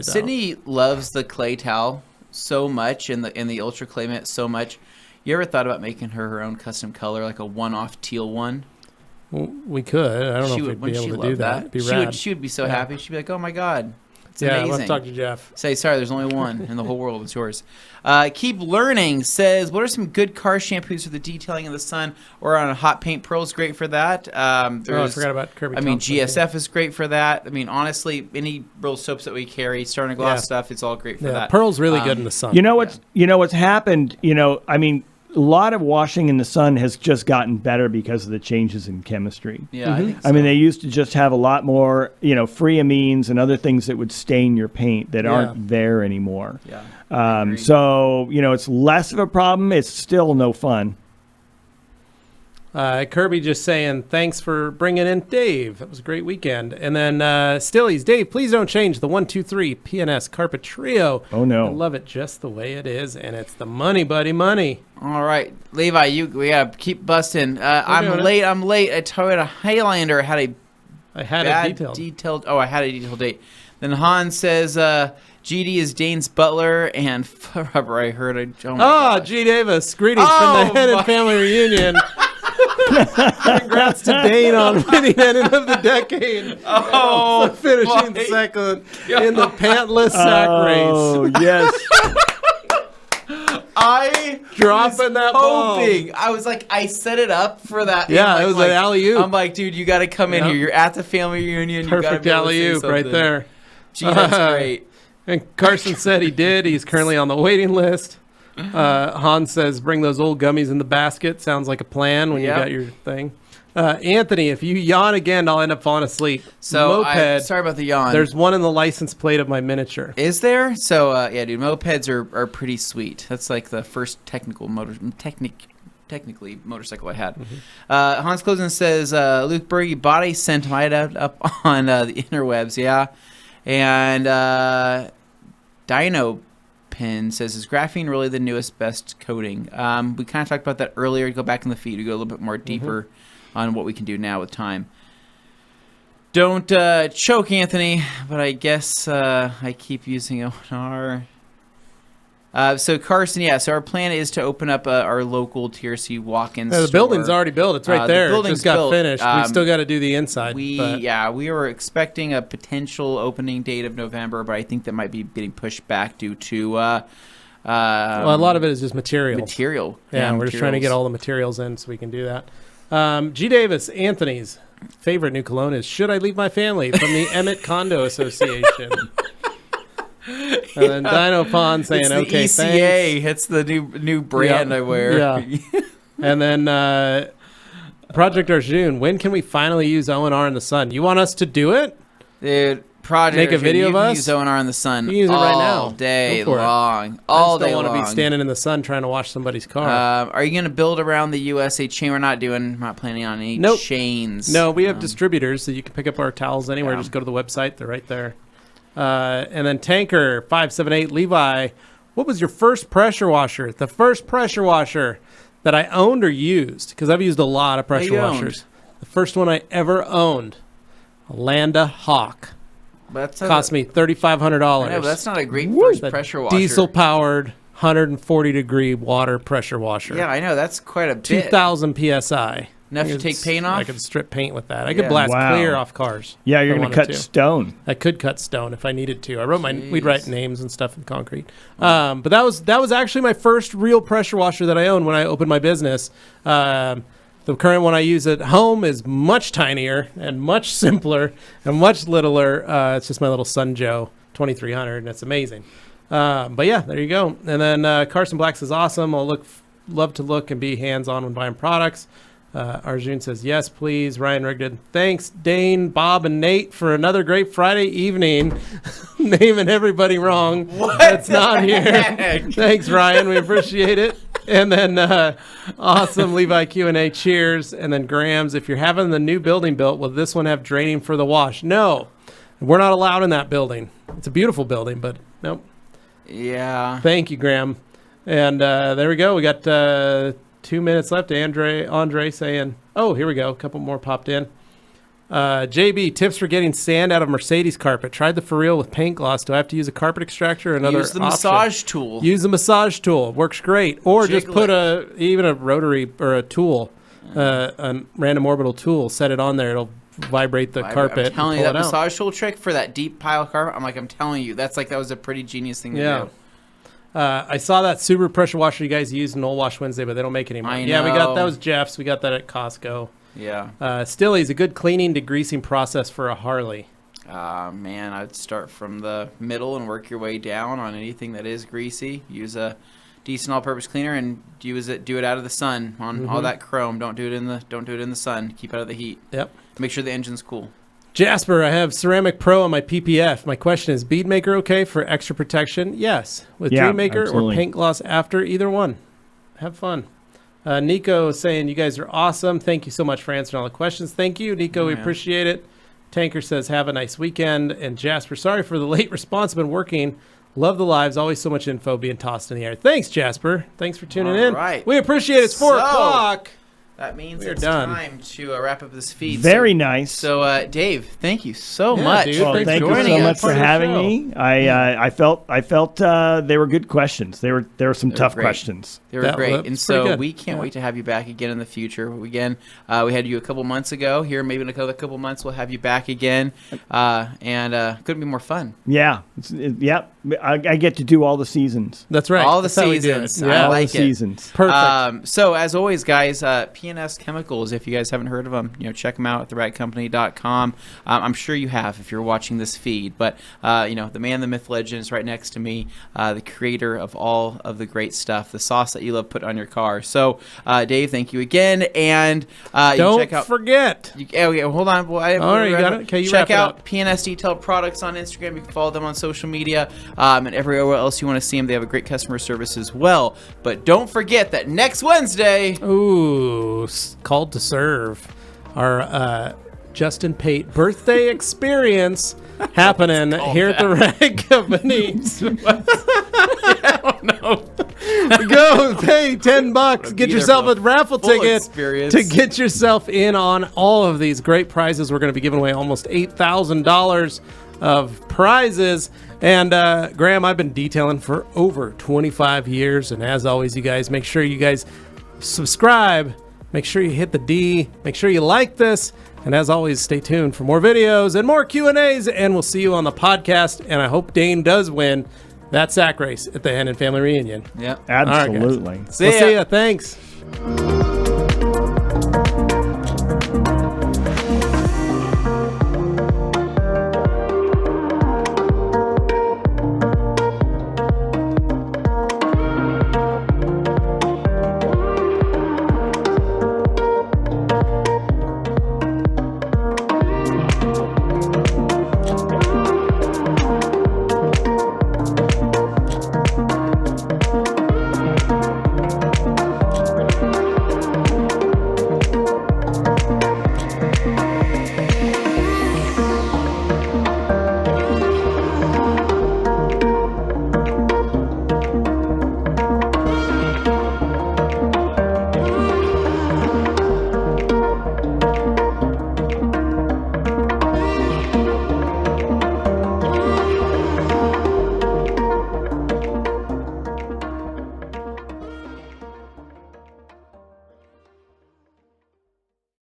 Speaker 1: Sydney loves the clay towel so much and the Ultra Clay Mitt so much. You ever thought about making her own custom color, like a one-off teal one?
Speaker 2: Well, we could. I don't know if we'd be able to do that. It'd be rad.
Speaker 1: She would be so happy. She'd be like, "Oh my God, It's amazing.
Speaker 2: Let's talk to Jeff.
Speaker 1: Say, sorry, there's only one in the whole world. It's yours. Keep Learning says, what are some good car shampoos for the detailing in the sun or on a hot paint? Pearl's great for that.
Speaker 2: I forgot about Kirby Thompson.
Speaker 1: GSF is great for that. I mean, honestly, any real soaps that we carry, Star Gloss stuff, it's all great for that.
Speaker 2: Pearl's really good in the sun.
Speaker 3: You know what's happened, I mean, a lot of washing in the sun has just gotten better because of the changes in chemistry.
Speaker 1: Yeah, I think so.
Speaker 3: I mean, they used to just have a lot more, free amines and other things that would stain your paint that aren't there anymore.
Speaker 1: Yeah.
Speaker 3: So, it's less of a problem. It's still no fun.
Speaker 2: Kirby just saying, thanks for bringing in Dave. That was a great weekend. And then Stillies, Dave, please don't change the 123 P&S Carpet Trio.
Speaker 3: Oh, no.
Speaker 2: I love it just the way it is, and it's the money, buddy, money.
Speaker 1: All right, Levi, we got to keep busting. I'm late. A Toyota Highlander had a detailed. Oh, I had a detailed date. Then Han says GD is Dane's butler, and forever I heard
Speaker 2: G. Davis, greetings from the Head and Family Reunion. Congrats to Dane on winning Ending of the Decade. Finishing second in the pantless sack race.
Speaker 3: Oh, yes.
Speaker 1: I
Speaker 2: dropping that
Speaker 1: hoping.
Speaker 2: ball.
Speaker 1: I was like, I set it up for that.
Speaker 2: Yeah, it was an alley-oop.
Speaker 1: I'm like, dude, you got to come in here. You're at the family reunion.
Speaker 2: Perfect alley-oop right there.
Speaker 1: Gee, that's great.
Speaker 2: And Carson said he did. He's currently on the waiting list. Hans says, bring those old gummies in the basket. Sounds like a plan when you got your thing. Anthony, if you yawn again, I'll end up falling asleep.
Speaker 1: So, sorry about the yawn.
Speaker 2: There's one in the license plate of my miniature.
Speaker 1: Is there? So, dude, mopeds are pretty sweet. That's like the first technically motorcycle I had. Mm-hmm. Hans Closen says, Luke Berge body sent right up on the interwebs, And Dino Pin says, is graphene really the newest, best coating? We kind of talked about that earlier. Go back in the feed. We go a little bit more deeper on what we can do now with time. Don't choke, Anthony, but I guess I keep using ONR. So Carson, so our plan is to open up our local TRC walk-in store.
Speaker 2: The building's already built. It's right there. It just got finished. We still got to do the inside.
Speaker 1: We were expecting a potential opening date of November, but I think that might be getting pushed back due to a
Speaker 2: lot of it is just material. We're just trying to get all the materials in so we can do that. G. Davis, Anthony's favorite new cologne is Should I Leave My Family from the Emmett Condo Association. And then Dino Pond saying,
Speaker 1: it's
Speaker 2: okay,
Speaker 1: ECA.
Speaker 2: thanks.
Speaker 1: It's the new brand I wear.
Speaker 2: Yeah. And then Project Arjun, when can we finally use ONR in the sun? You want us to do it?
Speaker 1: Dude, Project
Speaker 2: Make a video of us?
Speaker 1: Use ONR in the sun.
Speaker 2: You use it right now.
Speaker 1: All day long. All day long.
Speaker 2: I don't want to be standing in the sun trying to wash somebody's car.
Speaker 1: Are you going to build around the USA chain? We're not planning on any chains.
Speaker 2: No, we have distributors, so you can pick up our towels anywhere. Just go to the website. They're right there. And then Tanker 578 Levi, what was your first pressure washer? The first pressure washer that I owned or used, because I've used a lot of pressure washers. The first one I ever owned, a Landa Hawk. Cost me $3,500.
Speaker 1: I know, that's not a great first pressure washer.
Speaker 2: Diesel powered, 140 degree water pressure washer.
Speaker 1: Yeah, I know, that's quite a bit.
Speaker 2: 2,000 psi.
Speaker 1: Enough to take paint off?
Speaker 2: I could strip paint with that. I could blast clear off cars.
Speaker 3: Yeah, you're going to cut stone.
Speaker 2: I could cut stone if I needed to. We'd write names and stuff in concrete. But that was actually my first real pressure washer that I owned when I opened my business. The current one I use at home is much tinier and much simpler and much littler. It's just my little Sun Joe 2300, and it's amazing. But yeah, there you go. And then Carson Black says, awesome. I'll love to look and be hands-on when buying products. Arjun says, yes, please. Ryan Rigdon, thanks, Dane, Bob, and Nate for another great Friday evening. Naming everybody wrong. That's not here. Thanks, Ryan. We appreciate it. And then awesome Levi Q&A. Cheers. And then Grams, if you're having the new building built, will this one have draining for the wash? No. We're not allowed in that building. It's a beautiful building, but nope.
Speaker 1: Yeah.
Speaker 2: Thank you, Graham. And there we go. We got 2 minutes left. Andre saying, oh, here we go. A couple more popped in. JB, tips for getting sand out of Mercedes carpet. Tried the for real with paint gloss. Do I have to use a carpet extractor or another
Speaker 1: Use the massage tool.
Speaker 2: Use the massage tool. Works great. Or just put even a rotary or a tool, a random orbital tool. Set it on there. It'll vibrate the carpet.
Speaker 1: I'm telling you, that massage tool trick for that deep pile of carpet, I'm telling you, that was a pretty genius thing to do.
Speaker 2: I saw that super pressure washer you guys used in Old Wash Wednesday, but they don't make it anymore. Yeah, that was Jeff's. We got that at Costco.
Speaker 1: Yeah.
Speaker 2: Stilly's a good cleaning to greasing process for a Harley.
Speaker 1: Man, I'd start from the middle and work your way down on anything that is greasy. Use a decent all-purpose cleaner and do it out of the sun on all that chrome. Don't do it in the sun. Keep out of the heat.
Speaker 2: Yep.
Speaker 1: Make sure the engine's cool.
Speaker 2: Jasper, I have Ceramic Pro on my PPF. My question is, bead maker okay for extra protection? Yes. With Dream Maker or paint gloss after, either one. Have fun. Nico saying, you guys are awesome. Thank you so much for answering all the questions. Thank you, Nico. We appreciate it. Tanker says, have a nice weekend. And Jasper, sorry for the late response. Been working. Love the lives. Always so much info being tossed in the air. Thanks, Jasper. Thanks for tuning in.
Speaker 1: Right.
Speaker 2: We appreciate it. It's 4 o'clock.
Speaker 1: That means it's time to wrap up this feed.
Speaker 3: Very nice.
Speaker 1: So, Dave, thank you so much.
Speaker 2: Dude,
Speaker 3: well, thank you so much for having me. I felt they were good questions. There were some tough questions.
Speaker 1: They were great, and so we can't wait to have you back again in the future. Again, we had you a couple months ago. Here, maybe in a couple months, we'll have you back again, and couldn't be more fun.
Speaker 3: Yeah, I get to do all the seasons.
Speaker 2: That's right.
Speaker 1: All the seasons.
Speaker 3: Yeah,
Speaker 1: I
Speaker 3: all
Speaker 1: like
Speaker 3: the seasons.
Speaker 2: Perfect.
Speaker 1: So as always, guys, P&S Chemicals. If you guys haven't heard of them, check them out at theradcompany.com. I'm sure you have if you're watching this feed. But the man, the myth, legend is right next to me. The creator of all of the great stuff, the sauce that you love put on your car. So, Dave, thank you again. And
Speaker 2: don't forget.
Speaker 1: Hold on. Well,
Speaker 2: you got it. Okay,
Speaker 1: check out P&S Detailed Products on Instagram. You can follow them on social media. And everywhere else you want to see them. They have a great customer service as well. But don't forget that next Wednesday,
Speaker 2: called to serve, our Justin Pate birthday experience happening here at the Rag Company.
Speaker 1: I don't know.
Speaker 2: Go pay $10. Get yourself a raffle ticket to get yourself in on all of these great prizes. We're going to be giving away almost $8,000 of prizes. And Graham, I've been detailing for over 25 years. And as always, you guys, make sure you guys subscribe. Make sure you hit the D. Make sure you like this. And as always, stay tuned for more videos and more Q&As. And we'll see you on the podcast. And I hope Dane does win that sack race at the Hen and Family Reunion.
Speaker 1: Yep.
Speaker 3: Absolutely.
Speaker 2: All right, see ya. Thanks.